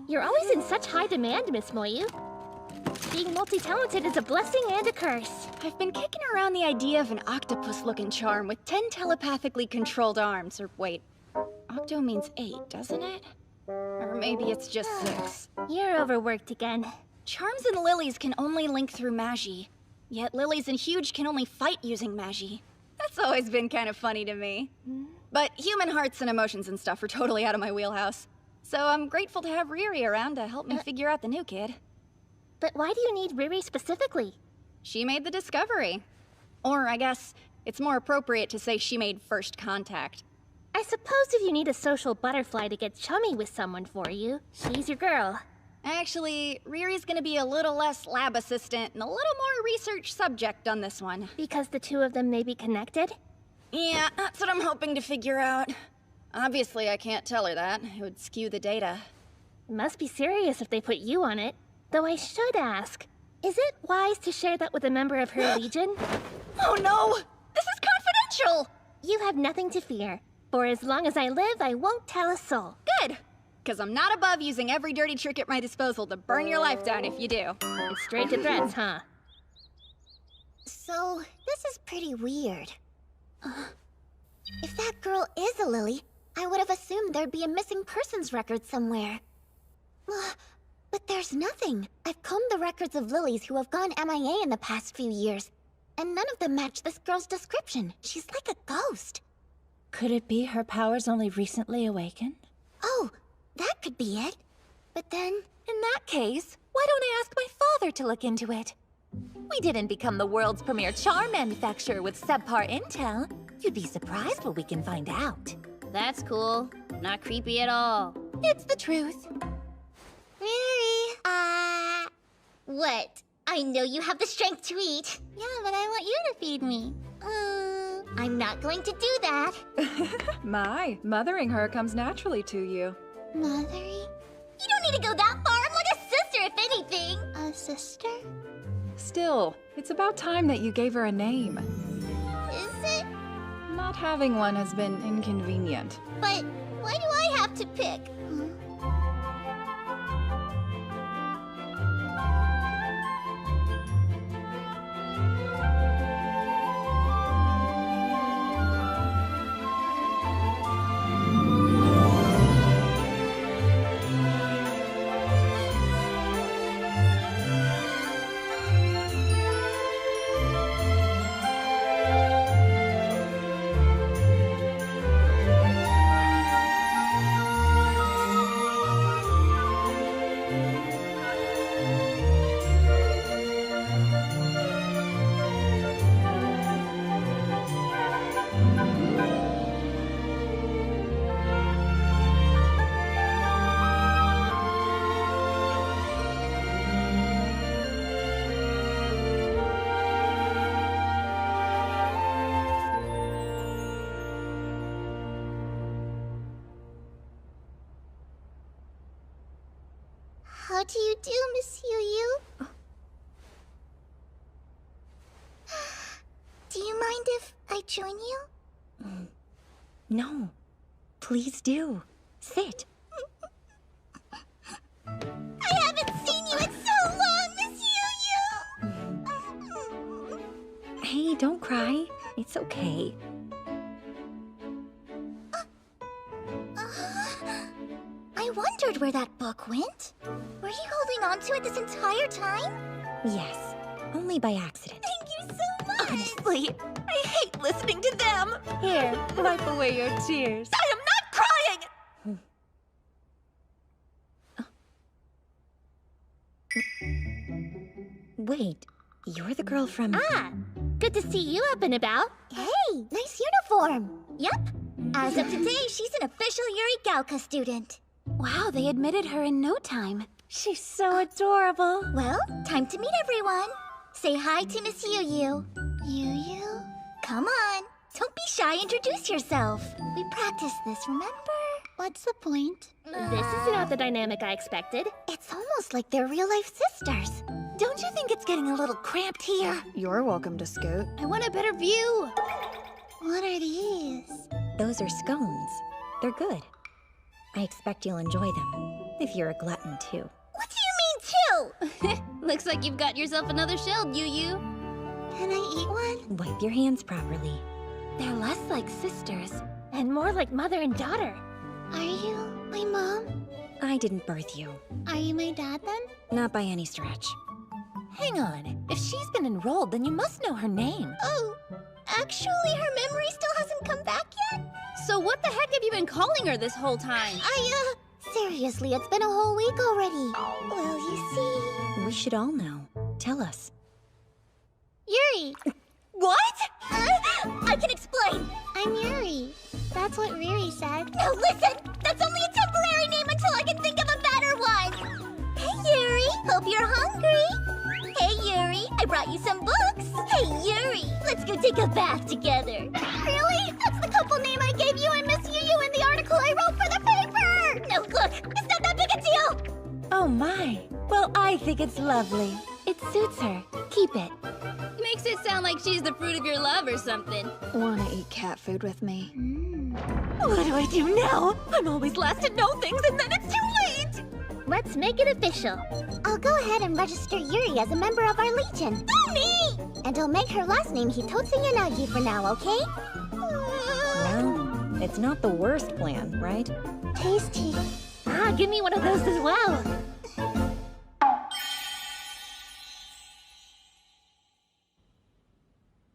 S8: You're always in such high demand, Miss Moyu. Being multi-talented is a blessing and a curse.
S15: I've been kicking around the idea of an octopus-looking charm with 10 telepathically controlled arms. Or wait, octo means 8, doesn't it? Or maybe it's just 6.
S8: You're overworked again.
S15: Charms and lilies can only link through magi. Yet lilies and huge can only fight using magi. That's always been kind of funny to me. But human hearts and emotions and stuff are totally out of my wheelhouse. So I'm grateful to have Riri around to help me figure out the new kid.
S8: But why do you need Riri specifically?
S15: She made the discovery. Or I guess it's more appropriate to say she made first contact.
S8: I suppose if you need a social butterfly to get chummy with someone for you, she's your girl.
S15: Actually, Riri's gonna be a little less lab assistant and a little more research subject on this one.
S8: Because the two of them may be connected?
S15: Yeah, that's what I'm hoping to figure out. Obviously, I can't tell her that. It would skew the data.
S8: It must be serious if they put you on it. Though I should ask, is it wise to share that with a member of her legion?
S15: Oh no! This is confidential!
S8: You have nothing to fear. For as long as I live, I won't tell a soul.
S15: Good! Because I'm not above using every dirty trick at my disposal to burn your life down if you do.
S8: And straight to threats, huh?
S1: So, this is pretty weird. If that girl is a lily, I would have assumed there'd be a missing persons record somewhere. But there's nothing. I've combed the records of lilies who have gone MIA in the past few years, and none of them match this girl's description. She's like a ghost.
S11: Could it be her powers only recently awakened?
S1: Oh, that could be it. But then...
S2: In that case, why don't I ask my father to look into it? We didn't become the world's premier charm manufacturer with subpar intel. You'd be surprised what we can find out.
S10: That's cool. Not creepy at all.
S2: It's the truth.
S1: Riri, what? I know you have the strength to eat. Yeah, but I want you to feed me. I'm not going to do that.
S3: My, mothering her comes naturally to you.
S1: Mothering? You don't need to go that far. I'm like a sister, if anything. A sister?
S3: Still, it's about time that you gave her a name.
S1: Is it?
S3: Not having one has been inconvenient.
S1: But why do I have to pick? How do you do, Miss Yu? Do you mind if I join you?
S6: No. Please do. Sit.
S1: I haven't seen you in so long, Miss Yu.
S6: Hey, don't cry. It's okay.
S1: I wondered where that book went. Were you holding on to it this entire time?
S6: Yes. Only by accident.
S1: Thank you so much!
S2: Honestly, I hate listening to them.
S11: Here, wipe away your tears.
S2: I am not crying!
S6: Wait, you're the girl from...
S8: Ah, good to see you up and about.
S1: Hey, nice uniform. Yep. As of today, she's an official Yuri Gauka student.
S5: Wow, they admitted her in no time.
S11: She's so adorable.
S1: Well, time to meet everyone. Say hi to Miss Yu. Yu? Come on. Don't be shy, introduce yourself. We practiced this, remember?
S5: What's the point?
S8: This is not the dynamic I expected.
S1: It's almost like they're real-life sisters.
S2: Don't you think it's getting a little cramped here?
S12: You're welcome to scoot.
S10: I want a better view.
S1: What are these?
S6: Those are scones. They're good. I expect you'll enjoy them, if you're a glutton too.
S1: What do you mean, too?
S10: Looks like you've got yourself another shield, Yu.
S1: Can I eat one?
S6: Wipe your hands properly.
S5: They're less like sisters.
S8: And more like mother and daughter.
S1: Are you my mom?
S6: I didn't birth you.
S1: Are you my dad, then?
S6: Not by any stretch.
S2: Hang on. If she's been enrolled, then you must know her name.
S1: Oh, actually, her memory still hasn't come back yet.
S10: So what the heck have you been calling her this whole time?
S1: Seriously, it's been a whole week already. Well, you see...
S6: We should all know. Tell us.
S1: Yuri!
S2: What?
S1: I can explain. I'm Yuri. That's what Riri said. No, listen! That's only a temporary name until I can think of a better one! Hey, Yuri! Hope you're hungry! Hey, Yuri! I brought you some books! Hey, Yuri! Let's go take a bath together! Really? That's the couple name I gave you and Miss Yu in the article I wrote for the paper! No, look! It's not that big a deal!
S11: Oh my. Well, I think it's lovely. It suits her. Keep it.
S10: Makes it sound like she's the fruit of your love or something.
S12: Wanna eat cat food with me?
S2: What do I do now? I'm always last to know things and then it's too late!
S8: Let's make it official.
S1: I'll go ahead and register Yuri as a member of our Legion. Me! And I'll make her last name Hitotsu Yanagi for now, okay?
S6: Well, it's not the worst plan, right?
S1: Tasty.
S8: Ah, give me one of those as well.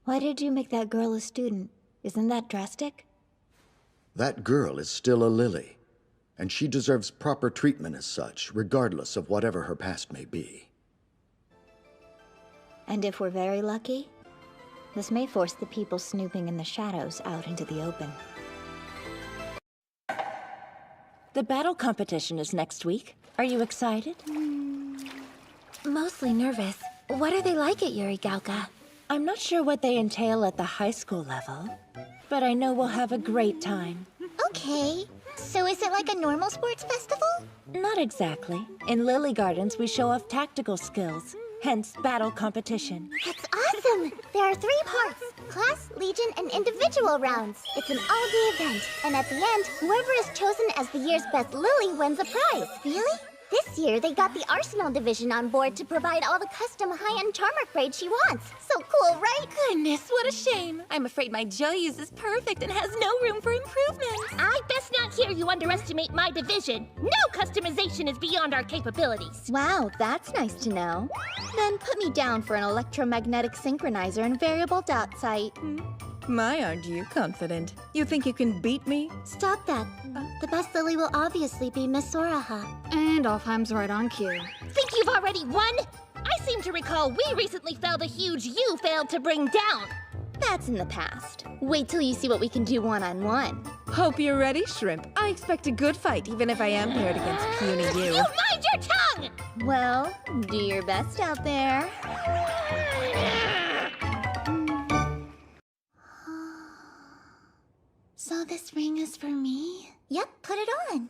S5: Why did you make that girl a student? Isn't that drastic?
S13: That girl is still a lily, and she deserves proper treatment as such, regardless of whatever her past may be.
S5: And if we're very lucky, this may force the people snooping in the shadows out into the open.
S11: The battle competition is next week. Are you excited?
S5: Mostly nervous. What are they like at Yuri Gauka?
S11: I'm not sure what they entail at the high school level, but I know we'll have a great time.
S1: Okay. So is it like a normal sports festival?
S11: Not exactly. In Lily Gardens, we show off tactical skills, hence battle competition.
S1: That's awesome! There are 3 parts: class, legion, and individual rounds. It's an all-day event, and at the end, whoever is chosen as the year's best Lily wins a prize. Really? This year, they got the Arsenal division on board to provide all the custom high-end charm upgrades she wants. So cool, right?
S2: Goodness, what a shame. I'm afraid my Joyous is perfect and has no room for improvement.
S8: I best not hear you underestimate my division. No customization is beyond our capabilities.
S5: Wow, that's nice to know. Then put me down for an electromagnetic synchronizer and variable dot site.
S18: My, aren't you confident? You think you can beat me?
S1: Stop that. The best Lily will obviously be Miss Soraha.
S12: And Alfheim's right on cue.
S8: Think you've already won? I seem to recall we recently felled a huge you failed to bring down.
S5: That's in the past. Wait till you see what we can do one-on-one.
S18: Hope you're ready, Shrimp. I expect a good fight, even if I am paired against puny you.
S8: You mind your tongue!
S5: Well, do your best out there.
S1: So this ring is for me? Yep, put it on.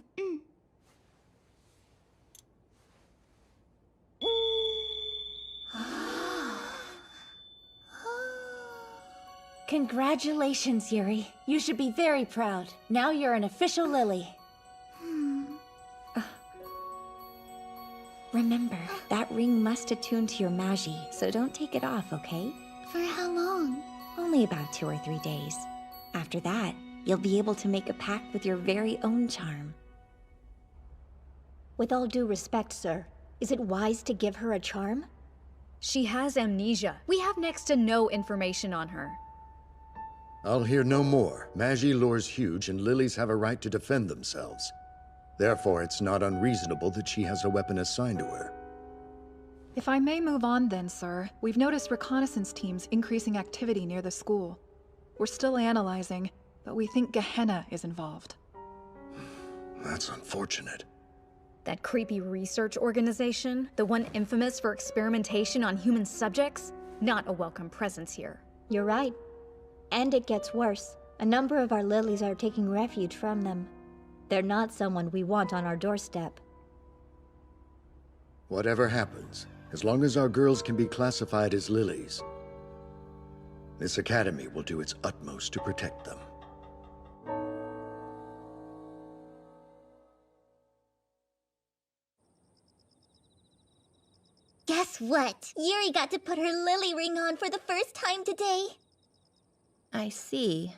S11: Congratulations, Yuri. You should be very proud. Now you're an official Lily.
S6: Remember, that ring must attune to your Magi, so don't take it off, okay?
S1: For how long?
S6: Only about 2 or 3 days. After that, you'll be able to make a pact with your very own charm.
S5: With all due respect, sir, is it wise to give her a charm?
S4: She has amnesia. We have next to no information on her.
S13: I'll hear no more. Magi lure's huge, and lilies have a right to defend themselves. Therefore, it's not unreasonable that she has a weapon assigned to her.
S3: If I may move on then, sir, we've noticed reconnaissance teams increasing activity near the school. We're still analyzing, but we think Gehenna is involved.
S13: That's unfortunate.
S4: That creepy research organization, the one infamous for experimentation on human subjects, not a welcome presence here.
S5: You're right. And it gets worse. A number of our lilies are taking refuge from them. They're not someone we want on our doorstep.
S13: Whatever happens, as long as our girls can be classified as lilies, this academy will do its utmost to protect them.
S1: Guess what? Yuri got to put her lily ring on for the first time today.
S11: I see.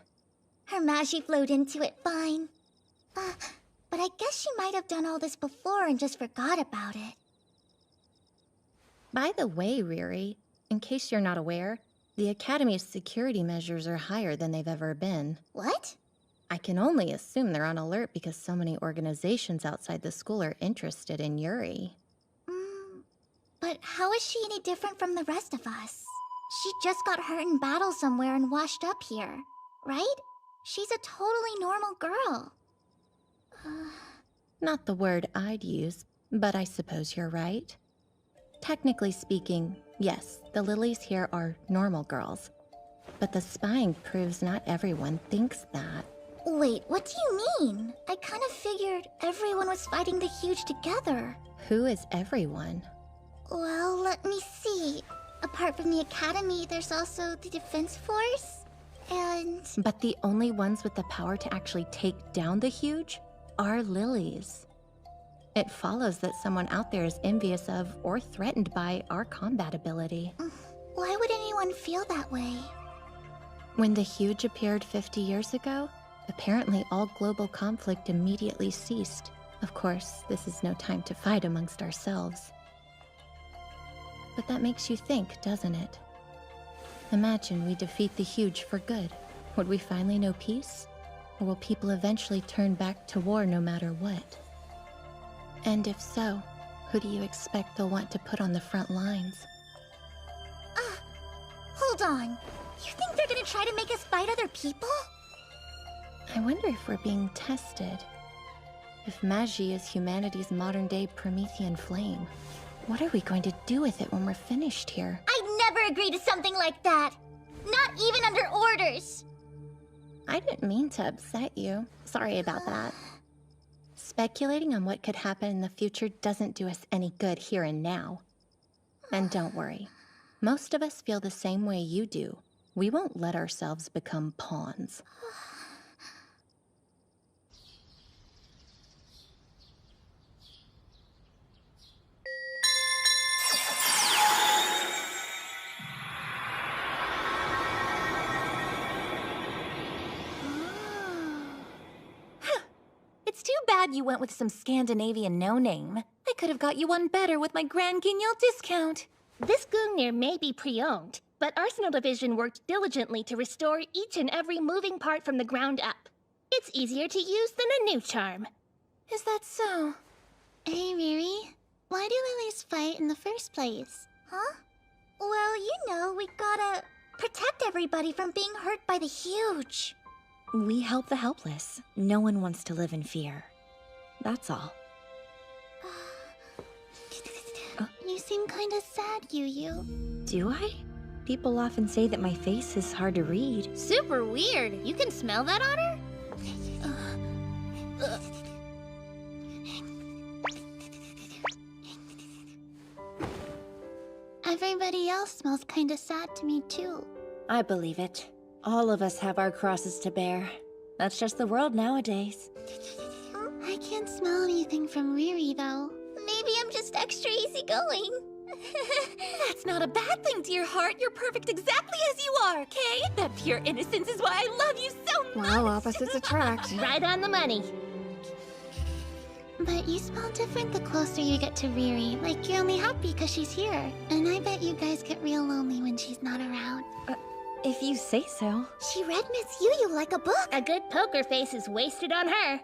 S1: Her magi flowed into it fine. But I guess she might have done all this before and just forgot about it.
S11: By the way, Riri, in case you're not aware, the Academy's security measures are higher than they've ever been.
S1: What?
S11: I can only assume they're on alert because so many organizations outside the school are interested in Yuri.
S1: But how is she any different from the rest of us? She just got hurt in battle somewhere and washed up here, right? She's a totally normal girl.
S11: Not the word I'd use, but I suppose you're right. Technically speaking, yes, the lilies here are normal girls. But the spying proves not everyone thinks that.
S1: Wait, what do you mean? I kind of figured everyone was fighting the huge together.
S11: Who is everyone?
S1: Well, let me see. Apart from the academy, there's also the defense force, and...
S11: But the only ones with the power to actually take down the huge are lilies. It follows that someone out there is envious of or threatened by our combat ability.
S1: Why would anyone feel that way?
S11: When the huge appeared 50 years ago, apparently all global conflict immediately ceased. Of course, this is no time to fight amongst ourselves. But that makes you think, doesn't it? Imagine we defeat the huge for good. Would we finally know peace? Or will people eventually turn back to war no matter what? And if so, who do you expect they'll want to put on the front lines?
S1: Hold on. You think they're gonna try to make us fight other people?
S11: I wonder if we're being tested. If Magi is humanity's modern-day Promethean flame, what are we going to do with it when we're finished here?
S1: I'd never agree to something like that. Not even under orders.
S11: I didn't mean to upset you. Sorry about that. Speculating on what could happen in the future doesn't do us any good here and now. And don't worry. Most of us feel the same way you do. We won't let ourselves become pawns.
S2: It's too bad you went with some Scandinavian no-name. I could have got you one better with my Grand Guignol discount.
S8: This Gungnir may be pre-owned, but Arsenal Division worked diligently to restore each and every moving part from the ground up. It's easier to use than a new charm.
S2: Is that so?
S1: Hey, Riri. Why do lilies fight in the first place? Huh? Well, you know, we gotta protect everybody from being hurt by the huge.
S6: We help the helpless. No one wants to live in fear. That's all.
S1: You seem kinda sad, Yu.
S6: Do I? People often say that my face is hard to read.
S10: Super weird. You can smell that on her?
S1: Everybody else smells kinda sad to me, too.
S11: I believe it. All of us have our crosses to bear. That's just the world nowadays.
S1: I can't smell anything from Riri, though. Maybe I'm just extra easygoing.
S2: That's not a bad thing, dear heart. You're perfect exactly as you are, okay? That pure innocence is why I love you so much.
S12: Well, opposites attract.
S8: Right on the money.
S1: But you smell different the closer you get to Riri. Like you're only happy because she's here. And I bet you guys get real lonely when she's not around.
S4: If you say so.
S1: She read Miss Yu like a book.
S10: A good poker face is wasted on her.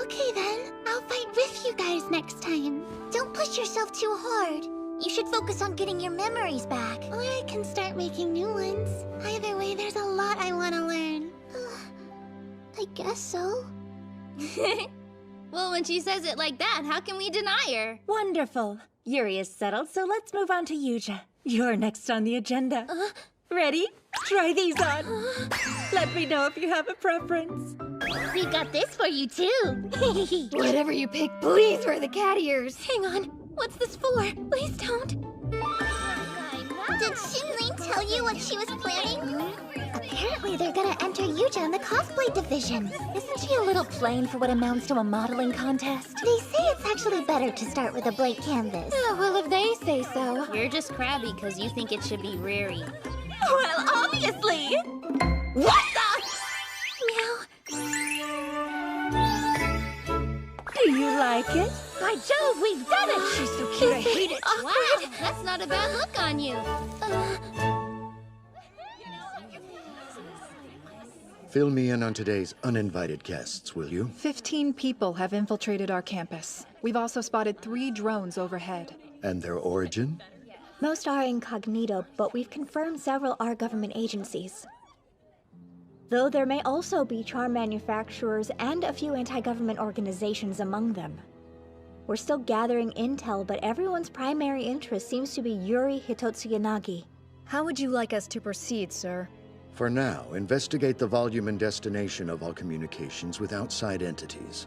S1: Okay then, I'll fight with you guys next time. Don't push yourself too hard. You should focus on getting your memories back. Or I can start making new ones. Either way, there's a lot I want to learn. I guess so.
S10: Well, when she says it like that, how can we deny her?
S11: Wonderful. Yuri is settled, so let's move on to Yuja. You're next on the agenda. Ready? Try these on. Let me know if you have a preference.
S10: We got this for you, too.
S12: Whatever you pick, please wear the cat ears.
S1: Hang on. What's this for? Please don't. Did Shinling tell you what she was planning? Apparently they're gonna enter Yuja in the cosplay division. Isn't she a little plain for what amounts to a modeling contest? They say it's actually better to start with a blank canvas.
S12: Oh, well, if they say so.
S10: You're just crabby because you think it should be Riri.
S11: Well, obviously! What the? Do you like it?
S10: By Jove, we've done it!
S12: She's so cute, I hate it.
S10: Wow, that's not a bad look on you.
S13: Fill me in on today's uninvited guests, will you?
S3: 15 people have infiltrated our campus. We've also spotted 3 drones overhead.
S13: And their origin?
S5: Most are incognito, but we've confirmed several are government agencies. Though there may also be charm manufacturers and a few anti-government organizations among them. We're still gathering intel, but everyone's primary interest seems to be Yuri Hitotsuyanagi.
S4: How would you like us to proceed, sir?
S13: For now, investigate the volume and destination of all communications with outside entities.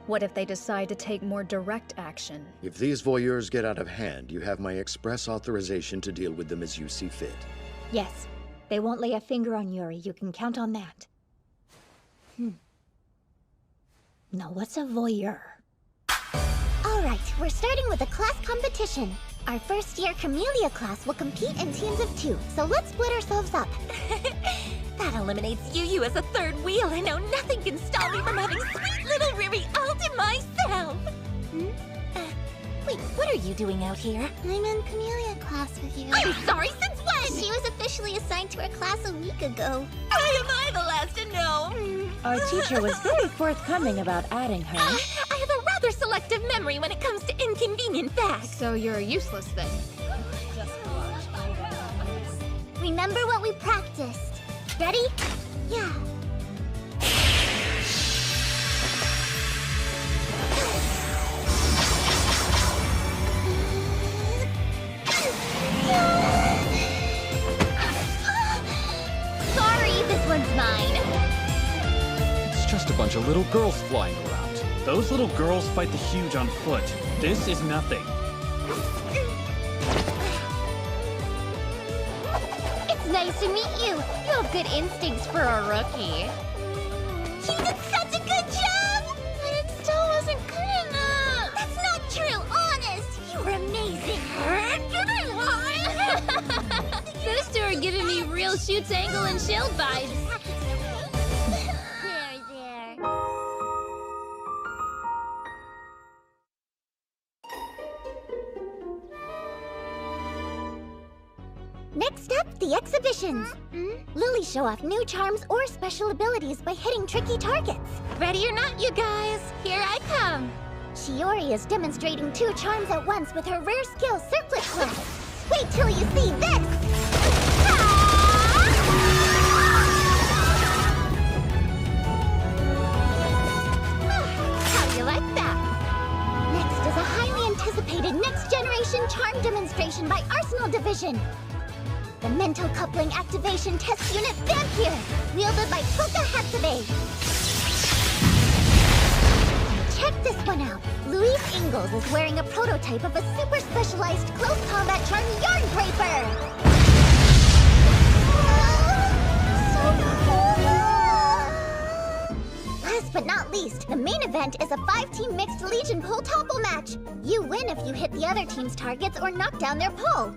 S4: What if they decide to take more direct action?
S13: If these voyeurs get out of hand, you have my express authorization to deal with them as you see fit.
S5: Yes, they won't lay a finger on Yuri, you can count on that. Now what's a voyeur?
S1: Alright, we're starting with a class competition. Our first year Camellia class will compete in teams of 2, so let's split ourselves up.
S11: That eliminates Yu as a third wheel, and now nothing can stop me from having sweet little Riri all to myself!
S1: Wait, what are you doing out here? I'm in Camellia class with you.
S11: I'm sorry, since when?
S1: She was officially assigned to our class a week ago.
S11: Why am I the last to know? Our teacher was very forthcoming about adding her.
S2: I have a rather selective memory when it comes to inconvenient facts.
S12: So you're useless then.
S1: Remember what we practiced. Ready? Yeah.
S10: Sorry, this one's mine.
S14: It's just a bunch of little girls flying around.
S22: Those little girls fight the huge on foot. This is nothing.
S10: It's nice to meet you. You have good instincts for a rookie.
S1: You did such a good job! But it still wasn't good enough. That's not true, honest. You were amazing.
S10: Those two are giving me real shoots, angle, and shield vibes.
S1: There. Next up, the exhibitions. Lily show off new charms or special abilities by hitting tricky targets.
S10: Ready or not, you guys, here I come.
S1: Shiori is demonstrating 2 charms at once with her rare skill, Circlet Class. Wait till you see this! How you like that? Next is a highly anticipated next-generation charm demonstration by Arsenal Division. The Mental Coupling Activation Test Unit Vampire, wielded by Toka Hatsube. Check this one out. Louise Ingalls is wearing a prototype of a super specialized close combat charm Yarn Draper. Last but not least, the main event is a 5-team mixed Legion pole topple match. You win if you hit the other team's targets or knock down their pole.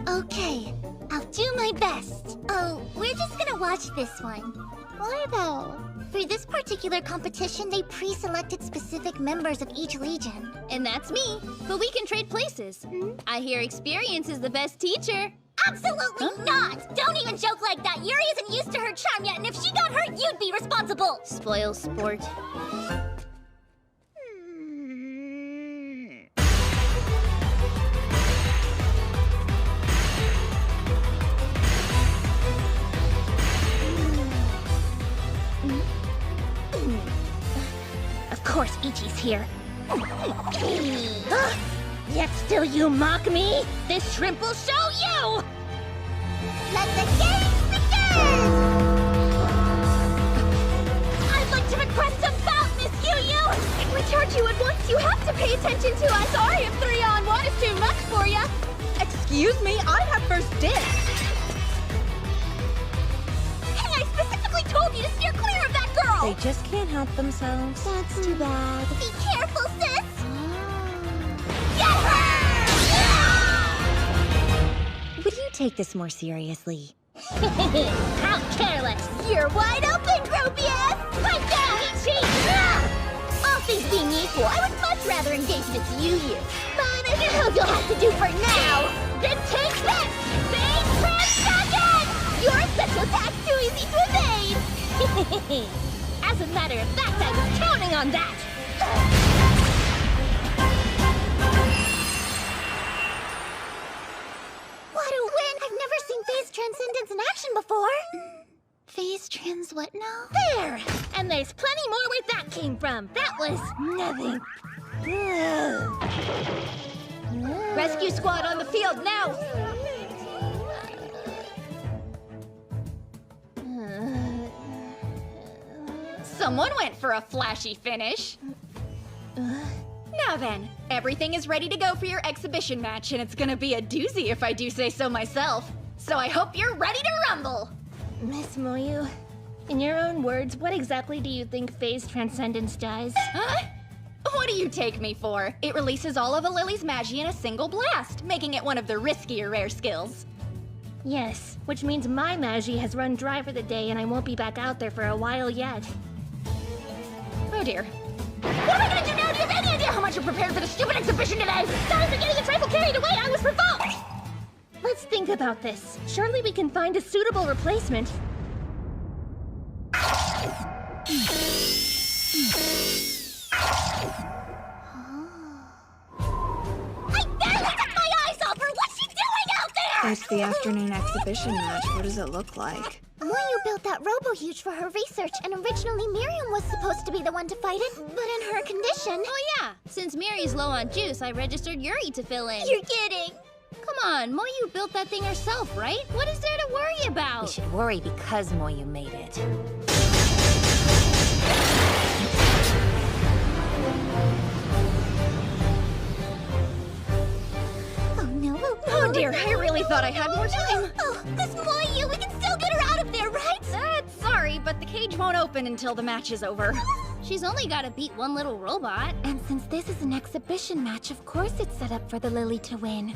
S1: Okay, I'll do my best. Oh, we're just gonna watch this one. Why though? For this particular competition, they pre-selected specific members of each legion.
S10: And that's me. But we can trade places. I hear experience is the best teacher.
S1: Absolutely not! Don't even joke like that! Yuri isn't used to her charm yet, and if she got hurt, you'd be responsible!
S10: Spoil sport.
S8: Of course Ichi's here. Yet still you mock me? This shrimp will show you!
S1: Let the games begin!
S8: I'd like to request a bout, Miss Yu-Yu!
S15: If we charge you at once, you have to pay attention to us. Sorry if 3-on-1 is too much for you.
S19: Excuse me, I have first dibs.
S1: Hey, I specifically told you to steer clear of that girl!
S6: They just can't help themselves.
S1: That's too bad. Be careful, sis! Get her!
S6: Would you take this more seriously?
S8: How careless!
S1: You're wide open, Gropius!
S8: Right down, Ichi!
S1: All things being equal, I would much rather engage Miss Yu-Yu. But I know what you'll have to do for now.
S8: Then take this! Big Transcendent!
S1: Your special attack's too easy to evade!
S8: As a matter of fact, I was counting on that!
S1: What a win! I've never seen Phase Transcendence in action before. Phase Trans what now?
S8: There! And there's plenty more where that came from. That was nothing.
S15: Rescue squad on the field now! Someone went for a flashy finish. Now then, everything is ready to go for your exhibition match, and it's gonna be a doozy if I do say so myself. So I hope you're ready to rumble!
S8: Miss Moyu, in your own words, what exactly do you think Phase Transcendence does?
S15: Huh? What do you take me for? It releases all of a Lily's Magi in a single blast, making it one of the riskier rare skills.
S8: Yes, which means my Magi has run dry for the day and I won't be back out there for a while yet.
S15: Oh dear. What am I gonna do now? Do you have any idea how much you're prepared for the stupid exhibition today?
S8: Sorry for getting a trifle carried away, I was provoked! Let's think about this. Surely we can find a suitable replacement.
S1: I barely took my eyes off her! What's she doing out there?
S3: It's the afternoon exhibition match. What does it look like?
S1: Moyu built that robo-huge for her research, and originally Miriam was supposed to be the one to fight it, but in her condition...
S10: Oh yeah, since Miri's low on juice, I registered Yuri to fill in.
S1: You're kidding!
S10: Come on, Moyu built that thing herself, right? What is there to worry about?
S11: We should worry because Moyu made it.
S1: Oh no,
S15: Oh dear, I really thought I had more time.
S1: Oh, this Moyu, we can still get her out of there, right?
S15: Sorry, but the cage won't open until the match is over.
S10: She's only gotta beat one little robot.
S1: And since this is an exhibition match, of course it's set up for the Lily to win.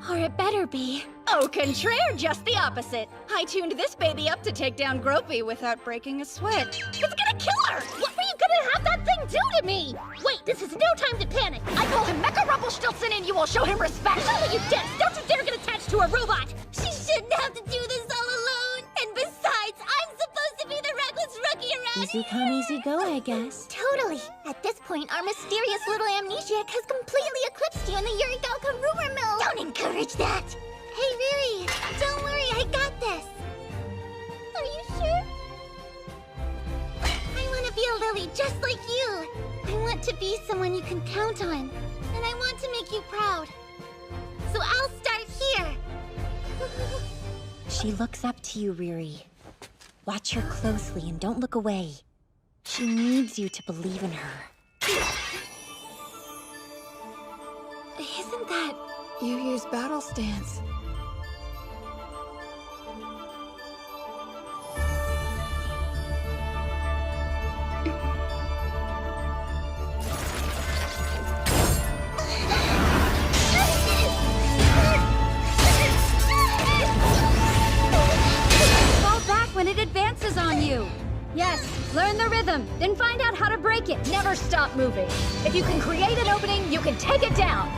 S1: Or it better be.
S15: Au contraire, just the opposite. I tuned this baby up to take down Gropey without breaking a sweat.
S8: It's gonna kill her! What were you gonna have that thing do to me? Wait, this is no time to panic!
S15: I call him Mecha Rumpelstiltskin and you will show him respect!
S8: Show you dare! Don't you dare get attached to a robot!
S1: She shouldn't have to do this all alone! And besides, I'm supposed to be the reckless rookie around
S11: Easy come, easy go, I guess.
S1: Totally. At this point, our mysterious little amnesiac has completely eclipsed you in the Yurigalka rumor mill. Don't encourage that. Hey, Riri, don't worry, I got this. Are you sure? I want to be a Lily just like you. I want to be someone you can count on. And I want to make you proud. So I'll start here.
S6: She looks up to you, Riri. Watch her closely and don't look away. She needs you to believe in her.
S1: Isn't that...
S3: Yu-Yu's battle stance.
S2: Fall back when it advances on you.
S15: Yes,
S4: rhythm, then find out how to break it. Never stop moving. If you can create an opening, you can take it down.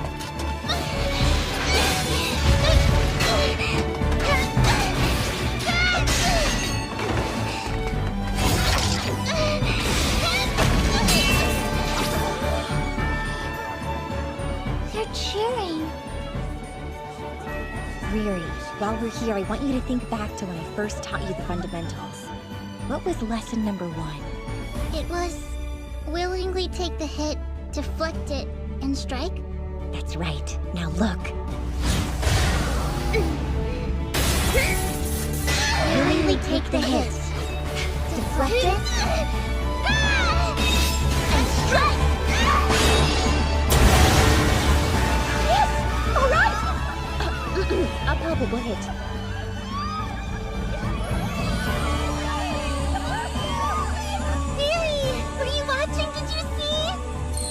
S1: They're cheering.
S6: Riri, while we're here, I want you to think back to when I first taught you the fundamentals. What was lesson number 1?
S1: It was willingly take the hit, deflect it, and strike?
S6: That's right. Now look.
S1: Willingly take the hit, deflect it, and strike!
S6: Yes! All right! A palpable hit.
S1: Really? Were you watching? Did you see?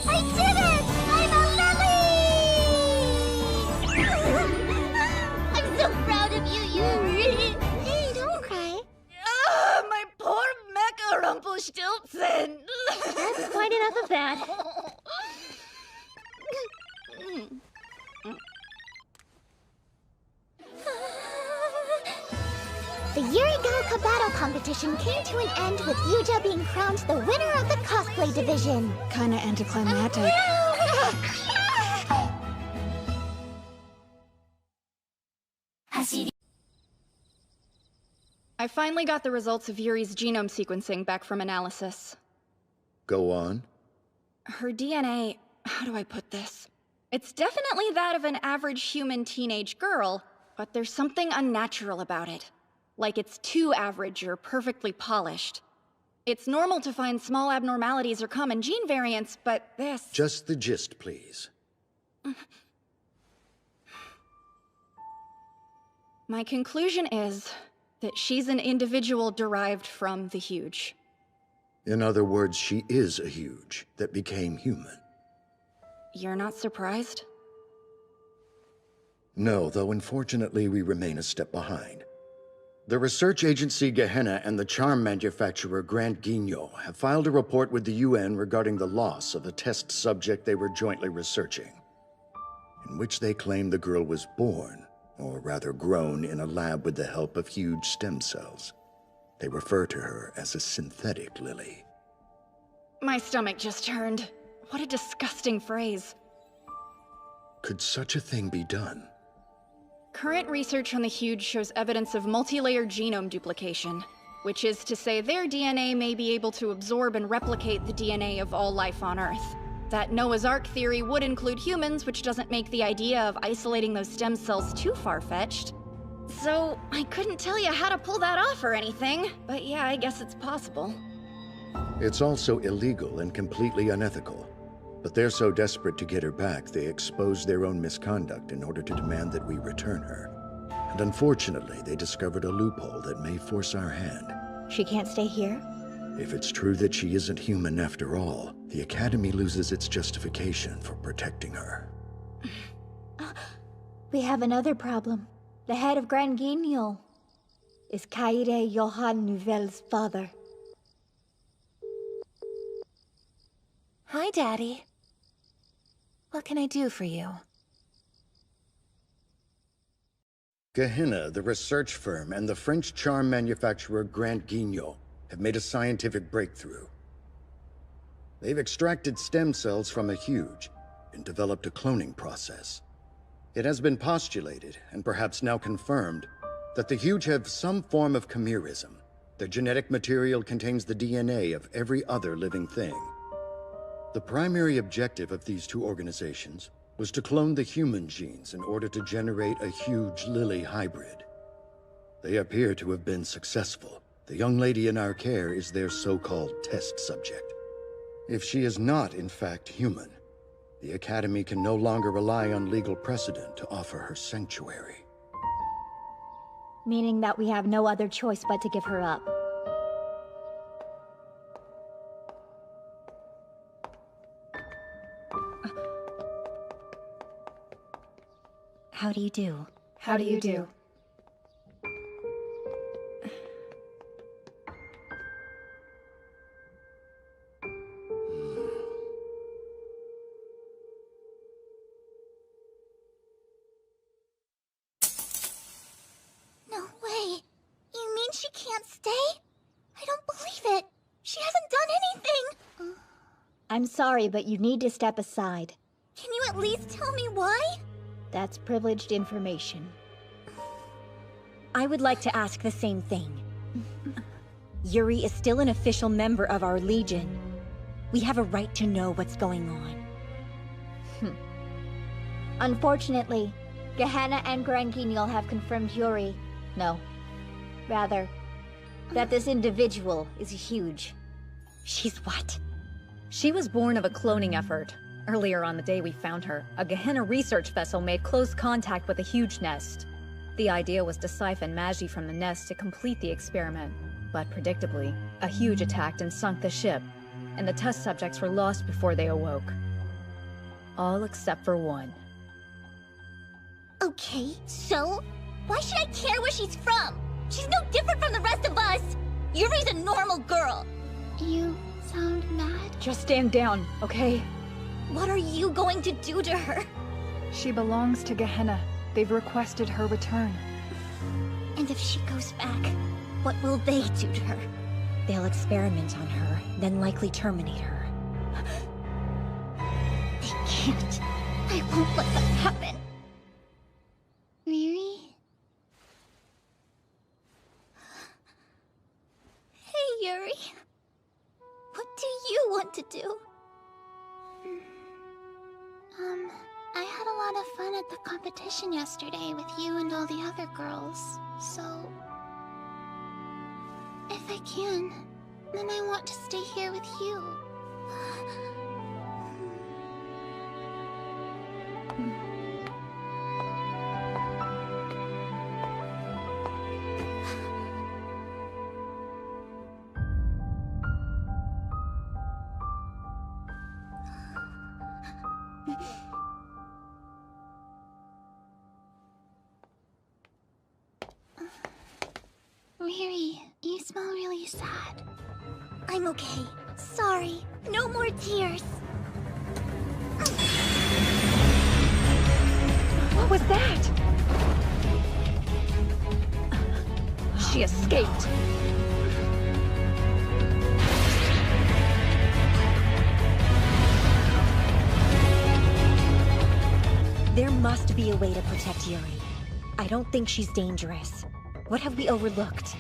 S1: I did it! I'm a lily! I'm so proud of you, Yuri! Hey, don't cry.
S15: My poor Mecha Rumpelstiltskin!
S1: That's quite enough of that. The Yuri Galka battle competition came to an end with Yuja being crowned the winner of the cosplay division.
S12: Kinda anticlimactic.
S3: I finally got the results of Yuri's genome sequencing back from analysis.
S13: Go on.
S3: Her DNA, how do I put this? It's definitely that of an average human teenage girl, but there's something unnatural about it. Like it's too average or perfectly polished. It's normal to find small abnormalities or common gene variants, but this...
S13: Just the gist, please.
S3: My conclusion is that she's an individual derived from the Huge.
S13: In other words, she is a Huge that became human.
S3: You're not surprised?
S13: No, though unfortunately we remain a step behind. The research agency Gehenna and the charm manufacturer Grand Guignol have filed a report with the UN regarding the loss of a test subject they were jointly researching, in which they claim the girl was born, or rather grown, in a lab with the help of huge stem cells. They refer to her as a synthetic lily.
S3: My stomach just turned. What a disgusting phrase.
S13: Could such a thing be done?
S3: Current research on the Huge shows evidence of multi-layered genome duplication, which is to say their DNA may be able to absorb and replicate the DNA of all life on Earth. That Noah's Ark theory would include humans, which doesn't make the idea of isolating those stem cells too far-fetched. So, I couldn't tell you how to pull that off or anything, but yeah, I guess it's possible.
S13: It's also illegal and completely unethical. But they're so desperate to get her back, they expose their own misconduct in order to demand that we return her. And unfortunately, they discovered a loophole that may force our hand.
S6: She can't stay here?
S13: If it's true that she isn't human after all, the Academy loses its justification for protecting her.
S5: We have another problem. The head of Grand Guignol is Kaede Johann Nouvel's father.
S11: Hi, Daddy. What can I do for you?
S13: Gehenna, the research firm, and the French charm manufacturer Grand Guignol have made a scientific breakthrough. They've extracted stem cells from a Huge and developed a cloning process. It has been postulated, and perhaps now confirmed, that the Huge have some form of chimerism. Their genetic material contains the DNA of every other living thing. The primary objective of these two organizations was to clone the human genes in order to generate a huge lily hybrid. They appear to have been successful. The young lady in our care is their so-called test subject. If she is not, in fact, human, the Academy can no longer rely on legal precedent to offer her sanctuary.
S5: Meaning that we have no other choice but to give her up.
S6: How do you do?
S3: How do you do?
S5: I'm sorry, but you need to step aside.
S1: Can you at least tell me why?
S5: That's privileged information.
S6: I would like to ask the same thing. Yuri is still an official member of our Legion. We have a right to know what's going on.
S5: Unfortunately, Gehenna and Granguignol have confirmed Yuri. No. Rather, that this individual is huge.
S6: She's what?
S4: She was born of a cloning effort. Earlier on the day we found her, a Gehenna research vessel made close contact with a huge nest. The idea was to siphon Magi from the nest to complete the experiment. But predictably, a huge attacked and sunk the ship, and the test subjects were lost before they awoke. All except for one.
S1: Okay, so? Why should I care where she's from? She's no different from the rest of us! Yuri's a normal girl!
S12: You sound mad?
S4: Just stand down, okay?
S1: What are you going to do to her?
S3: She belongs to Gehenna. They've requested her return.
S1: And if she goes back, what will they do to her?
S6: They'll experiment on her, then likely terminate her.
S1: They can't. I won't let that happen.
S12: Riri?
S1: Hey, Yuri. What do you want to do?
S12: I had a lot of fun at the competition yesterday with you and all the other girls, so... if I can, then I want to stay here with you. Riri, you smell really sad.
S1: I'm okay. Sorry. No more tears.
S4: What was that? She escaped.
S6: There must be a way to protect Yuri. I don't think she's dangerous. What have we overlooked?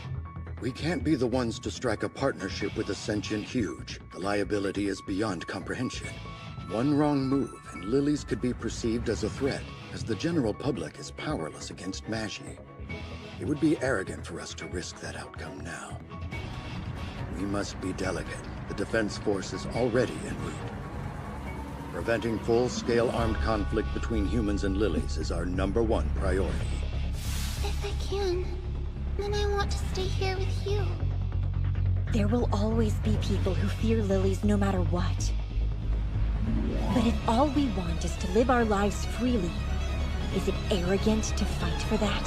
S13: We can't be the ones to strike a partnership with a sentient huge. The liability is beyond comprehension. One wrong move, and Lilies could be perceived as a threat, as the general public is powerless against Magi. It would be arrogant for us to risk that outcome now. We must be delicate. The Defense Force is already en route. Preventing full-scale armed conflict between humans and Lilies is our #1 priority.
S12: If I can, then I want to stay here with you.
S6: There will always be people who fear Lilies no matter what. But if all we want is to live our lives freely, is it arrogant to fight for that?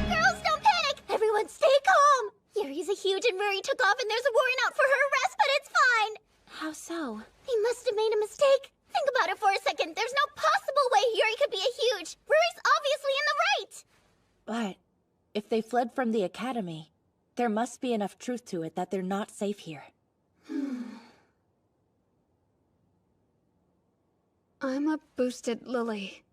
S1: Girls, don't panic! Everyone stay calm! Yuri's a huge and Riri took off and there's a warrant out for her arrest, but it's fine!
S11: How so?
S1: He must have made a mistake. Think about it for a second. There's no possible way Yuri could be a huge. Riri's obviously in the right!
S11: But if they fled from the academy, there must be enough truth to it that they're not safe here.
S12: I'm a boosted Lily.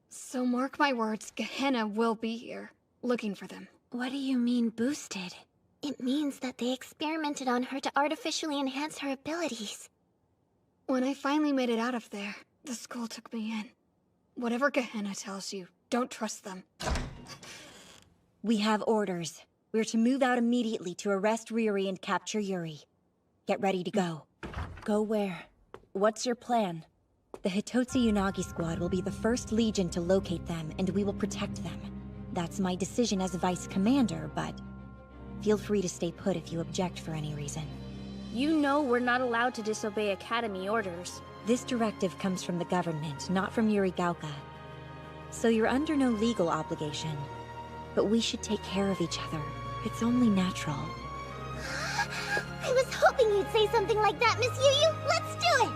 S12: So mark my words, Gehenna will be here, looking for them.
S11: What do you mean, boosted?
S1: It means that they experimented on her to artificially enhance her abilities.
S12: When I finally made it out of there, the school took me in. Whatever Gehenna tells you, don't trust them.
S6: We have orders. We're to move out immediately to arrest Riri and capture Yuri. Get ready to go.
S11: Go where? What's your plan?
S6: The Hitotsu Unagi squad will be the first Legion to locate them, and we will protect them. That's my decision as Vice Commander, but feel free to stay put if you object for any reason.
S10: You know we're not allowed to disobey Academy orders.
S6: This directive comes from the government, not from Yuri Gauka. So you're under no legal obligation. But we should take care of each other. It's only natural.
S1: I was hoping you'd say something like that, Miss Yu. Let's do it!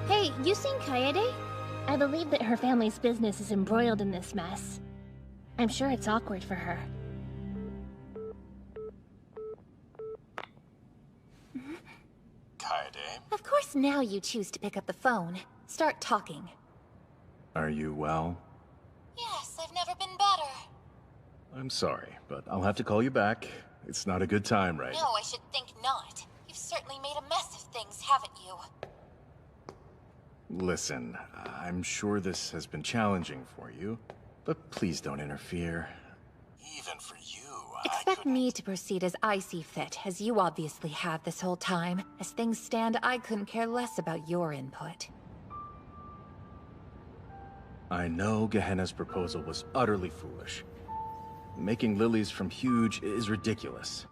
S10: Hey, you seen Kaede? I believe that her family's business is embroiled in this mess. I'm sure it's awkward for her.
S20: Kaede?
S2: Of course now you choose to pick up the phone. Start talking.
S14: Are you well?
S2: Yes, I've never been better.
S14: I'm sorry, but I'll have to call you back. It's not a good time right now.
S2: No, I should think not. You've certainly made a mess of things, haven't you?
S14: Listen, I'm sure this has been challenging for you, but please don't interfere. Even for you,
S2: Expect me to proceed as I see fit, as you obviously have this whole time. As things stand, I couldn't care less about your input.
S14: I know Gehenna's proposal was utterly foolish. Making lilies from huge is ridiculous.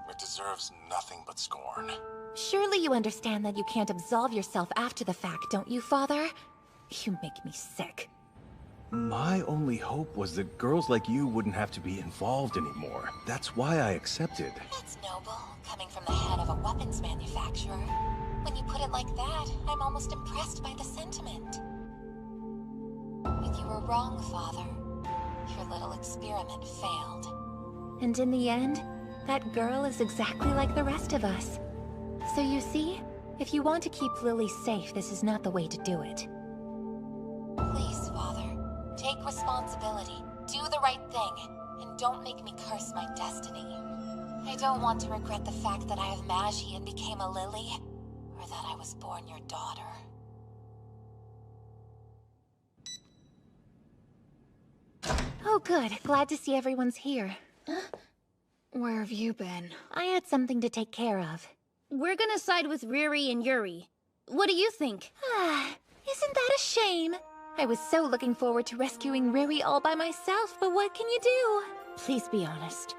S14: It deserves nothing but scorn.
S2: Surely you understand that you can't absolve yourself after the fact, don't you, Father? You make me sick.
S14: My only hope was that girls like you wouldn't have to be involved anymore. That's why I accepted.
S2: That's noble, coming from the head of a weapons manufacturer. When you put it like that, I'm almost impressed by the sentiment. But you were wrong, Father. Your little experiment failed. And in the end, that girl is exactly like the rest of us. So you see, if you want to keep Lily safe, this is not the way to do it. Please, Father, take responsibility, do the right thing, and don't make me curse my destiny. I don't want to regret the fact that I have Magi and became a Lily, or that I was born your daughter. Oh, good. Glad to see everyone's here.
S12: Where have you been?
S2: I had something to take care of.
S10: We're gonna side with Riri and Yuri. What do you think?
S2: Isn't that a shame? I was so looking forward to rescuing Riri all by myself, but what can you do?
S11: Please be honest.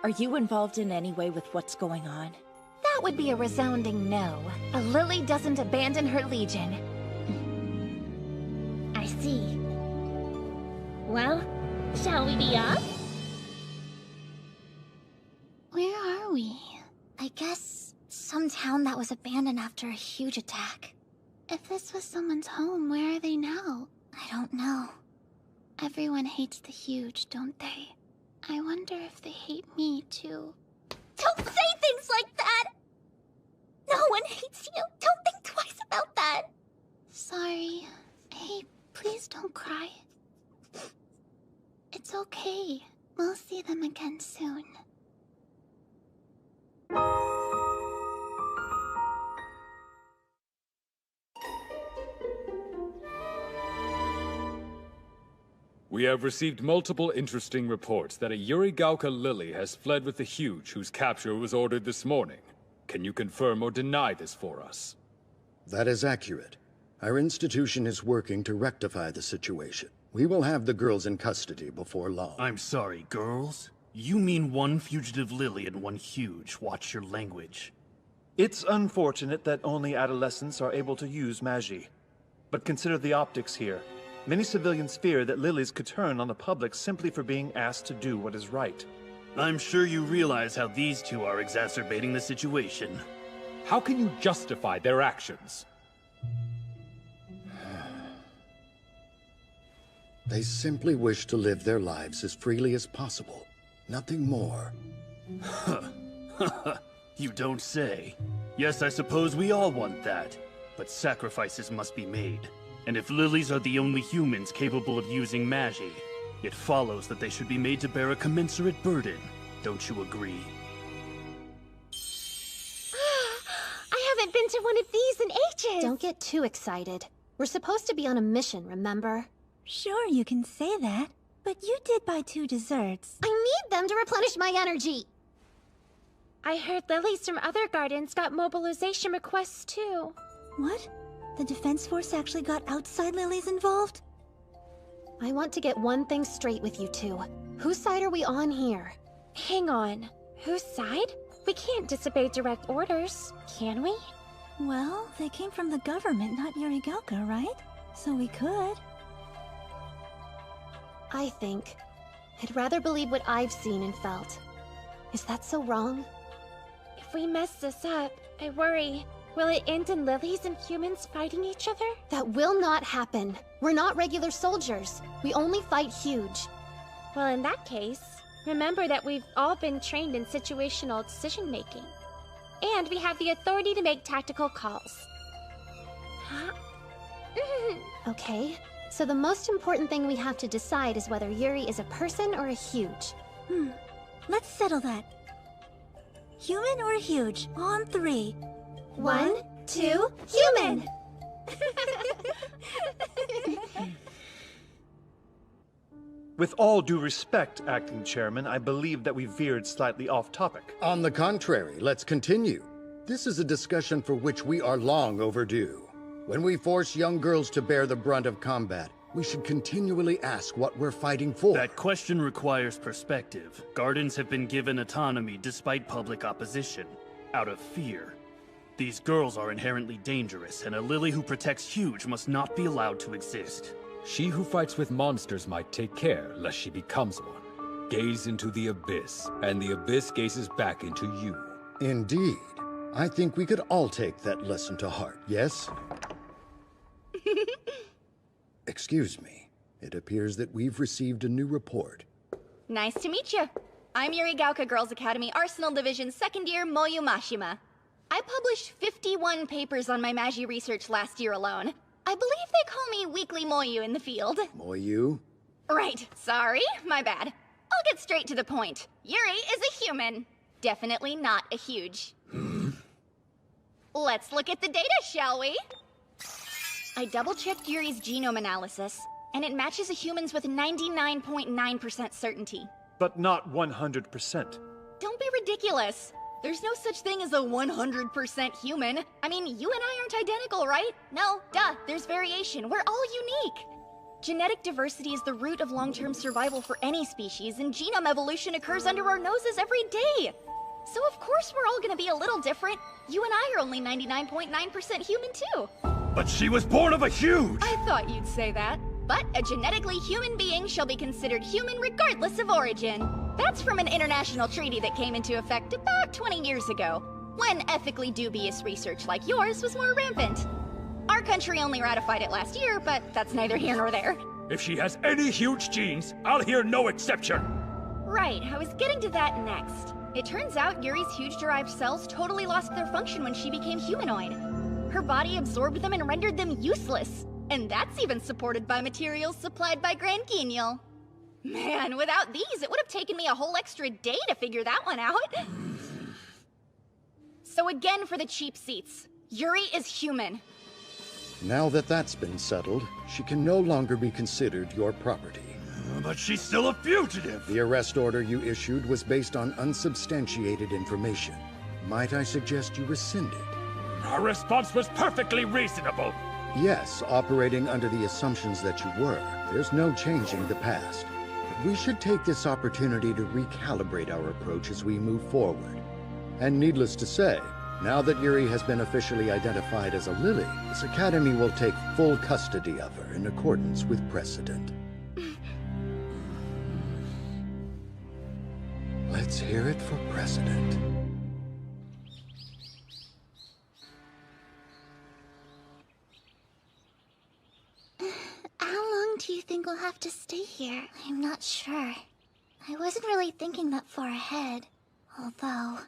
S11: Are you involved in any way with what's going on?
S2: That would be a resounding no. A Lily doesn't abandon her legion.
S8: I see. Well, shall we be off?
S1: Where are we? I guess some town that was abandoned after a huge attack. If this was someone's home, where are they now? I don't know. Everyone hates the huge, don't they? I wonder if they hate me, too. Don't say things like that! No one hates you! Don't think twice about that! Sorry. Hey, please don't cry. It's okay. We'll see them again soon.
S20: We have received multiple interesting reports that a Yurigauka lily has fled with the Huge, whose capture was ordered this morning. Can you confirm or deny this for us?
S13: That is accurate. Our institution is working to rectify the situation. We will have the girls in custody before long.
S22: I'm sorry, girls? You mean one fugitive lily and one huge. Watch your language.
S9: It's unfortunate that only adolescents are able to use Magi. But consider the optics here. Many civilians fear that lilies could turn on the public simply for being asked to do what is right.
S22: I'm sure you realize how these two are exacerbating the situation.
S20: How can you justify their actions?
S13: They simply wish to live their lives as freely as possible. Nothing more.
S22: You don't say. Yes, I suppose we all want that. But sacrifices must be made. And if lilies are the only humans capable of using Magi, it follows that they should be made to bear a commensurate burden. Don't you agree?
S8: I haven't been to one of these in ages!
S17: Don't get too excited. We're supposed to be on a mission, remember?
S23: Sure, you can say that, but you did buy 2 desserts.
S8: I need them to replenish my energy!
S24: I heard lilies from other gardens got mobilization requests too.
S23: What? The Defense Force actually got outside lilies involved?
S17: I want to get one thing straight with you two. Whose side are we on here?
S24: Hang on. Whose side? We can't disobey direct orders, can we?
S23: Well, they came from the government, not Yurigauka, right? So we could.
S17: I think I'd rather believe what I've seen and felt. Is that so wrong?
S24: If we mess this up, I worry. Will it end in lilies and humans fighting each other?
S17: That will not happen. We're not regular soldiers. We only fight huge.
S24: Well, in that case, remember that we've all been trained in situational decision-making. And we have the authority to make tactical calls.
S17: Okay, so the most important thing we have to decide is whether Yuri is a person or a huge.
S23: Let's settle that. Human or huge? On 3.
S17: 1, 2, human!
S9: With all due respect, Acting Chairman, I believe that we veered slightly off topic.
S13: On the contrary, let's continue. This is a discussion for which we are long overdue. When we force young girls to bear the brunt of combat, we should continually ask what we're fighting for.
S22: That question requires perspective. Gardens have been given autonomy despite public opposition, out of fear. These girls are inherently dangerous, and a Lily who protects Huge must not be allowed to exist.
S7: She who fights with monsters might take care lest she becomes one. Gaze into the abyss, and the abyss gazes back into you.
S13: Indeed. I think we could all take that lesson to heart, yes? Excuse me. It appears that we've received a new report.
S15: Nice to meet you. I'm Yurigaoka Girls Academy Arsenal Division 2nd year Moyu Mashima. I published 51 papers on my Magi research last year alone. I believe they call me Weekly Moyu in the field.
S13: Moyu?
S15: Right, sorry, my bad. I'll get straight to the point. Yuri is a human. Definitely not a huge. Let's look at the data, shall we? I double-checked Yuri's genome analysis, and it matches a human's with 99.9% certainty.
S9: But not 100%.
S15: Don't be ridiculous. There's no such thing as a 100% human. I mean, you and I aren't identical, right? No, duh, there's variation. We're all unique. Genetic diversity is the root of long-term survival for any species, and genome evolution occurs under our noses every day. So of course we're all gonna be a little different. You and I are only 99.9% human too.
S22: But she was born of a huge!
S15: I thought you'd say that. But a genetically human being shall be considered human regardless of origin. That's from an international treaty that came into effect about 20 years ago, when ethically dubious research like yours was more rampant. Our country only ratified it last year, but that's neither here nor there.
S22: If she has any huge genes, I'll hear no exception!
S15: Right, I was getting to that next. It turns out Yuri's huge-derived cells totally lost their function when she became humanoid. Her body absorbed them and rendered them useless. And that's even supported by materials supplied by Grand Guignol. Man, without these, it would have taken me a whole extra day to figure that one out. So again for the cheap seats. Yuri is human.
S13: Now that that's been settled, she can no longer be considered your property.
S22: But she's still a fugitive!
S13: The arrest order you issued was based on unsubstantiated information. Might I suggest you rescind it?
S22: Our response was perfectly reasonable!
S13: Yes, operating under the assumptions that you were. There's no changing the past. But we should take this opportunity to recalibrate our approach as we move forward. And needless to say, now that Yuri has been officially identified as a Lily, this academy will take full custody of her in accordance with precedent. Let's hear it for precedent.
S1: How long do you think we'll have to stay here? I'm not sure. I wasn't really thinking that far ahead, although...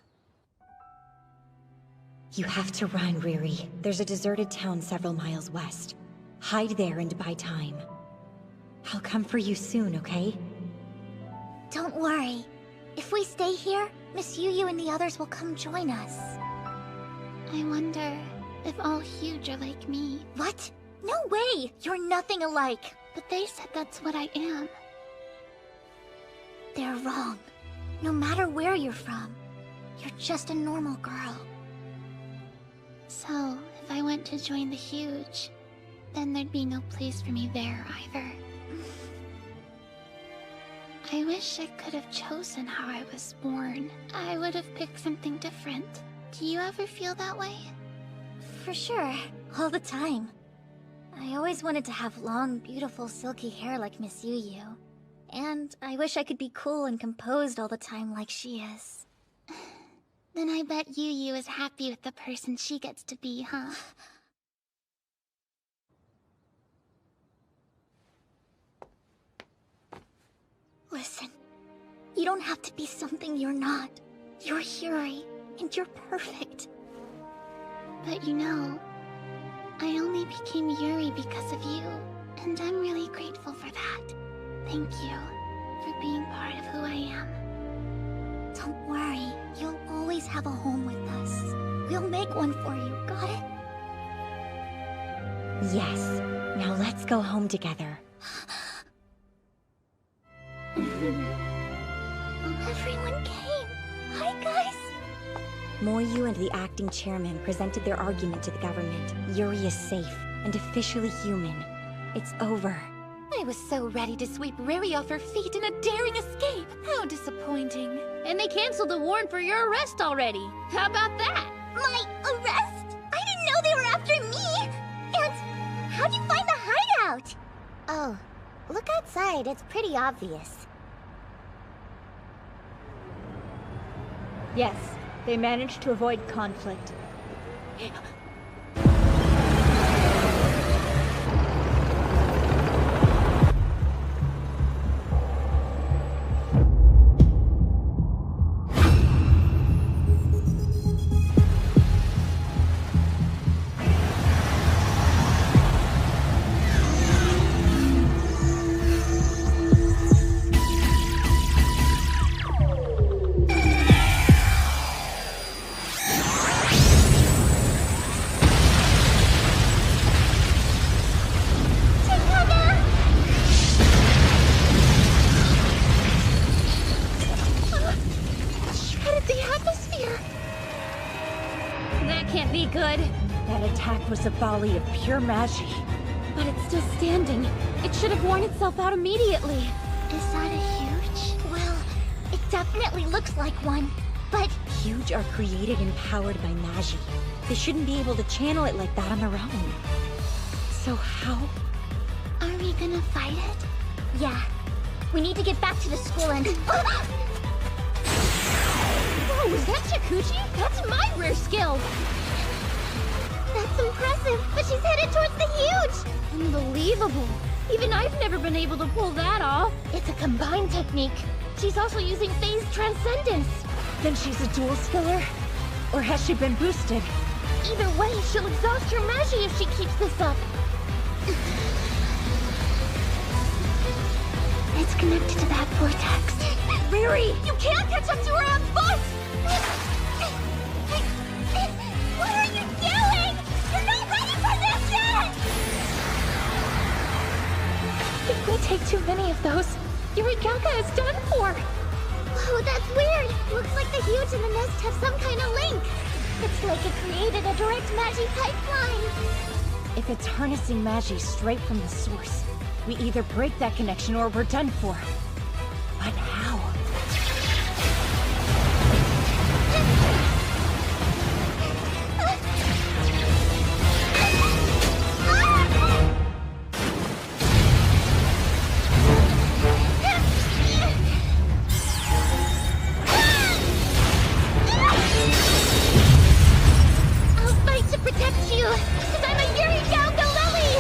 S6: You have to run, Riri. There's a deserted town several miles west. Hide there and buy time. I'll come for you soon, okay?
S1: Don't worry. If we stay here, Miss Yu and the others will come join us.
S8: I wonder if all huge are like me.
S1: What? No way! You're nothing alike!
S8: But they said that's what I am.
S1: They're wrong. No matter where you're from, you're just a normal girl.
S8: So, if I went to join the huge, then there'd be no place for me there either. I wish I could have chosen how I was born. I would have picked something different. Do you ever feel that way?
S1: For sure. All the time. I always wanted to have long, beautiful, silky hair like Miss Yu. And I wish I could be cool and composed all the time like she is.
S8: Then I bet Yu is happy with the person she gets to be, huh?
S1: Listen, you don't have to be something you're not. You're Yuri, and you're perfect.
S8: But you know, I only became Yuri because of you, and I'm really grateful for that. Thank you for being part of who I am.
S1: Don't worry, you'll always have a home with us. We'll make one for you, got it?
S6: Yes. Now let's go home together.
S1: Everyone came. Hi, guys.
S6: Moryu and the acting chairman presented their argument to the government. Yuri is safe and officially human. It's over.
S2: I was so ready to sweep Riri off her feet in a daring escape. How disappointing.
S10: And they canceled the warrant for your arrest already. How about that?
S1: My arrest? I didn't know they were after me! And how'd you find the hideout?
S17: Oh, look outside. It's pretty obvious.
S5: Yes, they managed to avoid conflict.
S11: Was a volley of pure magie.
S24: But it's still standing. It should have worn itself out immediately.
S1: Is that a huge? Well, it definitely looks like one, but...
S6: Huge are created and powered by magie. They shouldn't be able to channel it like that on their own. So how?
S1: Are we gonna fight it? Yeah. We need to get back to the school and...
S10: Whoa, is that Shakuchi? That's my rare skill!
S1: That's impressive, but she's headed towards the huge!
S10: Unbelievable. Even I've never been able to pull that off.
S8: It's a combined technique. She's also using phase transcendence.
S11: Then she's a dual skiller? Or has she been boosted?
S8: Either way, she'll exhaust her magie if she keeps this up.
S1: It's connected to that vortex.
S8: Riri, you can't catch up to her on foot!
S1: What are you doing? You're not ready for this yet!
S24: If we take too many of those, Yurigaka is done for!
S1: Whoa, that's weird! Looks like the huge and the nest have some kind of link! It's like it created a direct magie pipeline!
S11: If it's harnessing magie straight from the source, we either break that connection or we're done for. But how?
S1: I'll fight to protect you, because I'm a Yurigaka Lily!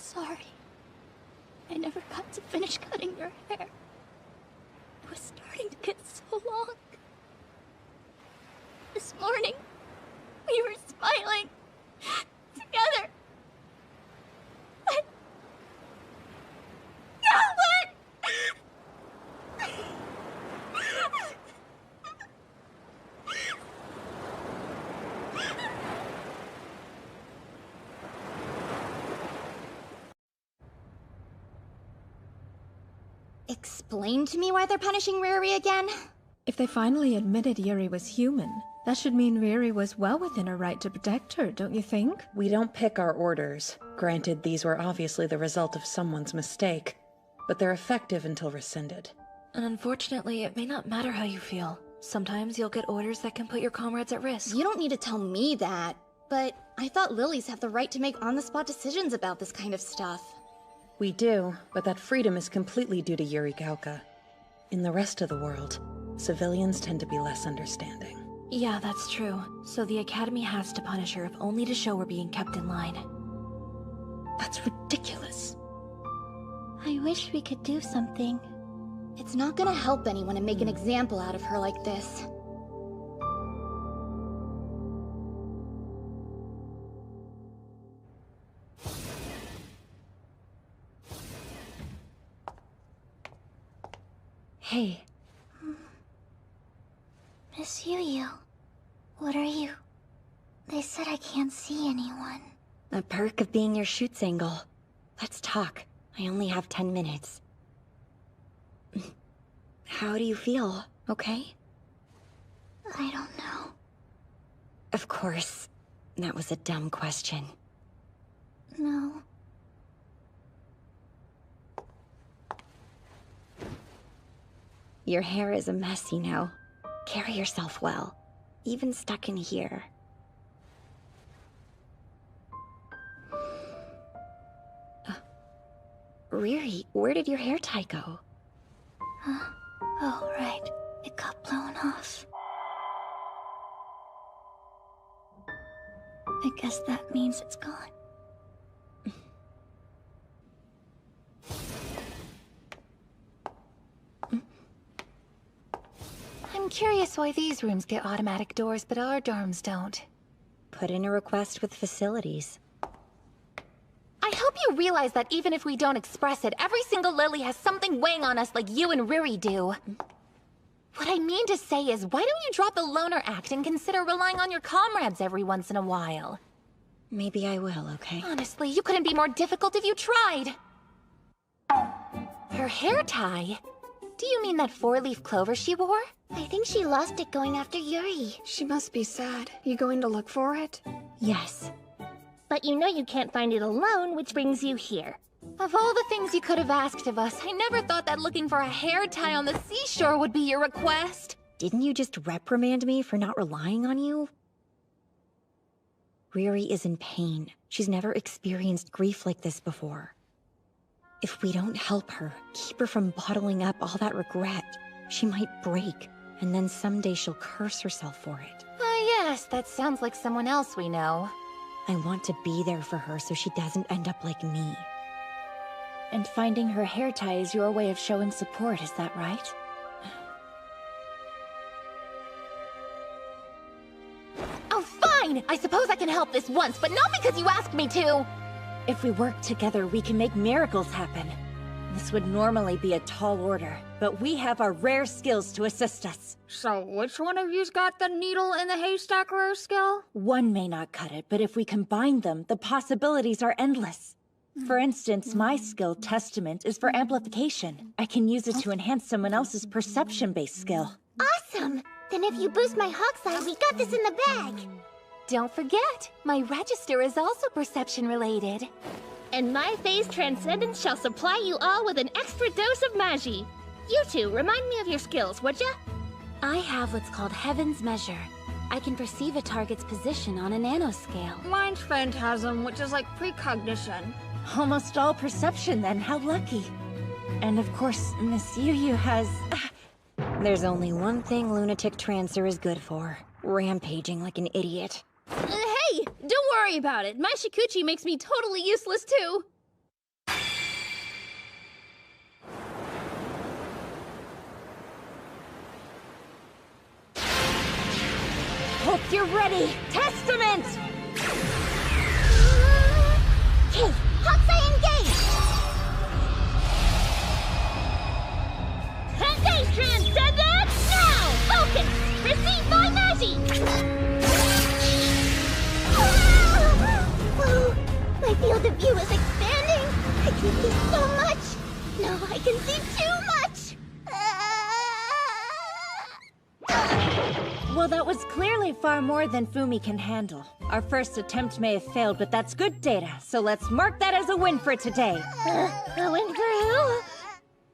S1: sorry. I never got to finish cutting your hair. It was starting to get so long. This morning, we were smiling together. But... No, but...
S15: Explain to me why they're punishing Riri again?
S2: If they finally admitted Yuri was human, that should mean Riri was well within her right to protect her, don't you think?
S16: We don't pick our orders. Granted, these were obviously the result of someone's mistake, but they're effective until rescinded.
S11: And unfortunately, it may not matter how you feel. Sometimes you'll get orders that can put your comrades at risk.
S15: You don't need to tell me that, but I thought lilies have the right to make on-the-spot decisions about this kind of stuff.
S16: We do, but that freedom is completely due to Yuri Gauka. In the rest of the world, civilians tend to be less understanding.
S11: Yeah, that's true. So the Academy has to punish her if only to show we're being kept in line.
S16: That's ridiculous.
S1: I wish we could do something.
S15: It's not gonna help anyone to make an example out of her like this.
S11: Hey.
S1: Miss Yu-Yu, what are you? They said I can't see anyone.
S6: A perk of being your shoot's angle. Let's talk. I only have 10 minutes. How do you feel? Okay?
S1: I don't know.
S6: Of course. That was a dumb question.
S1: No.
S6: Your hair is a mess, you know. Carry yourself well. Even stuck in here. Riri, where did your hair tie go?
S1: Oh, right. It got blown off. I guess that means it's gone.
S2: I'm curious why these rooms get automatic doors, but our dorms don't.
S6: Put in a request with facilities.
S2: I hope you realize that even if we don't express it, every single Lily has something weighing on us like you and Riri do. What I mean to say is, why don't you drop the loner act and consider relying on your comrades every once in a while?
S6: Maybe I will, okay?
S2: Honestly, you couldn't be more difficult if you tried. Her hair tie? Do you mean that four-leaf clover she wore?
S1: I think she lost it going after Yuri.
S12: She must be sad. You going to look for it?
S6: Yes.
S8: But you know you can't find it alone, which brings you here.
S2: Of all the things you could have asked of us, I never thought that looking for a hair tie on the seashore would be your request.
S6: Didn't you just reprimand me for not relying on you? Riri is in pain. She's never experienced grief like this before. If we don't help her, keep her from bottling up all that regret, she might break, and then someday she'll curse herself for it.
S2: Yes, that sounds like someone else we know.
S6: I want to be there for her so she doesn't end up like me.
S11: And finding her hair tie is your way of showing support, is that right?
S2: Oh, fine! I suppose I can help this once, but not because you asked me to!
S11: If we work together, we can make miracles happen. This would normally be a tall order, but we have our rare skills to assist us.
S12: So which one of you's got the needle in the haystack rare skill?
S11: One may not cut it, but if we combine them, the possibilities are endless. For instance, my skill, Testament, is for amplification. I can use it to enhance someone else's perception-based skill.
S1: Awesome! Then if you boost my hawk's eye, we got this in the bag!
S2: Don't forget, my register is also perception-related.
S8: And my phase transcendence shall supply you all with an extra dose of magi. You two, remind me of your skills, would ya?
S1: I have what's called Heaven's Measure. I can perceive a target's position on a nanoscale.
S12: Mine's Phantasm, which is like precognition.
S11: Almost all perception then, how lucky. And of course, Miss Yu has...
S6: There's only one thing Lunatic Trancer is good for. Rampaging like an idiot.
S10: Hey! Don't worry about it. My Shikuchi makes me totally useless too.
S11: you're ready! Testament!
S1: Okay, Hokusai engage!
S8: Engage Transcendent! Now! Focus! Receive my Magi!
S1: Whoa! My field of view is expanding! I can see so much! No, I can see too much!
S11: Well, that was clearly far more than Fumi can handle. Our first attempt may have failed, but that's good data, so let's mark that as a win for today.
S8: A win for who?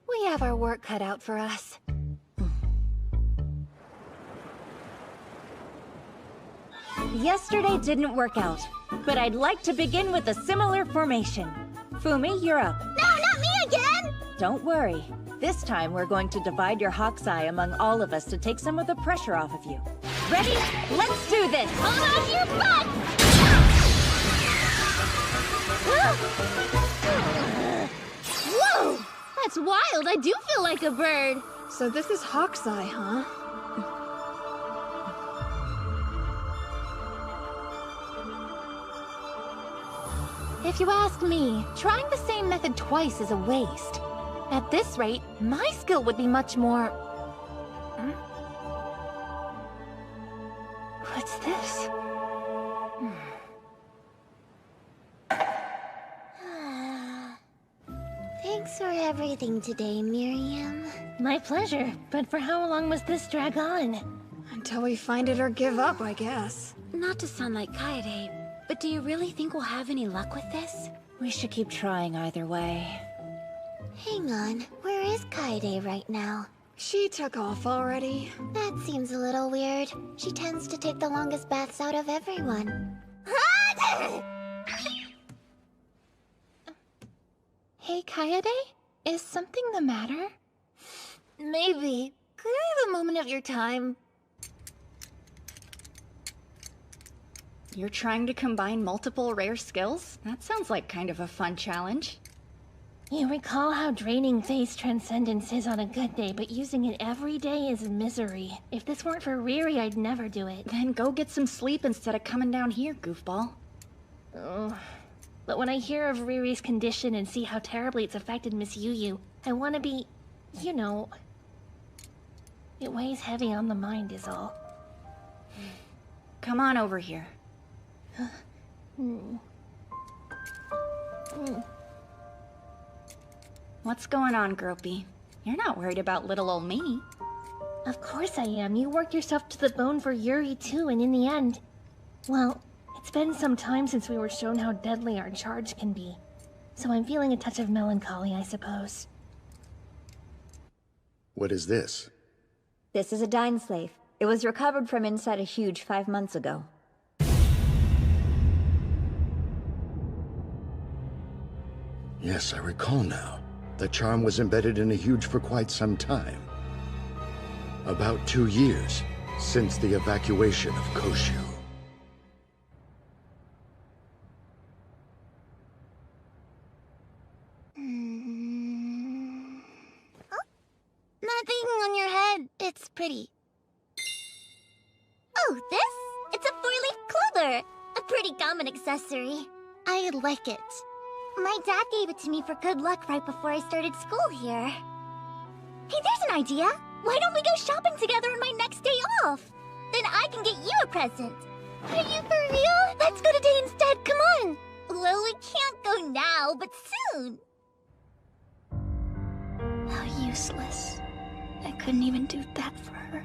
S2: We have our work cut out for us.
S11: Yesterday didn't work out, but I'd like to begin with a similar formation. Fumi, you're up.
S1: No, not me again!
S11: Don't worry. This time we're going to divide your Hokusai among all of us to take some of the pressure off of you. Ready? Let's do this!
S1: Hold on to your butt!
S10: Whoa! That's wild. I do feel like a bird.
S12: So this is Hokusai, huh?
S17: If you ask me, trying the same method twice is a waste. At this rate, my skill would be much more... What's this?
S1: Thanks for everything today, Miriam.
S17: My pleasure, but for how long must this drag on?
S12: Until we find it or give up, I guess.
S17: Not to sound like Kaede, but do you really think we'll have any luck with this?
S11: We should keep trying either way.
S1: Hang on, where is Kaede right now?
S12: She took off already.
S1: That seems a little weird. She tends to take the longest baths out of everyone.
S17: Hey, Kaede? Is something the matter?
S3: Maybe. Could I have a moment of your time?
S15: You're trying to combine multiple rare skills? That sounds like kind of a fun challenge.
S17: You recall how draining Phase Transcendence is on a good day, but using it every day is misery. If this weren't for Riri, I'd never do it.
S15: Then go get some sleep instead of coming down here, goofball.
S17: Oh. But when I hear of Riri's condition and see how terribly it's affected Miss Yu, I want to be, you know... It weighs heavy on the mind is all.
S15: Come on over here. What's going on, Gropey? You're not worried about little old me.
S17: Of course I am. You worked yourself to the bone for Yuri too, and in the end... Well, it's been some time since we were shown how deadly our charge can be. So I'm feeling a touch of melancholy, I suppose.
S13: What is this?
S4: This is a Dine Slave. It was recovered from inside a huge 5 months ago.
S13: Yes, I recall now. The charm was embedded in a huge for quite some time. About 2 years since the evacuation of Koshu.
S1: That thing on your head, it's pretty. Oh, this? It's a four-leaf clover. A pretty common accessory. I like it. My dad gave it to me for good luck right before I started school here. Hey, there's an idea. Why don't we go shopping together on my next day off? Then I can get you a present. Are you for real? Let's go today instead, come on. Well, we can't go now, but soon.
S3: How useless. I couldn't even do that for her.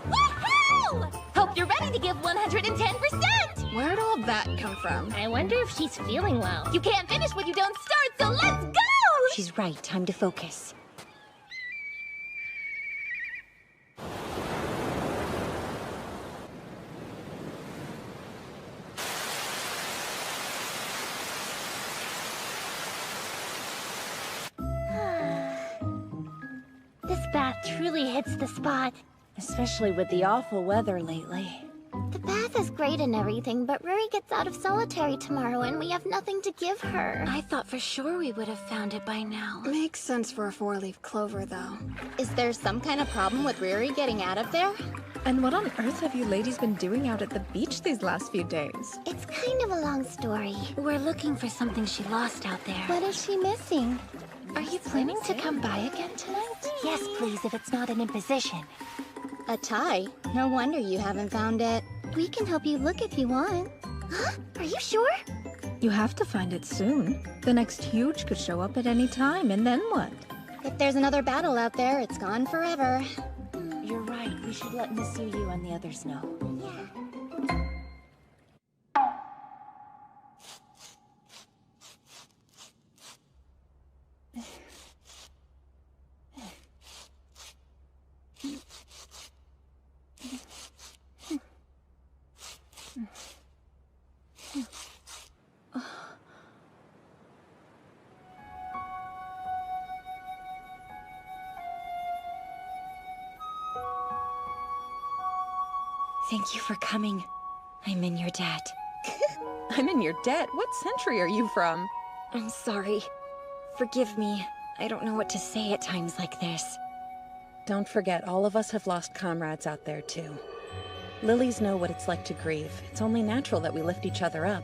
S1: Woohoo! Hope you're ready to give 110%!
S12: Where'd all that come from?
S17: I wonder if she's feeling well.
S1: You can't finish what you don't start, so let's go!
S6: She's right. Time to focus.
S17: This bath truly hits the spot.
S11: Especially with the awful weather lately.
S24: The bath is great and everything, but Ruri gets out of solitary tomorrow and we have nothing to give her. I thought for sure we would have found it by now.
S12: Makes sense for a four-leaf clover, though.
S14: Is there some kind of problem with Ruri getting out of there?
S4: And what on earth have you ladies been doing out at the beach these last few days?
S24: It's kind of a long story. We're looking for something she lost out there. What is she missing?
S11: Are you planning to come by again tonight?
S24: Yes, please, if it's not an imposition.
S14: A tie? No wonder you haven't found it.
S24: We can help you look if you want. Huh? Are you sure?
S4: You have to find it soon. The next huge could show up at any time, and then what?
S14: If there's another battle out there, it's gone forever.
S11: You're right. We should let Miss Yu and the others know.
S6: Thank you for coming. I'm in your debt.
S4: I'm in your debt? What century are you from?
S6: I'm sorry. Forgive me. I don't know what to say at times like this.
S16: Don't forget, all of us have lost comrades out there, too. Lilies know what it's like to grieve. It's only natural that we lift each other up.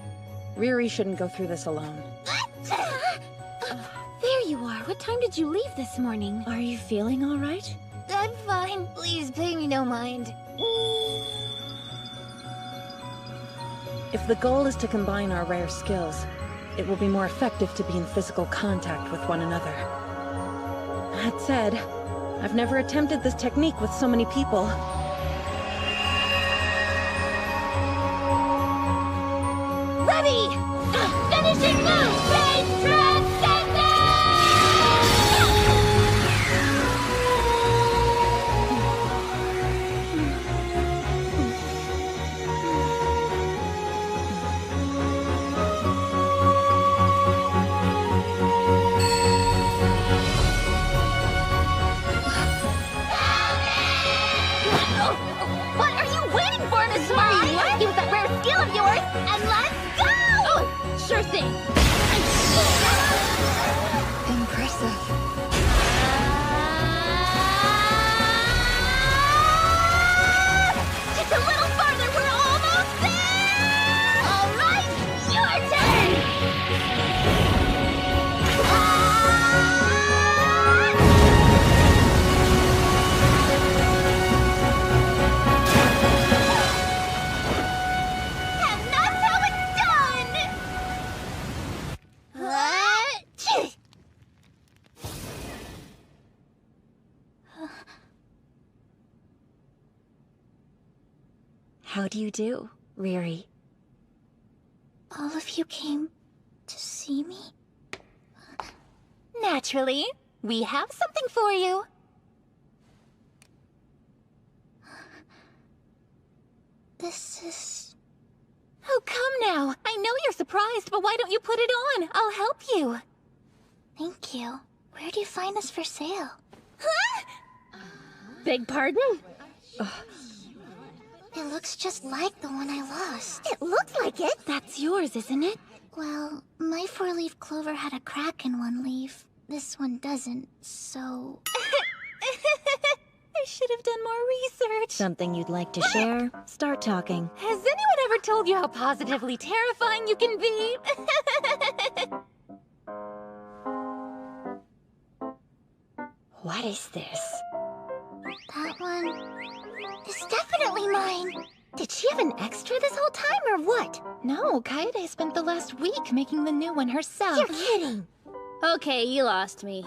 S16: Riri shouldn't go through this alone.
S24: There you are. What time did you leave this morning?
S6: Are you feeling all right?
S24: I'm fine. Please pay me no mind.
S16: If the goal is to combine our rare skills, it will be more effective to be in physical contact with one another. That said, I've never attempted this technique with so many people.
S24: Ready! Finishing move! Phase transcendence! What are you waiting for, Miss Murray? Use that rare skill of yours, and let's go! Oh, sure thing.
S12: Impressive.
S24: Just a little farther, we're almost there! All right, your turn! And that's how it's done!
S6: How do you do, Riri?
S24: All of you came to see me? Naturally. We have something for you. This is... Oh, come now. I know you're surprised, but why don't you put it on? I'll help you. Thank you. Where do you find this for sale? Huh?
S17: Beg pardon?
S24: It looks just like the one I lost. It looks like it. That's yours, isn't it? Well, my four-leaf clover had a crack in one leaf. This one doesn't, so...
S2: I should have done more research.
S6: Something you'd like to share? Start talking.
S2: Has anyone ever told you how positively terrifying you can be?
S6: What is this?
S24: That one is definitely mine. Did she have an extra this whole time, or what?
S2: No, Kaede spent the last week making the new one herself.
S24: You're kidding.
S10: Okay, you lost me.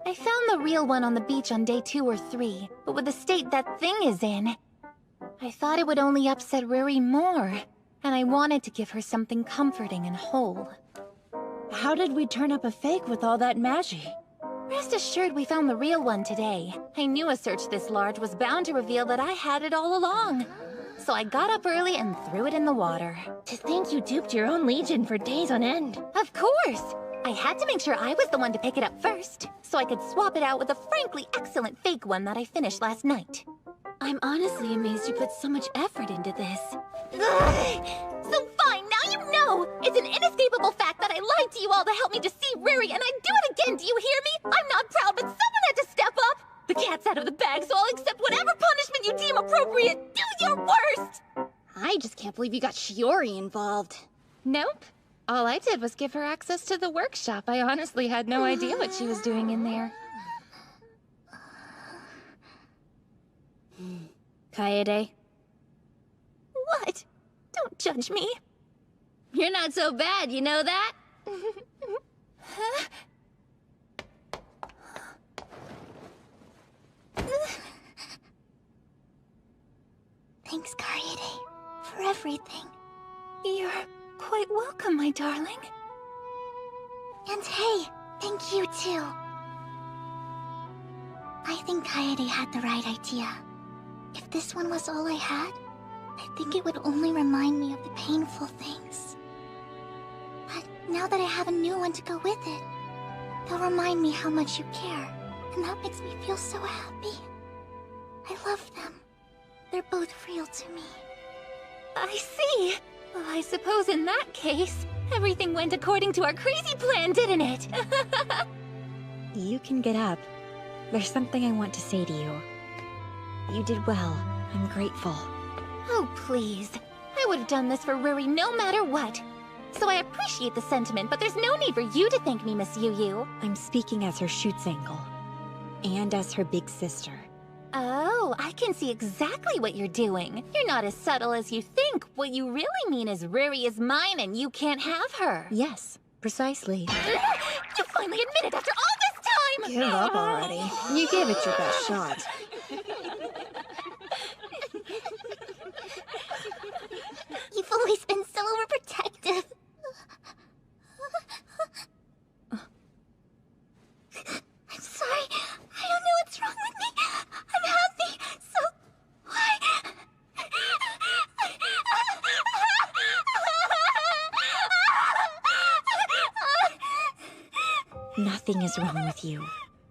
S2: I found the real one on the beach on day 2 or 3, but with the state that thing is in, I thought it would only upset Riri more, and I wanted to give her something comforting and whole.
S11: How did we turn up a fake with all that magi?
S2: Rest assured we found the real one today. I knew a search this large was bound to reveal that I had it all along. So I got up early and threw it in the water.
S17: To think you duped your own legion for days on end.
S2: Of course! I had to make sure I was the one to pick it up first, so I could swap it out with a frankly excellent fake one that I finished last night. I'm honestly amazed you put so much effort into this. So fine, now you know! It's an inescapable fact that I lied to you all to help me deceive Riri, and I'd do it again, do you hear me? I'm not proud, but someone had to step up! The cat's out of the bag, so I'll accept whatever punishment you deem appropriate! Do your worst!
S14: I just can't believe you got Shiori involved.
S2: Nope. All I did was give her access to the workshop. I honestly had no idea what she was doing in there.
S10: Kaede?
S2: What? Don't judge me.
S10: You're not so bad, you know that?
S2: Huh?
S23: Thanks, Kaede, for everything.
S2: You're quite welcome, my darling.
S23: And hey, thank you too. I think Kaede had the right idea. If this one was all I had, I think it would only remind me of the painful things. But now that I have a new one to go with it, they'll remind me how much you care, and that makes me feel so happy. I love them. They're both real to me.
S2: I see. Well, I suppose in that case, everything went according to our crazy plan, didn't it?
S6: You can get up. There's something I want to say to you. You did well. I'm grateful.
S2: Oh, please. I would have done this for Riri no matter what. So I appreciate the sentiment, but there's no need for you to thank me, Miss Yu.
S6: I'm speaking as her Schutzengel. And as her big sister.
S2: Oh, I can see exactly what you're doing. You're not as subtle as you think. What you really mean is Riri is mine and you can't have her.
S6: Yes, precisely.
S2: You finally admitted after all this time!
S12: Give up already. You gave it your best shot.
S23: You've always been so overprotective. I'm sorry. I don't know what's wrong with me. I'm happy. So why?
S6: Nothing is wrong with you,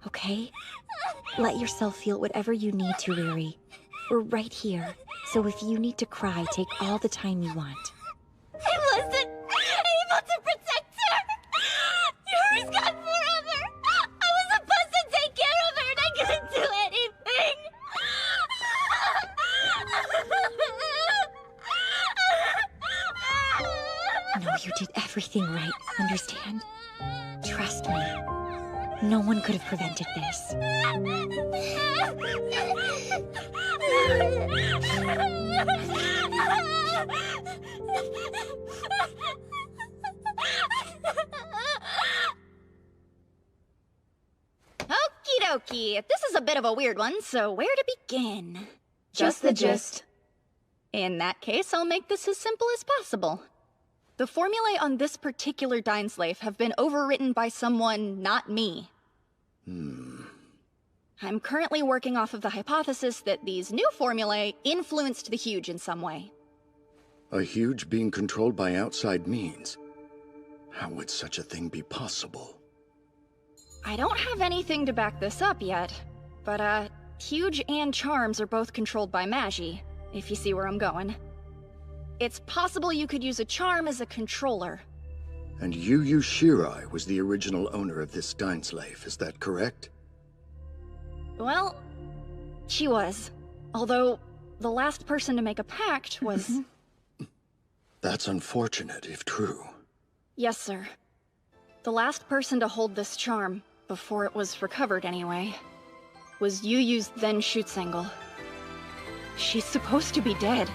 S6: okay? Let yourself feel whatever you need to, Riri. We're right here, so if you need to cry, take all the time you want.
S23: I wasn't able to protect her. Yuri's gone forever. I was supposed to take care of her and I couldn't do anything.
S6: No, you did everything right, understand? Trust me. No one could have prevented this.
S15: Okie dokie. This is a bit of a weird one, so where to begin?
S12: Just the gist.
S15: In that case, I'll make this as simple as possible. The formulae on this particular Dainsleif have been overwritten by someone not me. I'm currently working off of the hypothesis that these new formulae influenced the Huge in some way.
S13: A Huge being controlled by outside means? How would such a thing be possible?
S15: I don't have anything to back this up yet, but Huge and Charms are both controlled by Magi, if you see where I'm going. It's possible you could use a charm as a controller.
S13: And Yu Shirai was the original owner of this Dainsleif, is that correct?
S15: Well, she was. Although, the last person to make a pact was...
S13: That's unfortunate, if true.
S15: Yes, sir. The last person to hold this charm, before it was recovered anyway, was Yu's then Schutzengel. She's supposed to be dead.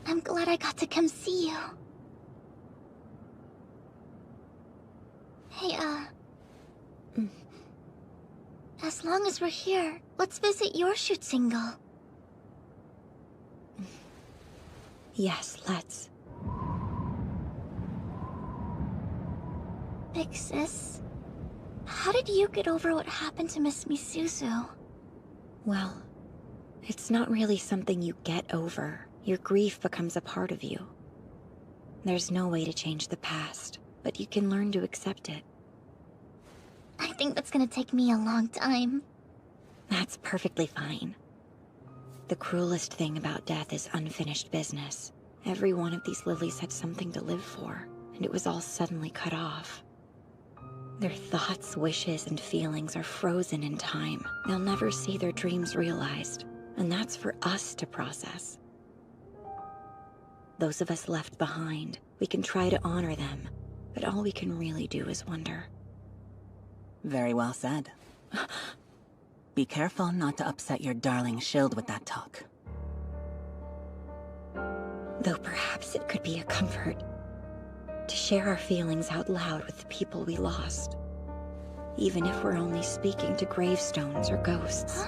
S23: I'm glad I got to come see you. Hey, as long as we're here, let's visit your Schutzengel.
S6: Yes, let's.
S23: Big sis, how did you get over what happened to Miss Misuzu?
S6: Well, it's not really something you get over. Your grief becomes a part of you. There's no way to change the past, but you can learn to accept it.
S1: I think that's gonna take me a long time.
S6: That's perfectly fine. The cruelest thing about death is unfinished business. Every one of these lilies had something to live for, and it was all suddenly cut off. Their thoughts, wishes, and feelings are frozen in time. They'll never see their dreams realized, and that's for us to process. Those of us left behind, we can try to honor them, but all we can really do is wonder.
S18: Very well said. Be careful not to upset your darling shield with that talk.
S6: Though perhaps it could be a comfort to share our feelings out loud with the people we lost, even if we're only speaking to gravestones or ghosts.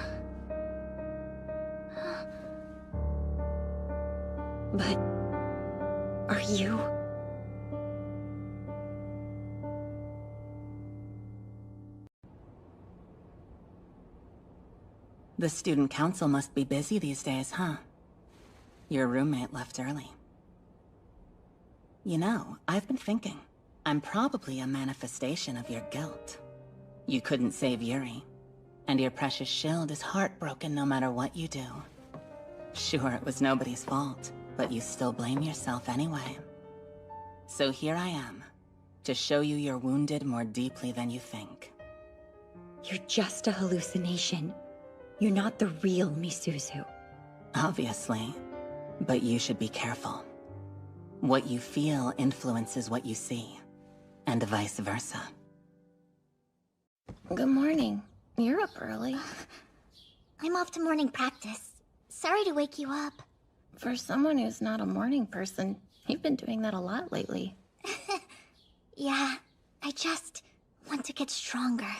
S6: But are you?
S18: The student council must be busy these days, huh? Your roommate left early. You know, I've been thinking. I'm probably a manifestation of your guilt. You couldn't save Yuri, and your precious shield is heartbroken no matter what you do. Sure, it was nobody's fault, but you still blame yourself anyway. So here I am, to show you you're wounded more deeply than you think.
S6: You're just a hallucination. You're not the real Misuzu.
S18: Obviously, but you should be careful. What you feel influences what you see, and vice versa.
S11: Good morning. You're up early.
S1: I'm off to morning practice. Sorry to wake you up.
S11: For someone who's not a morning person, you've been doing that a lot lately.
S1: Yeah, I just want to get stronger.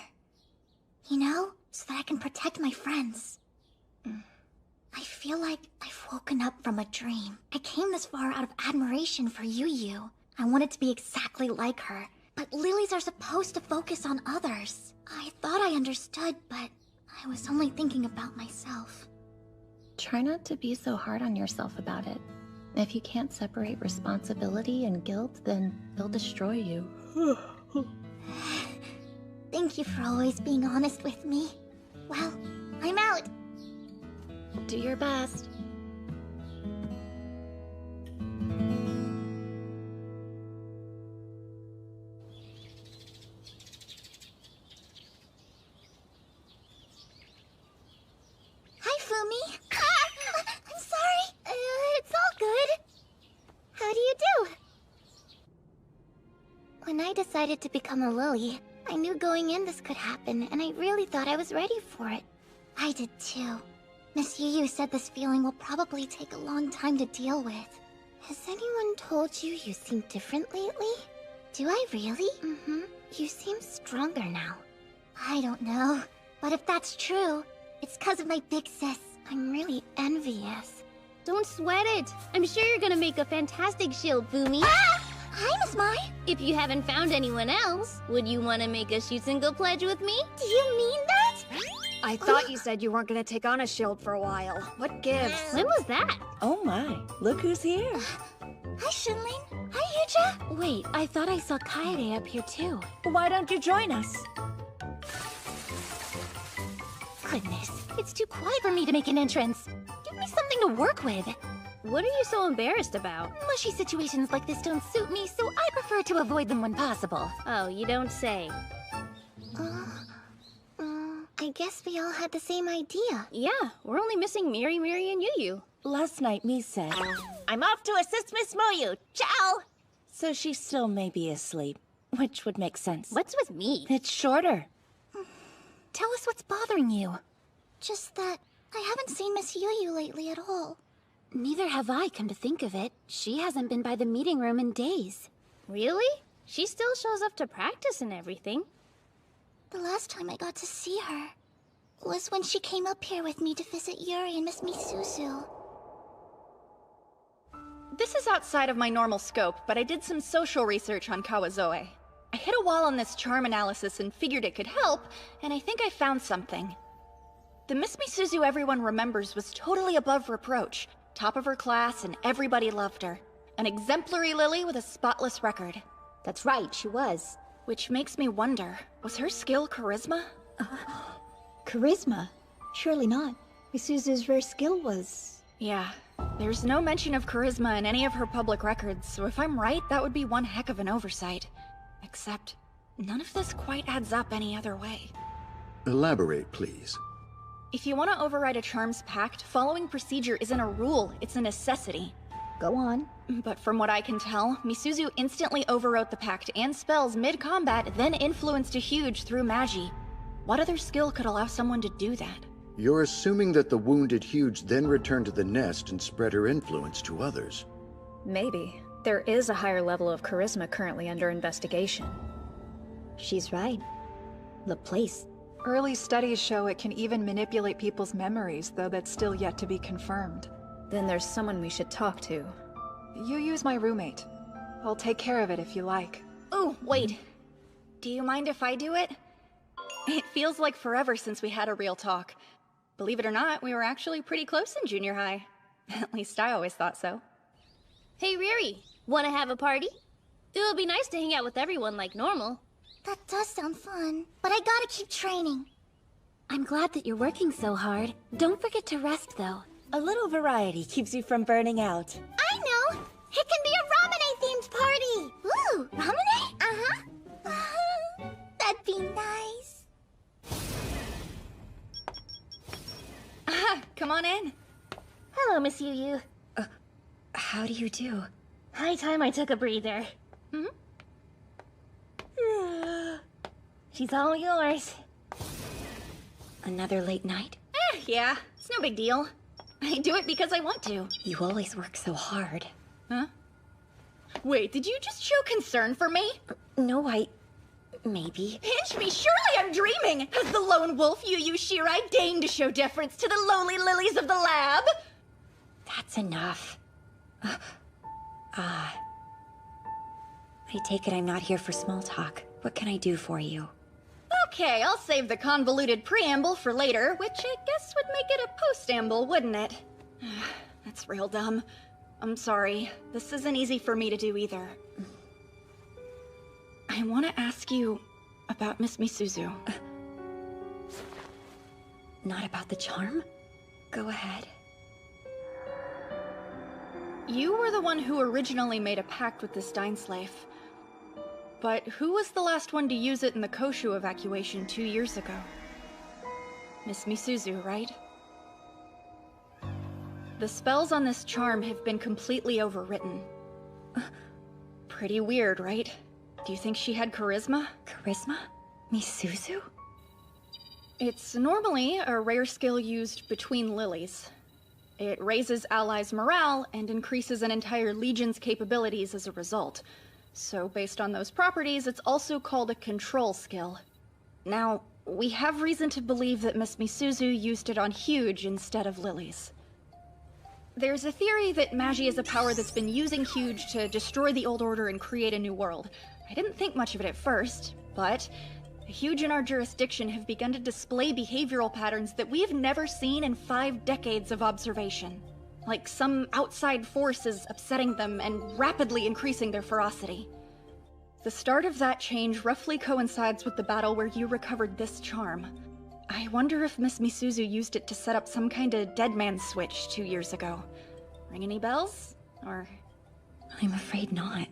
S1: You know, so that I can protect my friends. I feel like I've woken up from a dream. I came this far out of admiration for Yu. I wanted to be exactly like her, but lilies are supposed to focus on others. I thought I understood, but I was only thinking about myself.
S11: Try not to be so hard on yourself about it. If you can't separate responsibility and guilt, then they'll destroy you.
S1: Thank you for always being honest with me. Well, I'm out.
S11: Do your best.
S1: Hi, Fumi. I'm sorry. It's all good. How do you do? When I decided to become a lily, I knew going in this could happen, and I really thought I was ready for it. I did too. Miss Yu said this feeling will probably take a long time to deal with. Has anyone told you you seem different lately? Do I really? Mm-hmm. You seem stronger now. I don't know, but if that's true, it's because of my big sis. I'm really envious.
S10: Don't sweat it. I'm sure you're gonna make a fantastic shield, Fumi.
S1: Ah! Hi, Miss Mai.
S10: If you haven't found anyone else, would you want to make a shoot-single pledge with me?
S1: Do you mean that?
S12: I thought you said you weren't gonna take on a shield for a while. What gives?
S10: When was that?
S16: Oh my, look who's here.
S1: Hi, Shinlin. Hi, Yuja.
S2: Wait, I thought I saw Kaede up here too.
S16: Why don't you join us?
S2: Goodness, it's too quiet for me to make an entrance. Give me something to work with.
S10: What are you so embarrassed about?
S2: Mushy situations like this don't suit me, so I prefer to avoid them when possible.
S10: Oh, you don't say.
S1: I guess we all had the same idea.
S10: Yeah, we're only missing Miri, and Yu.
S16: Last night, Mi said,
S11: I'm off to assist Miss Moyu. Ciao!
S16: so she still may be asleep, which would make sense.
S10: What's with me?
S16: It's shorter.
S2: Tell us what's bothering you.
S1: Just that I haven't seen Miss Yu lately at all.
S2: Neither have I, come to think of it. She hasn't been by the meeting room in days.
S10: Really? She still shows up to practice and everything.
S1: The last time I got to see her was when she came up here with me to visit Yuri and Miss Misuzu.
S19: This is outside of my normal scope, but I did some social research on Kawazoe. I hit a wall on this charm analysis and figured it could help, and I think I found something. The Miss Misuzu everyone remembers was totally above reproach, top of her class, and everybody loved her. An exemplary lily with a spotless record.
S5: That's right, she was.
S19: Which makes me wonder, was her skill charisma?
S5: Charisma? Surely not. Misuzu's rare skill was...
S19: Yeah, there's no mention of charisma in any of her public records, so if I'm right, that would be one heck of an oversight. Except, none of this quite adds up any other way.
S13: Elaborate, please.
S19: If you want to override a charm's pact, following procedure isn't a rule, it's a necessity.
S5: Go on.
S19: But from what I can tell, Misuzu instantly overwrote the pact and spells mid-combat, then influenced a huge through Magi. What other skill could allow someone to do that?
S13: You're assuming that the wounded Huge then returned to the nest and spread her influence to others.
S4: Maybe. There is a higher level of charisma currently under investigation.
S5: She's right. The place.
S7: Early studies show it can even manipulate people's memories, though that's still yet to be confirmed.
S4: Then there's someone we should talk to.
S7: You use my roommate. I'll take care of it if you like.
S19: Ooh, wait. Do you mind if I do it? It feels like forever since we had a real talk. Believe it or not, we were actually pretty close in junior high. At least I always thought so.
S10: Hey, Riri, wanna have a party? It would be nice to hang out with everyone like normal.
S23: That does sound fun, but I gotta keep training.
S14: I'm glad that you're working so hard. Don't forget to rest, though.
S6: A little variety keeps you from burning out.
S23: I know! It can be a ramen-themed party! Ooh, ramen? Uh-huh. That'd be nice.
S19: Come on in.
S17: Hello, Miss Yu.
S6: How do you do?
S17: High time I took a breather. She's all yours.
S6: Another late night?
S19: Yeah, it's no big deal. I do it because I want to.
S6: You always work so hard.
S19: Huh? Wait, did you just show concern for me?
S6: No, maybe.
S19: Pinch me, surely I'm dreaming! Has the lone wolf Yu Shirai deigned to show deference to the lowly lilies of the lab?
S6: That's enough. I take it I'm not here for small talk. What can I do for you?
S19: Okay, I'll save the convoluted preamble for later, which I guess would make it a postamble, wouldn't it? That's real dumb. I'm sorry. This isn't easy for me to do either. I want to ask you about Miss Misuzu.
S6: Not about the charm? Go ahead.
S19: You were the one who originally made a pact with this Dainsleif. But who was the last one to use it in the Koshu evacuation 2 years ago? Miss Misuzu, right? The spells on this charm have been completely overwritten. Pretty weird, right? Do you think she had charisma?
S6: Charisma? Misuzu?
S19: It's normally a rare skill used between lilies. It raises allies' morale and increases an entire legion's capabilities as a result. So based on those properties, it's also called a control skill. Now, we have reason to believe that Miss Misuzu used it on Huge instead of lilies. There's a theory that Magi is a power that's been using Huge to destroy the old order and create a new world. I didn't think much of it at first, but the Huge in our jurisdiction have begun to display behavioral patterns that we've never seen in 5 decades of observation. Like some outside force is upsetting them and rapidly increasing their ferocity. The start of that change roughly coincides with the battle where you recovered this charm. I wonder if Miss Misuzu used it to set up some kind of dead man switch 2 years ago. Ring any bells? Or...
S6: I'm afraid not.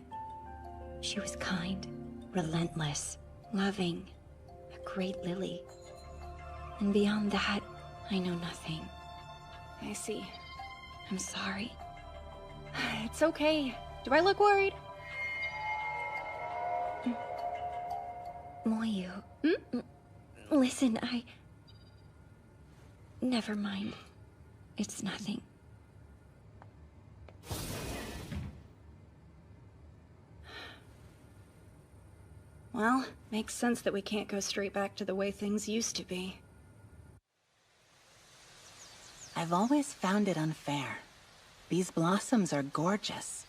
S6: She was kind, relentless, loving, a great lily. And beyond that, I know nothing.
S19: I see.
S6: I'm sorry.
S19: It's okay. Do I look worried?
S6: Moyu. Listen, Never mind. It's nothing.
S19: Well, makes sense that we can't go straight back to the way things used to be.
S18: I've always found it unfair. These blossoms are gorgeous,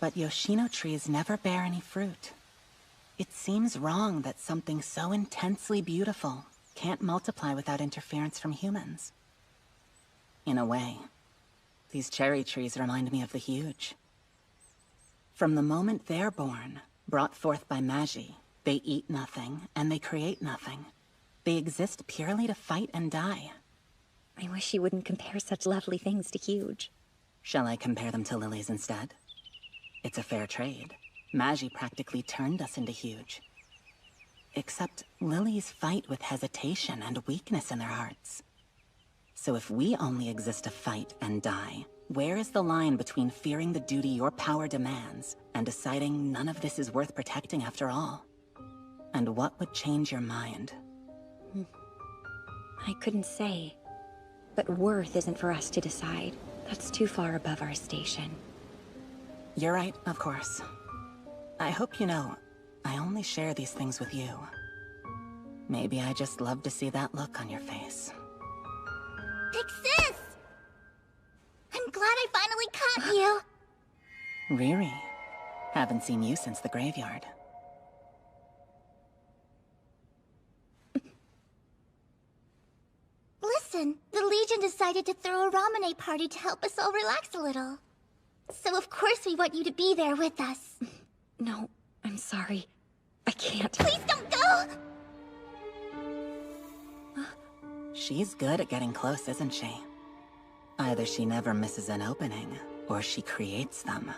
S18: but Yoshino trees never bear any fruit. It seems wrong that something so intensely beautiful can't multiply without interference from humans. In a way, these cherry trees remind me of the Huge. From the moment they're born, brought forth by Magi, they eat nothing and they create nothing. They exist purely to fight and die.
S6: I wish you wouldn't compare such lovely things to Huge.
S18: Shall I compare them to lilies instead? It's a fair trade. Magi practically turned us into Huge. Except lilies fight with hesitation and weakness in their hearts. So if we only exist to fight and die, where is the line between fearing the duty your power demands and deciding none of this is worth protecting after all? And what would change your mind?
S6: I couldn't say. But worth isn't for us to decide. That's too far above our station.
S18: You're right, of course. I hope you know, I only share these things with you. Maybe I just love to see that look on your face.
S1: Big sis! I'm glad I finally caught you.
S18: Riri, haven't seen you since the graveyard.
S1: Listen, the Legion decided to throw a Ramune party to help us all relax a little. So of course we want you to be there with us.
S6: No, I'm sorry. I can't.
S1: Please don't go!
S18: She's good at getting close, isn't she? Either she never misses an opening, or she creates them.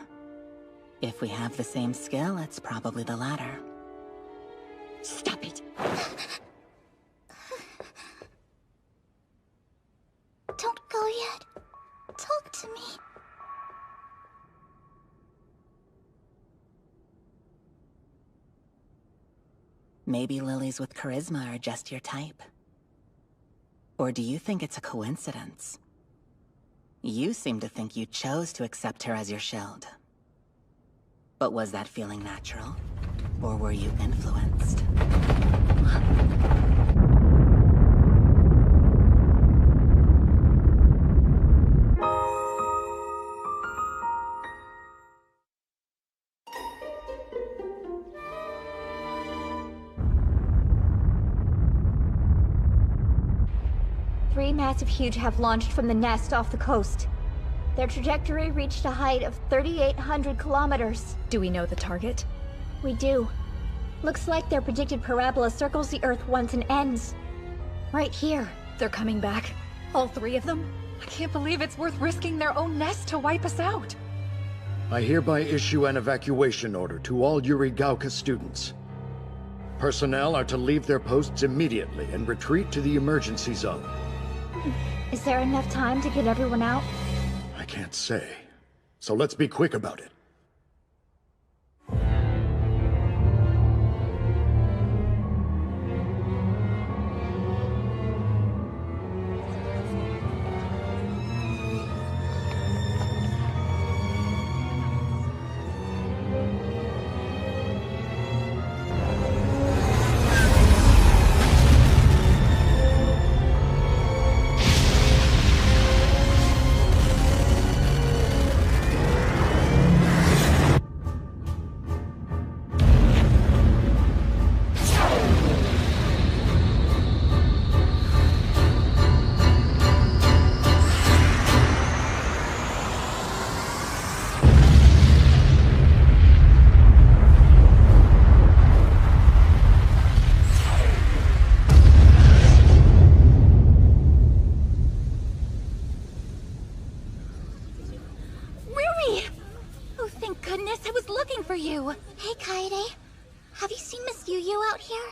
S18: If we have the same skill, it's probably the latter.
S6: Stop it.
S1: Don't go yet. Talk to me.
S18: Maybe lilies with charisma are just your type. Or do you think it's a coincidence? You seem to think you chose to accept her as your shield. But was that feeling natural? Or were you influenced?
S5: Three massive Huge have launched from the nest off the coast. Their trajectory reached a height of 3,800 kilometers.
S4: Do we know the target?
S5: We do. Looks like their predicted parabola circles the Earth once and ends. Right here.
S4: They're coming back. All three of them?
S12: I can't believe it's worth risking their own nest to wipe us out.
S13: I hereby issue an evacuation order to all Yurigauka students. Personnel are to leave their posts immediately and retreat to the emergency zone.
S5: Is there enough time to get everyone out?
S13: I can't say. So let's be quick about it.
S1: Hey, Kaede. Have you seen Miss Yu out here?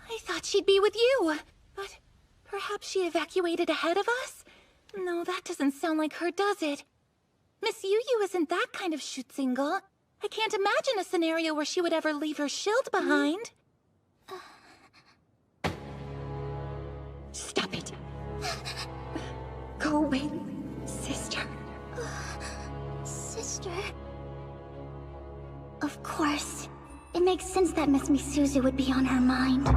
S2: I thought she'd be with you. But perhaps she evacuated ahead of us? No, that doesn't sound like her, does it? Miss Yu isn't that kind of shoot single. I can't imagine a scenario where she would ever leave her shield behind.
S6: Stop it. Go away, sister.
S1: Sister? Of course. It makes sense that Miss Misuzu would be on her mind.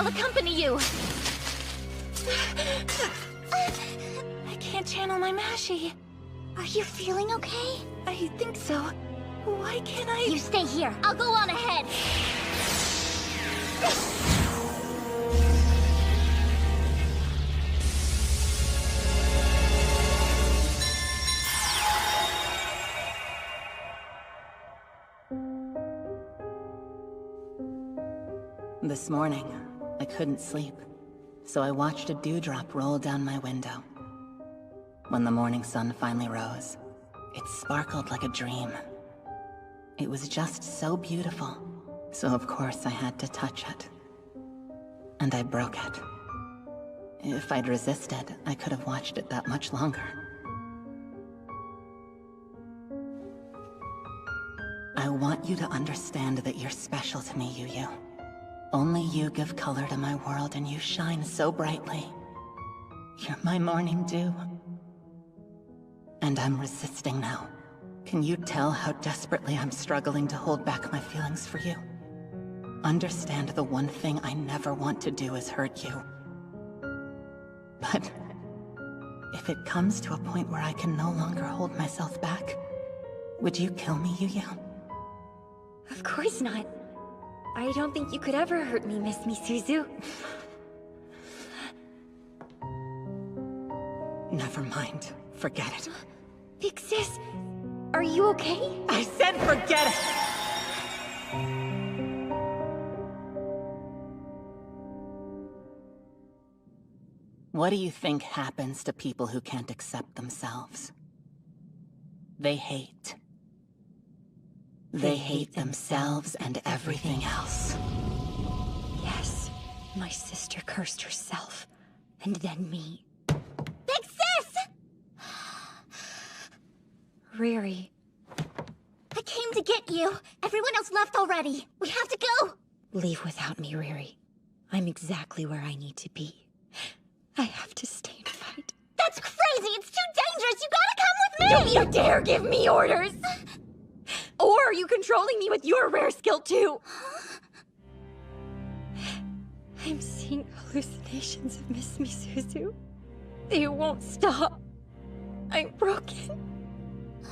S2: I'll accompany you. I can't channel my Magie.
S1: Are you feeling okay?
S2: I think so. Why can't I?
S1: You stay here. I'll go on ahead.
S18: This morning, I couldn't sleep, so I watched a dewdrop roll down my window. When the morning sun finally rose, it sparkled like a dream. It was just so beautiful, so of course I had to touch it. And I broke it. If I'd resisted, I could have watched it that much longer. I want you to understand that you're special to me, Yu. Only you give color to my world, and you shine so brightly. You're my morning dew. And I'm resisting now. Can you tell how desperately I'm struggling to hold back my feelings for you? Understand the one thing I never want to do is hurt you. But if it comes to a point where I can no longer hold myself back, would you kill me, Yu?
S4: Of course not. I don't think you could ever hurt me, Miss Misuzu.
S18: Never mind. Forget it.
S4: Big sis, are you okay?
S18: I said forget it! What do you think happens to people who can't accept themselves? They hate. They hate themselves and everything else.
S4: Yes, my sister cursed herself, and then me.
S1: Big sis!
S4: Riri.
S1: I came to get you. Everyone else left already. We have to go.
S4: Leave without me, Riri. I'm exactly where I need to be. I have to stay and fight.
S1: That's crazy! It's too dangerous! You gotta come with me!
S4: Don't you dare give me orders! Or are you controlling me with your rare skill too? I'm seeing hallucinations of Miss Misuzu. They won't stop. I'm broken.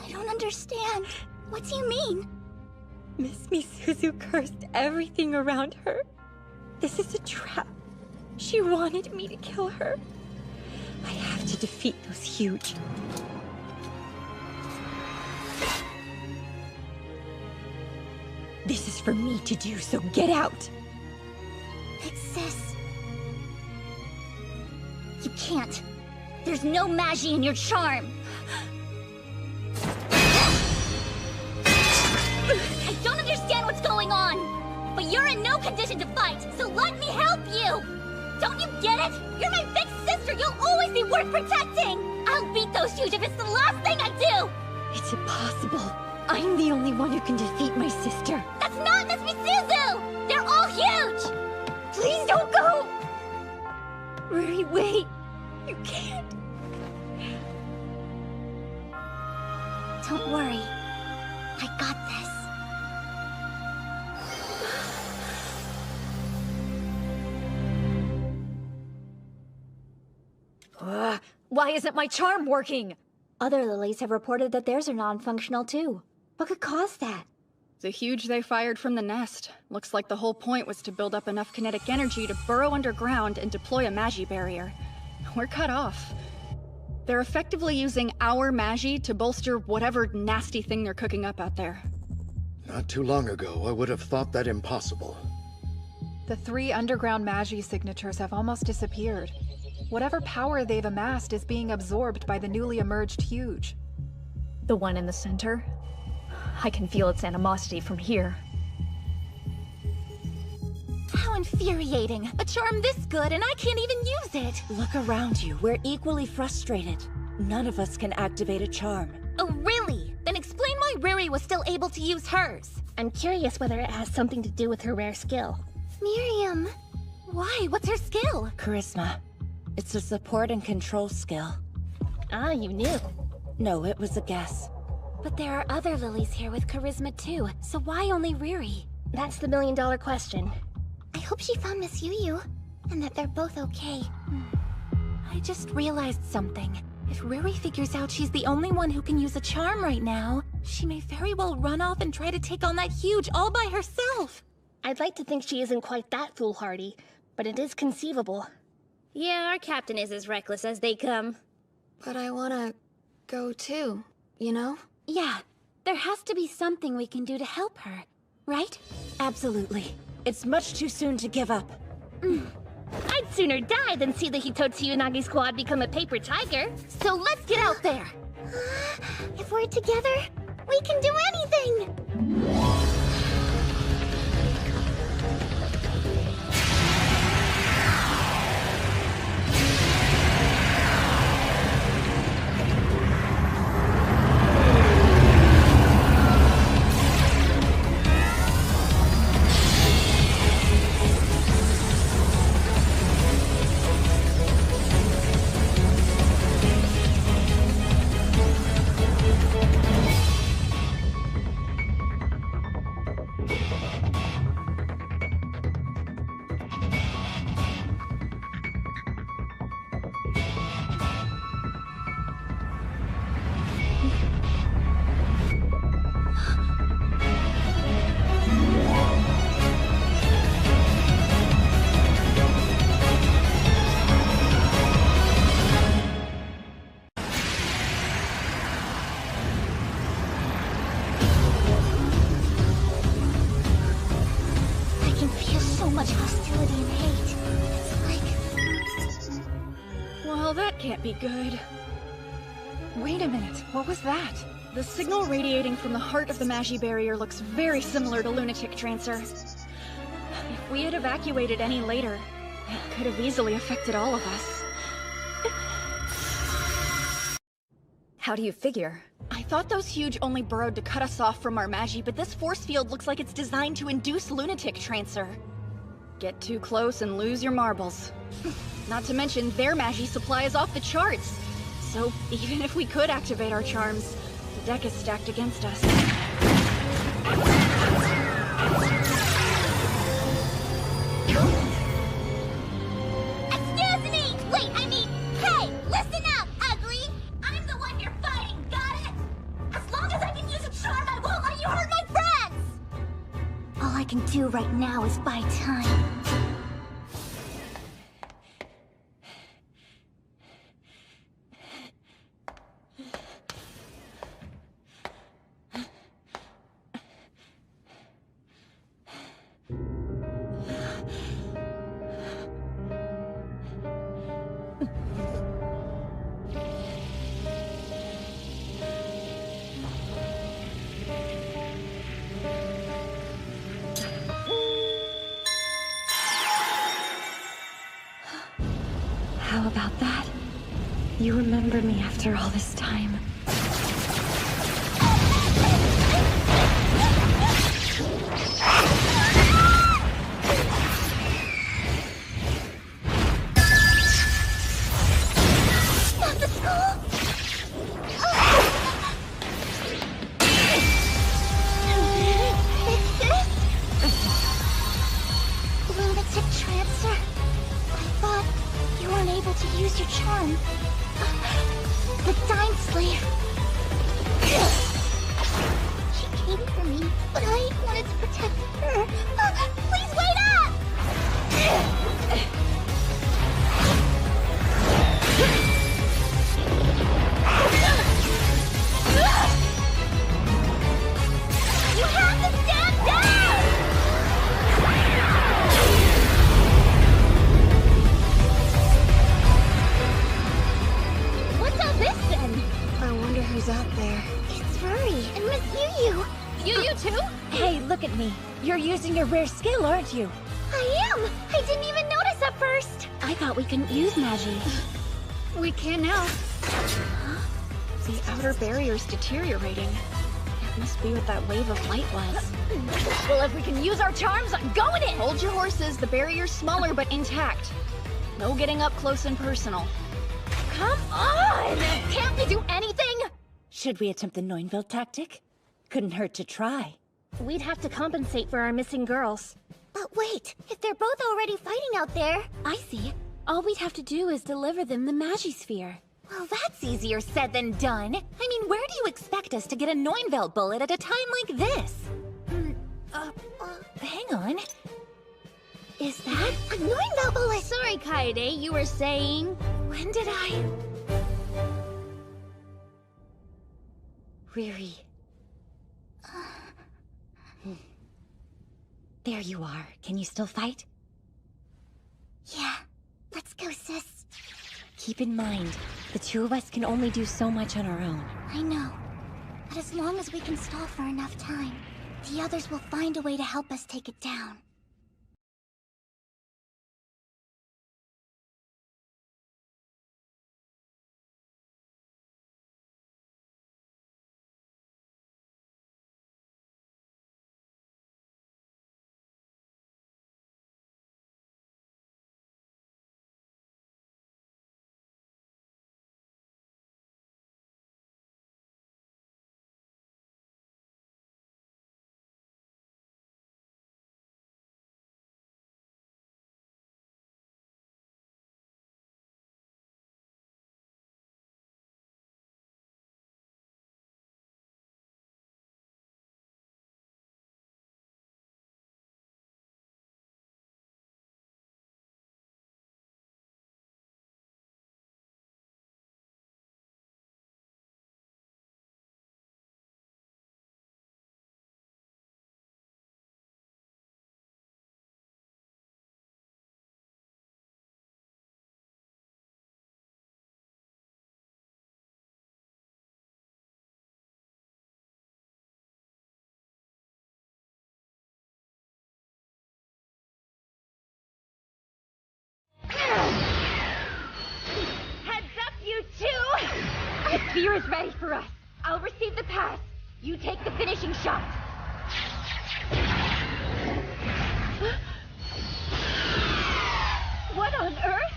S1: I don't understand. What do you mean?
S4: Miss Misuzu cursed everything around her. This is a trap. She wanted me to kill her. I have to defeat those huge. This is for me to do, so get out!
S1: Big sis. You can't. There's no Magie in your charm. I don't understand what's going on, but you're in no condition to fight, so let me help you! Don't you get it? You're my big sister! You'll always be worth protecting! I'll beat those huge if it's the last thing I do!
S4: It's impossible. I'm the only one who can defeat my sister.
S1: That's not Miss Misuzu! They're all huge!
S4: Please don't go! Riri, wait. You can't.
S1: Don't worry. I got this.
S4: Why isn't my charm working?
S5: Other lilies have reported that theirs are non-functional too. What could cause that?
S7: The huge they fired from the nest. Looks like the whole point was to build up enough kinetic energy to burrow underground and deploy a Magie barrier. We're cut off. They're effectively using our Magie to bolster whatever nasty thing they're cooking up out there.
S13: Not too long ago, I would have thought that impossible.
S7: The 3 underground Magie signatures have almost disappeared. Whatever power they've amassed is being absorbed by the newly emerged huge.
S4: The one in the center? I can feel its animosity from here.
S2: How infuriating! A charm this good and I can't even use it!
S6: Look around you. We're equally frustrated. None of us can activate a charm.
S2: Oh, really? Then explain why Riri was still able to use hers.
S8: I'm curious whether it has something to do with her rare skill.
S2: Miriam! Why? What's her skill?
S6: Charisma. It's a support and control skill.
S8: Ah, you knew.
S6: No, it was a guess.
S14: But there are other lilies here with charisma too, so why only Riri?
S8: That's the million-dollar question.
S1: I hope she found Miss Yu.
S23: and that they're both okay.
S2: I just realized something. If Riri figures out she's the only one who can use a charm right now, she may very well run off and try to take on that huge all by herself.
S8: I'd like to think she isn't quite that foolhardy, but it is conceivable.
S10: Yeah, our captain is as reckless as they come.
S12: But I wanna go too, you know?
S14: Yeah, there has to be something we can do to help her, right?
S11: Absolutely. It's much too soon to give up.
S8: I'd sooner die than see the Hitotsu Unagi squad become a paper tiger.
S14: So let's get out there!
S23: If we're together, we can do anything!
S7: Can't be good. Wait a minute, what was that? The signal radiating from the heart of the Magi barrier looks very similar to lunatic transfer. If we had evacuated any later, it could have easily affected all of us.
S4: How do you figure?
S7: I thought those huge only burrowed to cut us off from our Magi, but this force field looks like it's designed to induce lunatic transfer. Get too close and lose your marbles. Not to mention, their Magi supply is off the charts. So, even if we could activate our charms, the deck is stacked against us.
S1: Excuse me! Wait, hey! Listen up, ugly! I'm the one you're fighting, got it? As long as I can use a charm, I won't let you hurt my friends!
S23: All I can do right now is buy time.
S16: How about that? You remember me after all this time.
S1: Not the school!
S23: Lunatic transfer. I thought you weren't able to use your charm. The Time Slave. She came for me, but I wanted to protect her. Please wait up!
S1: You have to stand down!
S8: What's all this then?
S12: I wonder who's out there.
S23: It's Ruri and Miss Yu.
S8: You too?
S11: Hey, look at me. You're using your rare skill, aren't you?
S23: I am! I didn't even notice at first!
S14: I thought we couldn't use Magi.
S7: We can now. The outer barrier's deteriorating. It must be what that wave of light was.
S8: Well, if we can use our charms, I'm going in!
S7: Hold your horses. The barrier's smaller but intact. No getting up close and personal.
S8: Come on! Can't we do anything?
S11: Should we attempt the Neunville tactic? Couldn't hurt to try.
S8: We'd have to compensate for our missing girls.
S23: But
S14: But wait, if they're both already fighting out there... I see. All we'd have to do is deliver them the Magisphere.
S2: Well, that's easier said than done. I mean, where do you expect us to get a Neunvelt bullet at a time like this? Hang on. Is that
S14: a Neunvelt bullet?
S10: Sorry, Kaede, you were saying...
S2: When did I...
S6: Riri. There you are. Can you still fight?
S14: Yeah. Let's go, sis.
S6: Keep in mind, the two of us can only do so much on our own.
S14: I know. But as long as we can stall for enough time, the others will find a way to help us take it down.
S9: Heads up, you two! The sphere is ready for us. I'll receive the pass. You take the finishing shot. What on earth?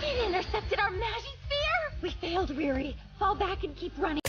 S9: It intercepted our Magisphere! We failed, Riri. Fall back and keep running.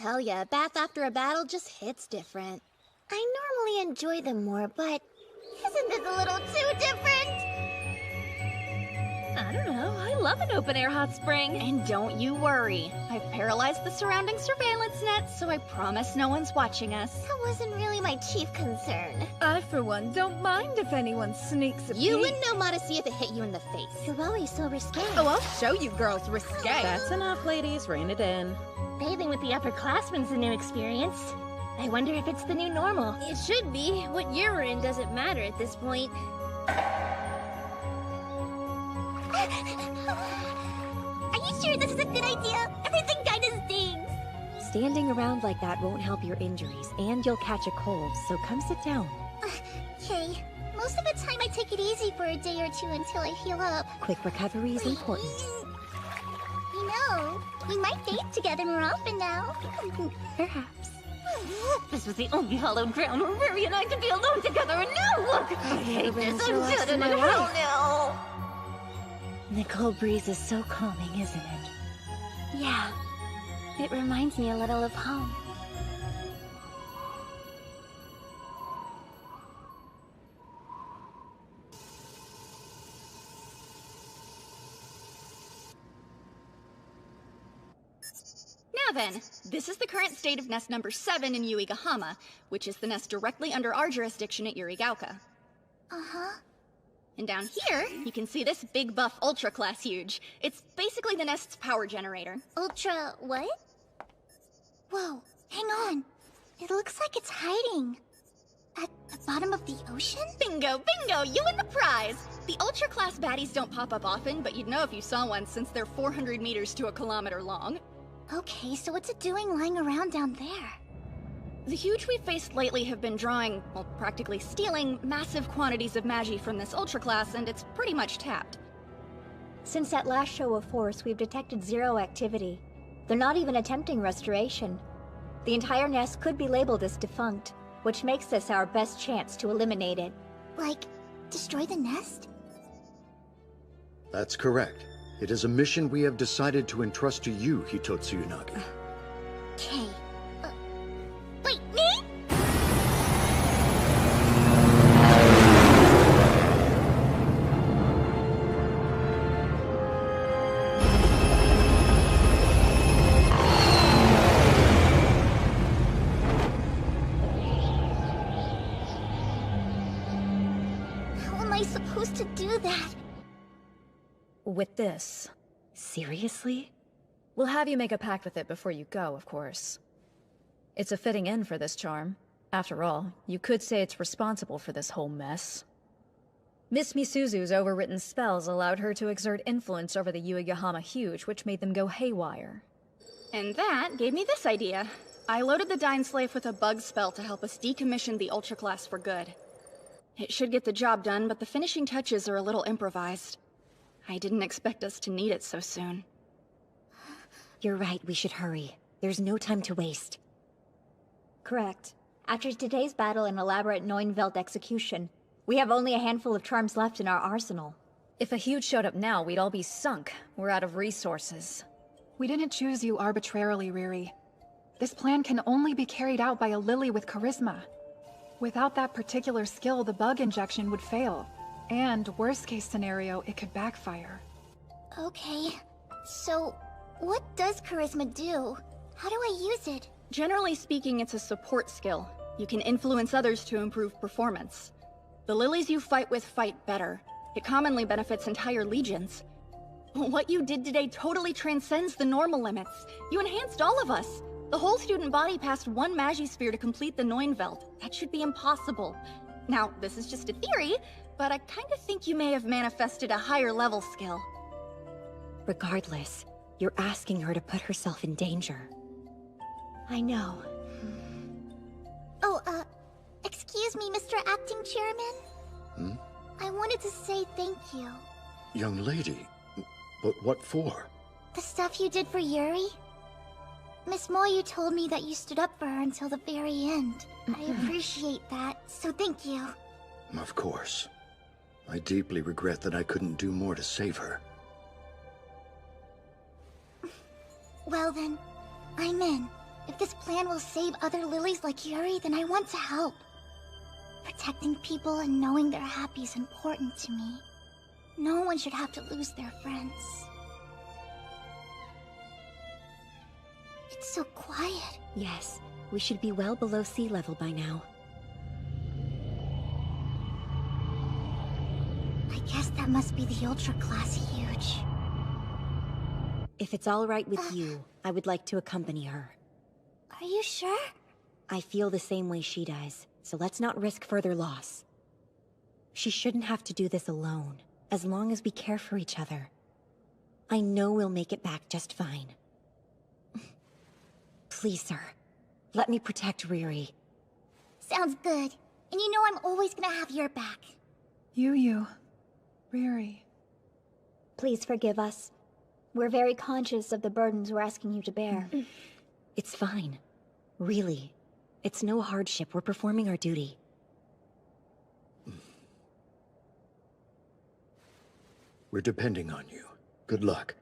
S14: tell ya, a bath after a battle just hits different. I normally enjoy them more, but isn't this a little too different?
S2: I don't know. I love an open-air hot spring.
S19: And don't you worry. I've paralyzed the surrounding surveillance net, so I promise no one's watching us.
S14: That wasn't really my chief concern.
S2: I, for one, don't mind if anyone sneaks a peek.
S14: You wouldn't know modesty if it hit you in the face. You're always so risque.
S2: Oh, I'll show you girls risque.
S16: That's enough, ladies. Rein it in.
S17: Bathing with the upperclassmen's a new experience. I wonder if it's the new normal.
S10: It should be. What year we're in doesn't matter at this point.
S14: Are you sure this is a good idea? Everything kinda stings.
S6: Standing around like that won't help your injuries, and you'll catch a cold, so come sit down.
S14: Okay. Most of the time I take it easy for a day or two until I heal up.
S6: Quick recovery is important.
S14: You know, we might date together more often now.
S6: Perhaps.
S11: This was the only hallowed ground where Riri and I could be alone together, and now look! I hate this, I'm dead in it, hell no!
S6: The cold breeze is so calming, isn't it?
S17: Yeah. It reminds me a little of home.
S19: Now then, this is the current state of nest number 7 in Yuigahama, which is the nest directly under our jurisdiction at Yurigauka.
S14: Uh-huh.
S19: And down here, you can see this big buff Ultra class huge. It's basically the nest's power generator.
S14: Ultra what? Whoa, hang on. It looks like it's hiding. At the bottom of the ocean?
S19: Bingo, bingo, you win the prize! The Ultra class baddies don't pop up often, but you'd know if you saw one since they're 400 meters to a kilometer long.
S14: Okay, so what's it doing lying around down there?
S19: The huge we've faced lately have been drawing, well, practically stealing, massive quantities of Magi from this Ultra class, and it's pretty much tapped.
S5: Since that last show of force, we've detected zero activity. They're not even attempting restoration. The entire nest could be labeled as defunct, which makes this our best chance to eliminate it.
S14: Like, destroy the nest?
S13: That's correct. It is a mission we have decided to entrust to you, Hitotsu Unagi.
S14: Okay. Wait, me? How am I supposed to do that?
S4: With this.
S6: Seriously?
S4: We'll have you make a pact with it before you go, of course. It's a fitting end for this charm. After all, you could say it's responsible for this whole mess. Miss Misuzu's overwritten spells allowed her to exert influence over the Yuigahama Huge, which made them go haywire.
S19: And that gave me this idea. I loaded the Dying Slave with a bug spell to help us decommission the Ultra class for good. It should get the job done, but the finishing touches are a little improvised. I didn't expect us to need it so soon.
S6: You're right, we should hurry. There's no time to waste.
S5: Correct. After today's battle and elaborate Neunwelt execution, we have only a handful of charms left in our arsenal.
S4: If a Huge showed up now, we'd all be sunk. We're out of resources.
S7: We didn't choose you arbitrarily, Riri. This plan can only be carried out by a Lily with charisma. Without that particular skill, the bug injection would fail. And, worst case scenario, it could backfire.
S14: Okay. So, what does charisma do? How do I use it?
S19: Generally speaking, it's a support skill. You can influence others to improve performance. The lilies you fight with fight better. It commonly benefits entire legions. What you did today totally transcends the normal limits. You enhanced all of us. The whole student body passed one Magisphere to complete the Neunwelt. That should be impossible. Now, this is just a theory, but I kinda think you may have manifested a higher level skill.
S6: Regardless, you're asking her to put herself in danger.
S5: I know.
S14: Oh, excuse me, Mr. Acting Chairman?
S13: Hmm?
S14: I wanted to say thank you.
S13: Young lady, but what for?
S14: The stuff you did for Yuri? Miss Moyu told me that you stood up for her until the very end. I appreciate that, so thank you.
S13: Of course. I deeply regret that I couldn't do more to save her.
S14: Well then, I'm in. If this plan will save other lilies like Yuri, then I want to help. Protecting people and knowing they're happy is important to me. No one should have to lose their friends. It's so quiet.
S6: Yes, we should be well below sea level by now.
S14: I guess that must be the Ultra Class Huge.
S6: If it's all right with you, I would like to accompany her.
S14: Are you sure?
S6: I feel the same way she does, so let's not risk further loss. She shouldn't have to do this alone, as long as we care for each other. I know we'll make it back just fine. Please, sir, let me protect Riri.
S14: Sounds good. And you know I'm always gonna have your back.
S12: Yu, Riri.
S5: Please forgive us. We're very conscious of the burdens we're asking you to bear.
S6: It's fine. Really. It's no hardship. We're performing our duty.
S13: We're depending on you. Good luck.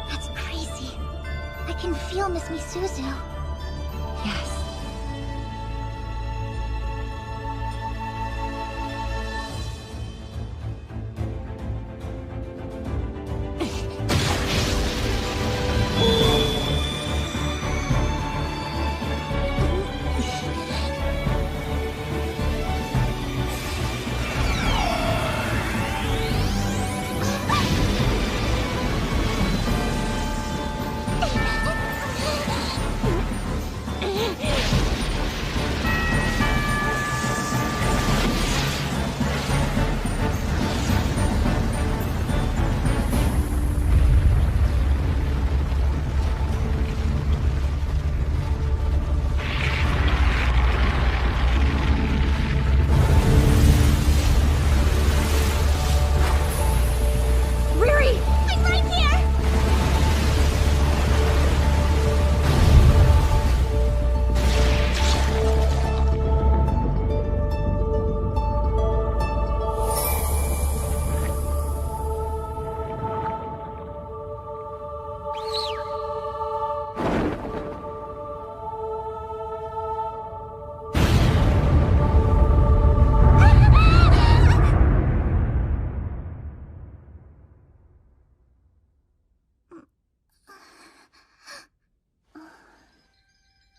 S14: That's crazy. I can feel Miss Misuzu.
S6: Yes.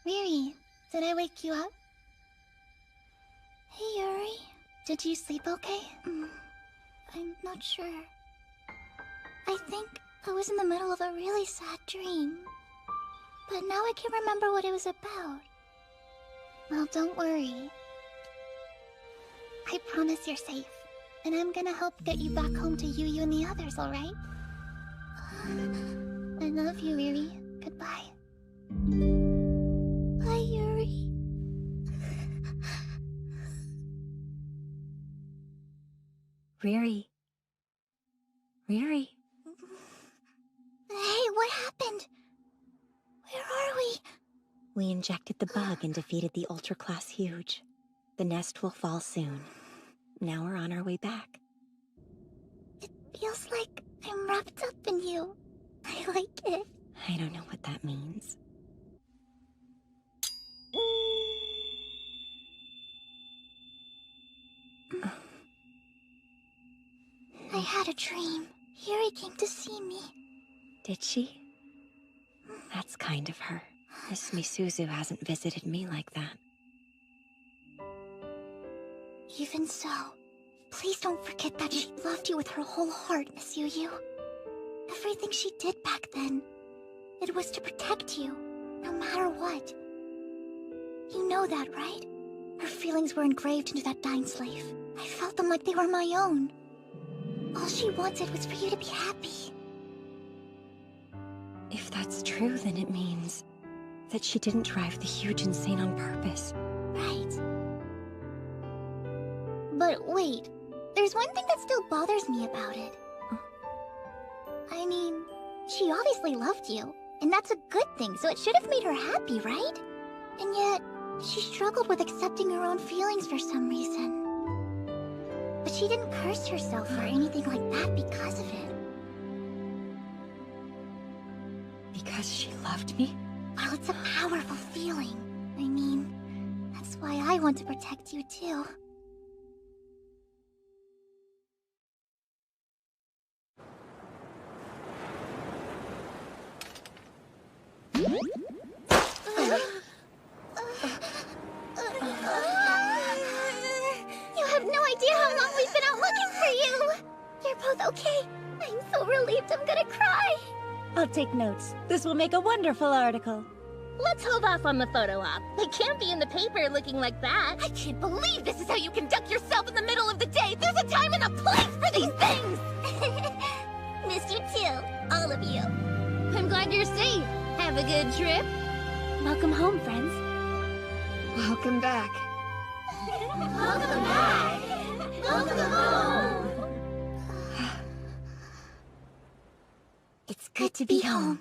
S14: Riri, did I wake you up? Hey, Yuri. Did you sleep okay? I'm not sure. I think I was in the middle of a really sad dream. But now I can't remember what it was about. Well, don't worry. I promise you're safe. And I'm gonna help get you back home to Yu and the others, alright? I love you, Riri. Goodbye. Bye, Yuri.
S6: Riri. Riri.
S14: Hey, what happened? Where are we?
S6: We injected the bug and defeated the Ultra Class Huge. The nest will fall soon. Now we're on our way back.
S14: It feels like I'm wrapped up in you. I like it.
S6: I don't know what that means.
S14: I had a dream. Yuri came to see me.
S6: Did she? That's kind of her. Miss Misuzu hasn't visited me like that.
S14: Even so, please don't forget that she loved you with her whole heart, Miss Yu. Everything she did back then, it was to protect you, no matter what. You know that, right? Her feelings were engraved into that dying slave. I felt them like they were my own. All she wanted was for you to be happy.
S6: If that's true, then it means that she didn't drive the Huge insane on purpose.
S14: Right. But wait, there's one thing that still bothers me about it. I mean, she obviously loved you,
S1: And that's a good thing, so it should have made her happy, right? And yet, she struggled with accepting her own feelings for some reason. But she didn't curse herself or anything like that because of it.
S4: Because she loved me?
S1: Well, it's a powerful feeling. I mean, that's why I want to protect you too. You have no idea how long we've been out looking for you! You're both okay? I'm so relieved I'm gonna cry!
S11: I'll take notes. This will make a wonderful article.
S8: Let's hold off on the photo op. It can't be in the paper looking like that.
S24: I can't believe this is how you conduct yourself in the middle of the day! There's a time and a place for these things!
S1: Miss you too, all of you.
S10: I'm glad you're safe. Have a good trip. Welcome home, friends.
S12: Welcome back.
S1: Welcome back! Welcome home! It's good to be home.